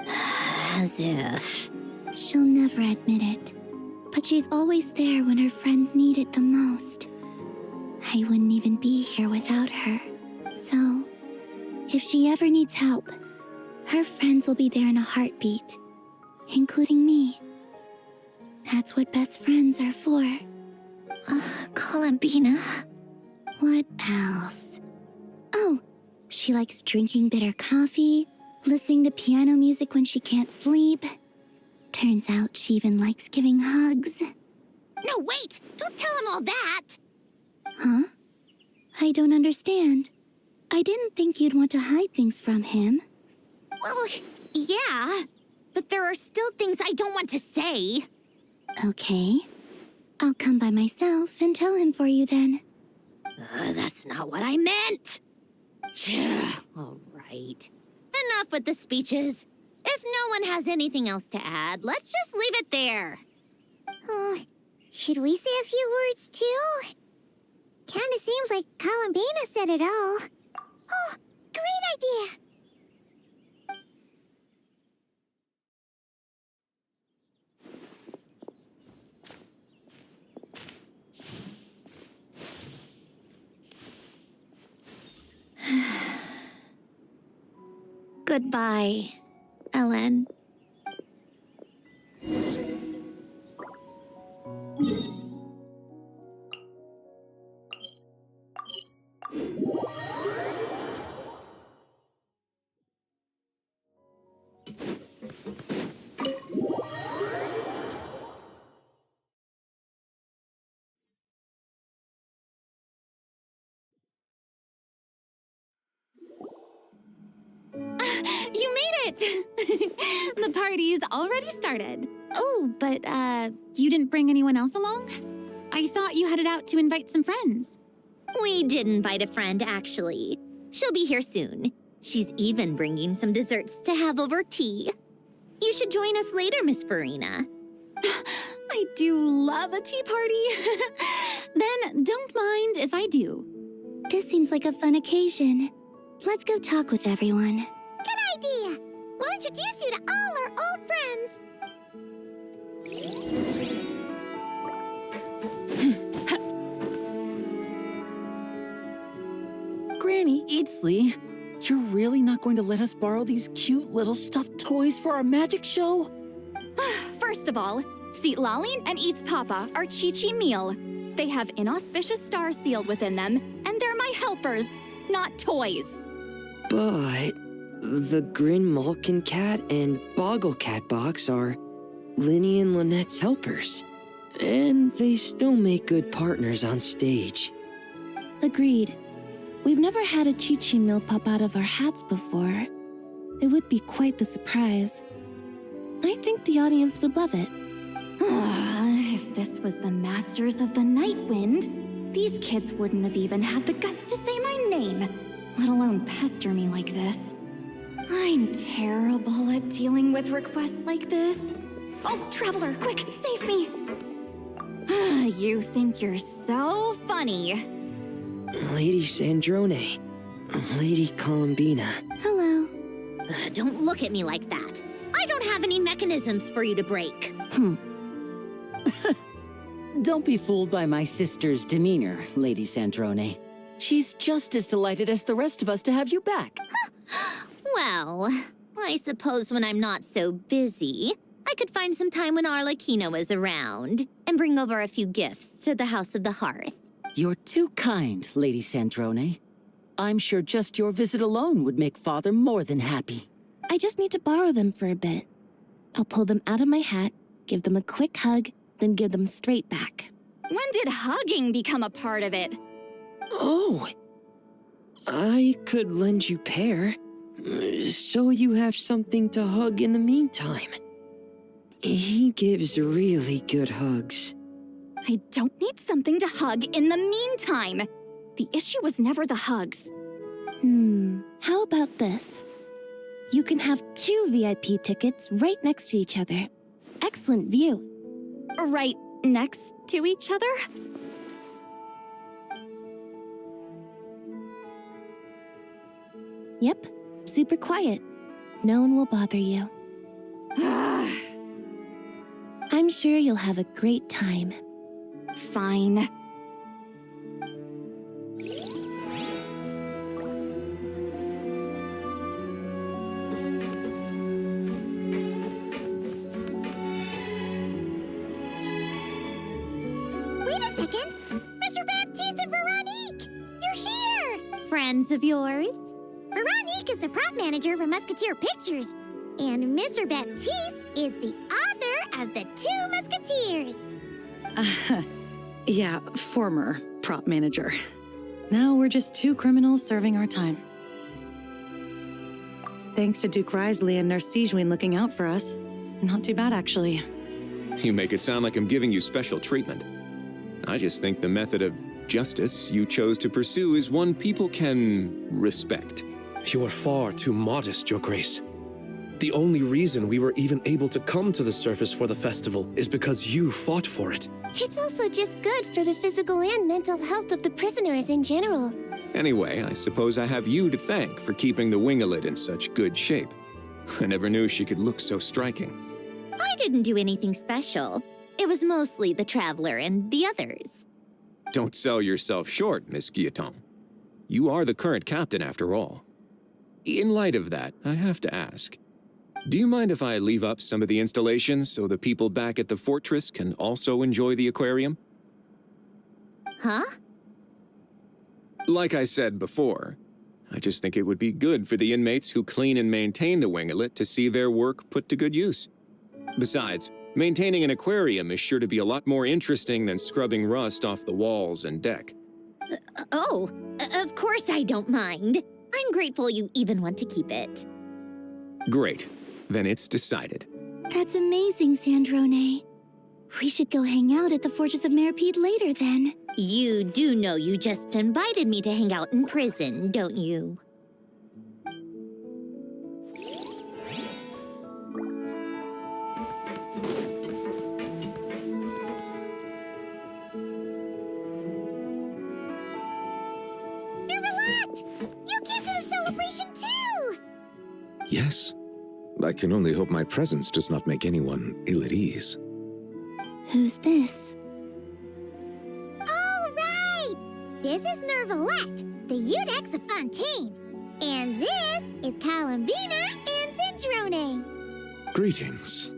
As if. She'll never admit it, but she's always there when her friends need it the most. I wouldn't even be here without her. So, if she ever needs help, her friends will be there in a heartbeat, including me. That's what best friends are for. Columbina. What else? Oh, she likes drinking bitter coffee, listening to piano music when she can't sleep. Turns out she even likes giving hugs. No, wait! Don't tell him all that! Huh? I don't understand. I didn't think you'd want to hide things from him. Well, yeah. But there are still things I don't want to say. Okay. I'll come by myself and tell him for you then. That's not what I meant. All right. Enough with the speeches. If no one has anything else to add, let's just leave it there. Should we say a few words too? Kinda seems like Columbina said it all. Oh, great idea! Goodbye, Ellen. You made it! The party's already started. Oh, but, you didn't bring anyone else along? I thought you headed out to invite some friends. We did invite a friend, actually. She'll be here soon. She's even bringing some desserts to have over tea. You should join us later, Miss Farina. I do love a tea party. Then don't mind if I do. This seems like a fun occasion. Let's go talk with everyone. Good idea! We'll introduce you to all our old friends. Granny Eatsley, you're really not going to let us borrow these cute little stuffed toys for our magic show? First of all, Seat Laline and Eats Papa are Chi-Chi meal. They have inauspicious stars sealed within them, and they're my helpers, not toys. But the Grin Malkin Cat and Boggle Cat box are Linny and Lynette's helpers. And they still make good partners on stage. Agreed. We've never had a Chi-Chi meal pop out of our hats before. It would be quite the surprise. I think the audience would love it. If this was the Masters of the Night Wind, these kids wouldn't have even had the guts to say my name, let alone pester me like this. I'm terrible at dealing with requests like this. Oh, Traveler, quick, save me! You think you're so funny. Lady Sandrone, Lady Columbina. Hello. Don't look at me like that. I don't have any mechanisms for you to break. Don't be fooled by my sister's demeanor, Lady Sandrone. She's just as delighted as the rest of us to have you back. Well, I suppose when I'm not so busy, I could find some time when Arlecchino is around and bring over a few gifts to the House of the Hearth. You're too kind, Lady Sandrone. I'm sure just your visit alone would make Father more than happy. I just need to borrow them for a bit. I'll pull them out of my hat, give them a quick hug, then give them straight back. When did hugging become a part of it? Oh, I could lend you Pear, so you have something to hug in the meantime. He gives really good hugs. I don't need something to hug in the meantime. The issue was never the hugs. How about this? You can have 2 VIP tickets right next to each other. Excellent view. Right next to each other? Yep, super quiet. No one will bother you. I'm sure you'll have a great time. Fine. Wait a second! Mr. Baptiste and Veronique! You're here! Friends of yours? Veronique is the prop manager for Musketeer Pictures, and Mr. Baptiste is the author of The 2 Musketeers. Yeah, former prop manager. Now we're just 2 criminals serving our time. Thanks to Duke Risley and Nurse Sigewin looking out for us. Not too bad, actually. You make it sound like I'm giving you special treatment. I just think the method of justice you chose to pursue is one people can respect. You're far too modest, Your Grace. The only reason we were even able to come to the surface for the festival is because you fought for it. It's also just good for the physical and mental health of the prisoners in general. Anyway, I suppose I have you to thank for keeping the winglet in such good shape. I never knew she could look so striking. I didn't do anything special. It was mostly the Traveler and the others. Don't sell yourself short, Miss Guillotin. You are the current captain, after all. In light of that, I have to ask, do you mind if I leave up some of the installations so the people back at the fortress can also enjoy the aquarium? Huh? Like I said before, I just think it would be good for the inmates who clean and maintain the winglet to see their work put to good use. Besides, maintaining an aquarium is sure to be a lot more interesting than scrubbing rust off the walls and deck. Of course I don't mind. I'm grateful you even want to keep it. Great. Then it's decided. That's amazing, Sandrone. We should go hang out at the Fortress of Meripede later, then. You do know you just invited me to hang out in prison, don't you? Nervalette! You came to the celebration too! Yes. I can only hope my presence does not make anyone ill at ease. Who's this? All right! This is Nervalette, the Eudex of Fontaine. And this is Columbina and Sandrone. Greetings.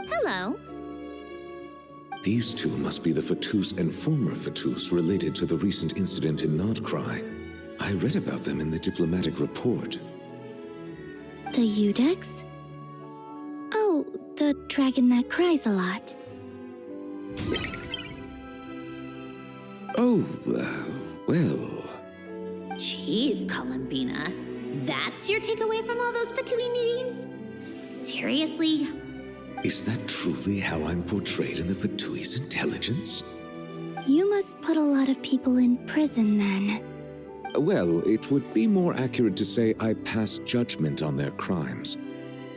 Hello. These two must be the Fatus and former Fatus related to the recent incident in Nordcry. I read about them in the diplomatic report. The Eudex? Oh, the dragon that cries a lot. Oh, well... Jeez, Columbina. That's your takeaway from all those Fatui meetings? Seriously? Is that truly how I'm portrayed in the Fatui's intelligence? You must put a lot of people in prison, then. Well, it would be more accurate to say I pass judgment on their crimes.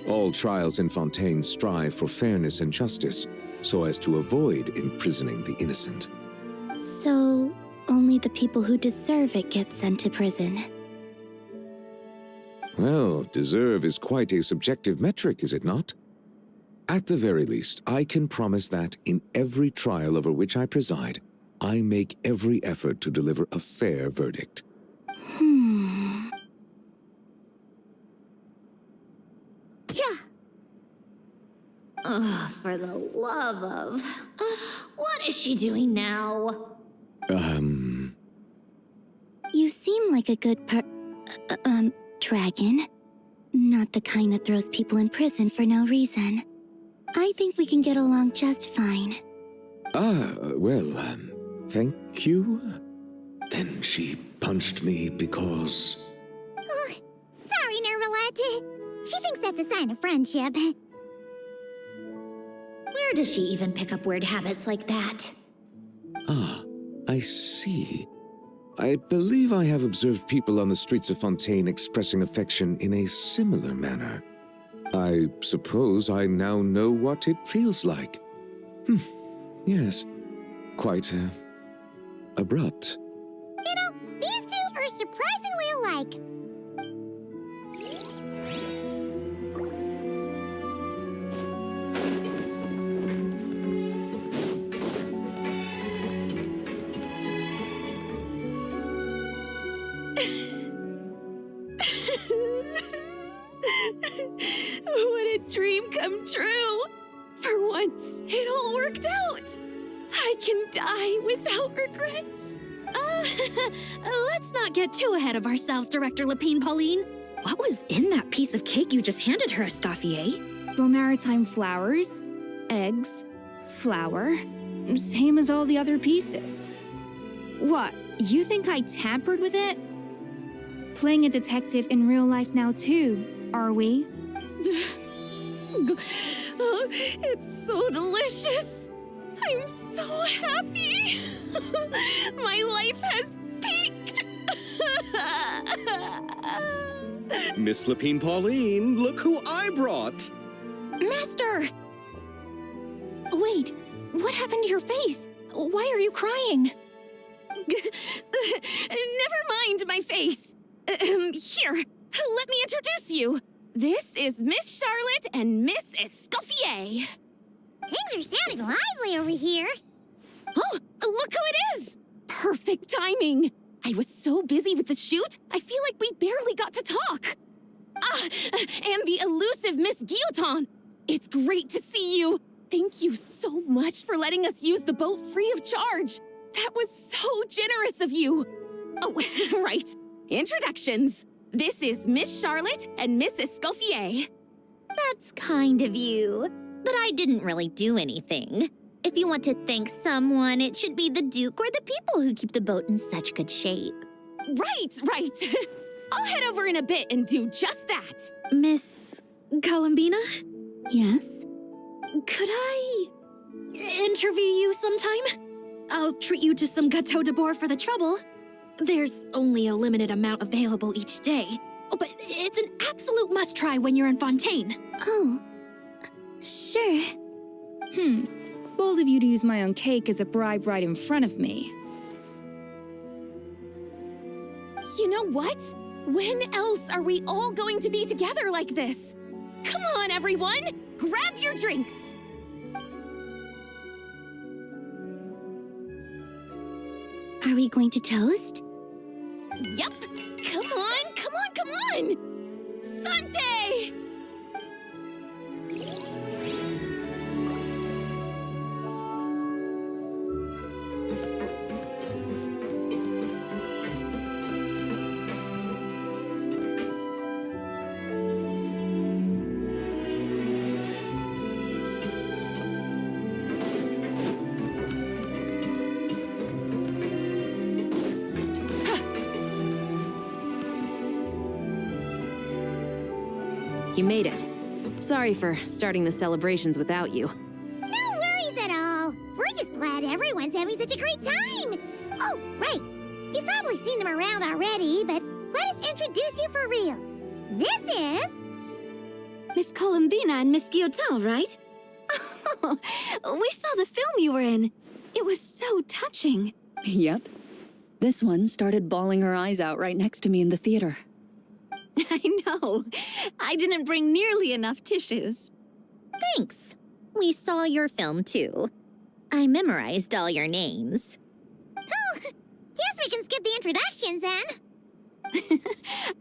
All trials in Fontaine strive for fairness and justice, so as to avoid imprisoning the innocent. So, only the people who deserve it get sent to prison. Well, deserve is quite a subjective metric, is it not? At the very least, I can promise that in every trial over which I preside, I make every effort to deliver a fair verdict. Yeah. Oh, for the love of... what is she doing now? You seem like a good dragon. Not the kind that throws people in prison for no reason. I think we can get along just fine. Well, thank you. Then she punched me because... Oh, sorry, Nervalette. She thinks that's a sign of friendship. Where does she even pick up weird habits like that? Ah, I see. I believe I have observed people on the streets of Fontaine expressing affection in a similar manner. I suppose I now know what it feels like. Yes, quite, abrupt. You know, these two are surprisingly alike. What a dream come true! For once, it all worked out! I can die without regrets! Let's not get too ahead of ourselves, Director Lapine Pauline. What was in that piece of cake you just handed her, Escoffier? Maritime flowers, eggs, flour, same as all the other pieces. What, you think I tampered with it? Playing a detective in real life now too, are we? Oh, it's so delicious! I'm so happy! My life has peaked! Miss Lapine Pauline, look who I brought! Master! Wait, what happened to your face? Why are you crying? Never mind my face. Here, let me introduce you. This is Miss Charlotte and Miss Escoffier. Things are sounding lively over here. Oh, look who it is! Perfect timing. I was so busy with the shoot, I feel like we barely got to talk. Ah, and the elusive Miss Guillotin. It's great to see you. Thank you so much for letting us use the boat free of charge. That was so generous of you. Oh, right. Introductions. This is Miss Charlotte and Miss Escoffier. That's kind of you, but I didn't really do anything. If you want to thank someone, it should be the Duke or the people who keep the boat in such good shape. Right. I'll head over in a bit and do just that. Miss Columbina? Yes? Could I interview you sometime? I'll treat you to some gâteau de bord for the trouble. There's only a limited amount available each day. Oh, but it's an absolute must-try when you're in Fontaine. Oh, sure. Bold of you to use my own cake as a bribe right in front of me. You know what? When else are we all going to be together like this? Come on, everyone! Grab your drinks! Are we going to toast? Yup! Come on! Sante! You made it. Sorry for starting the celebrations without you. No worries at all. We're just glad everyone's having such a great time. Oh, right. You've probably seen them around already, but let us introduce you for real. This is... Miss Columbina and Miss Guillotin, right? Oh, we saw the film you were in. It was so touching. Yep. This one started bawling her eyes out right next to me in the theater. I know. I didn't bring nearly enough tissues. Thanks. We saw your film, too. I memorized all your names. Oh, guess we can skip the introductions, then.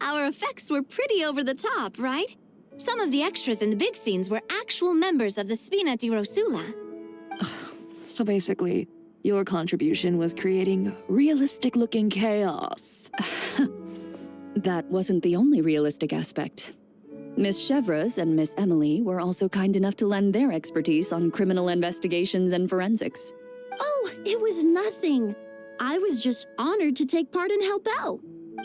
Our effects were pretty over the top, right? Some of the extras in the big scenes were actual members of the Spina di Rosula. So basically, your contribution was creating realistic-looking chaos. That wasn't the only realistic aspect. Miss Chevres and Miss Emily were also kind enough to lend their expertise on criminal investigations and forensics. Oh, it was nothing. I was just honored to take part and help out.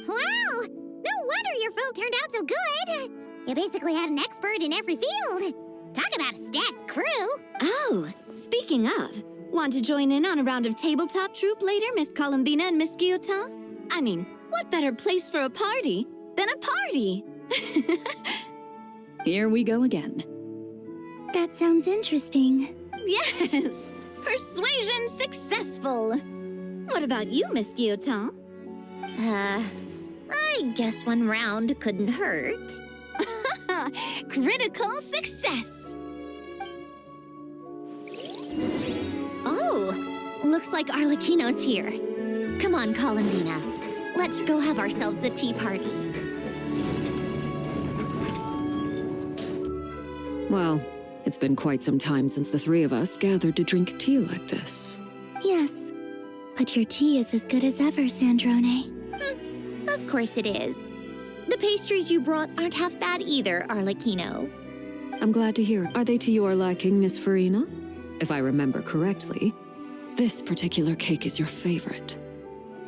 Wow! No wonder your film turned out so good. You basically had an expert in every field. Talk about a stacked crew. Oh, speaking of, want to join in on a round of tabletop troupe later, Miss Columbina and Miss Guillotin? I mean, what better place for a party than a party? Here we go again. That sounds interesting. Yes, persuasion successful. What about you, Miss Guillotin? I guess one round couldn't hurt. Critical success. Oh, looks like Arlecchino's here. Come on, Columbina. Let's go have ourselves a tea party. Well, it's been quite some time since the three of us gathered to drink tea like this. Yes, but your tea is as good as ever, Sandrone. Of course it is. The pastries you brought aren't half bad either, Arlecchino. I'm glad to hear. Are they to your liking, Miss Farina? If I remember correctly, this particular cake is your favorite.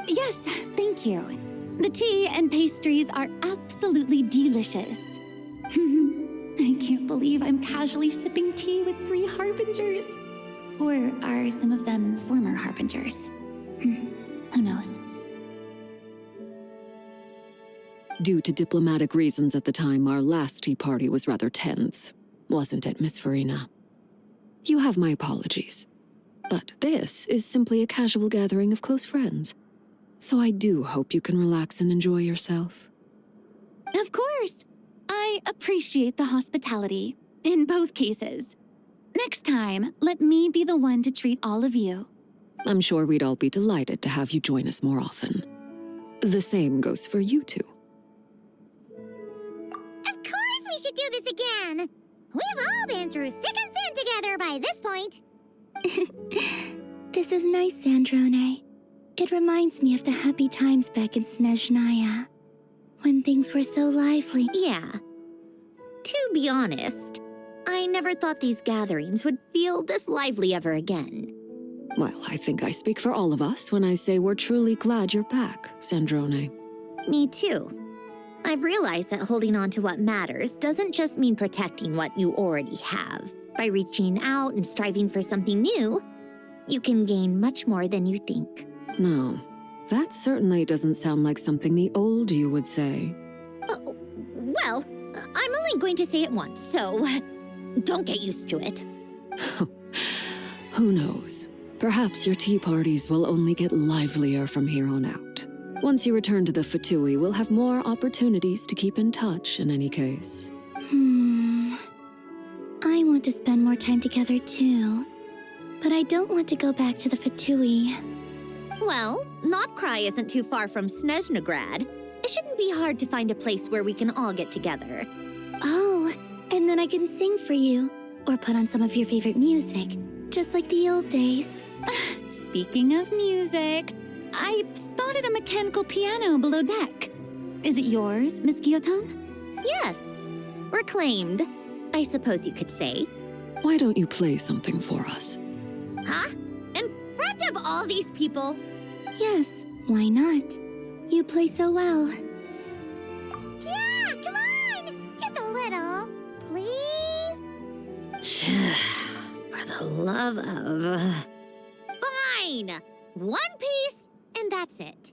Yes, thank you. The tea and pastries are absolutely delicious. I can't believe I'm casually sipping tea with three harbingers. Or are some of them former harbingers? Who knows? Due to diplomatic reasons at the time, our last tea party was rather tense, wasn't it, Miss Farina? You have my apologies. But this is simply a casual gathering of close friends. So I do hope you can relax and enjoy yourself. Of course! I appreciate the hospitality, in both cases. Next time, let me be the one to treat all of you. I'm sure we'd all be delighted to have you join us more often. The same goes for you two. Of course we should do this again! We've all been through thick and thin together by this point. This is nice, Sandrone. It reminds me of the happy times back in Snezhnaya, when things were so lively. Yeah. To be honest, I never thought these gatherings would feel this lively ever again. Well, I think I speak for all of us when I say we're truly glad you're back, Sandrone. Me too. I've realized that holding on to what matters doesn't just mean protecting what you already have. By reaching out and striving for something new, you can gain much more than you think. No, that certainly doesn't sound like something the old you would say. Well, I'm only going to say it once, so don't get used to it. Who knows? Perhaps your tea parties will only get livelier from here on out. Once you return to the Fatui, we'll have more opportunities to keep in touch in any case. I want to spend more time together too. But I don't want to go back to the Fatui. Well, Notcry isn't too far from Snezhnograd. It shouldn't be hard to find a place where we can all get together. Oh, and then I can sing for you. Or put on some of your favorite music. Just like the old days. Speaking of music, I spotted a mechanical piano below deck. Is it yours, Miss Guillotin? Yes. Reclaimed, I suppose you could say. Why don't you play something for us? Huh? In front of all these people? Yes, why not? You play so well. Yeah, come on! Just a little, please? For the love of... Fine! One piece, and that's it.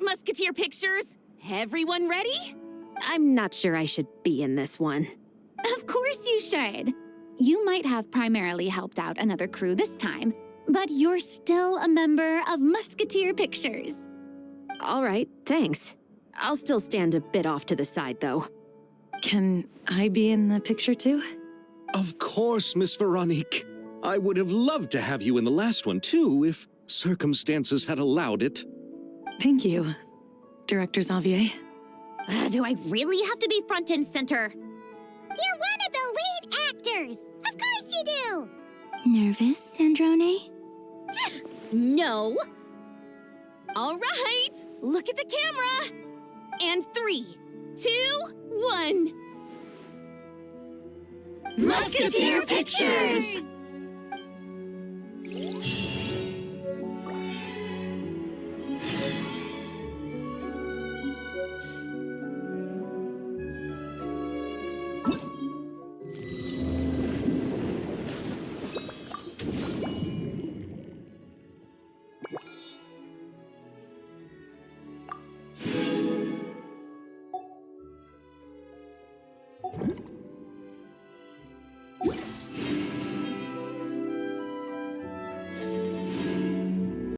Musketeer pictures. Everyone ready? I'm not sure I should be in this one. Of course you should. You might have primarily helped out another crew this time, but you're still a member of Musketeer Pictures. All right, thanks. I'll still stand a bit off to the side, though. Can I be in the picture too? Of course, Miss Veronique. I would have loved to have you in the last one, too, if circumstances had allowed it. Thank you, Director Xavier. Do I really have to be front and center? You're one of the lead actors! Of course you do! Nervous, Sandrone? No. All right, look at the camera. And 3, 2, 1. Musketeer Pictures!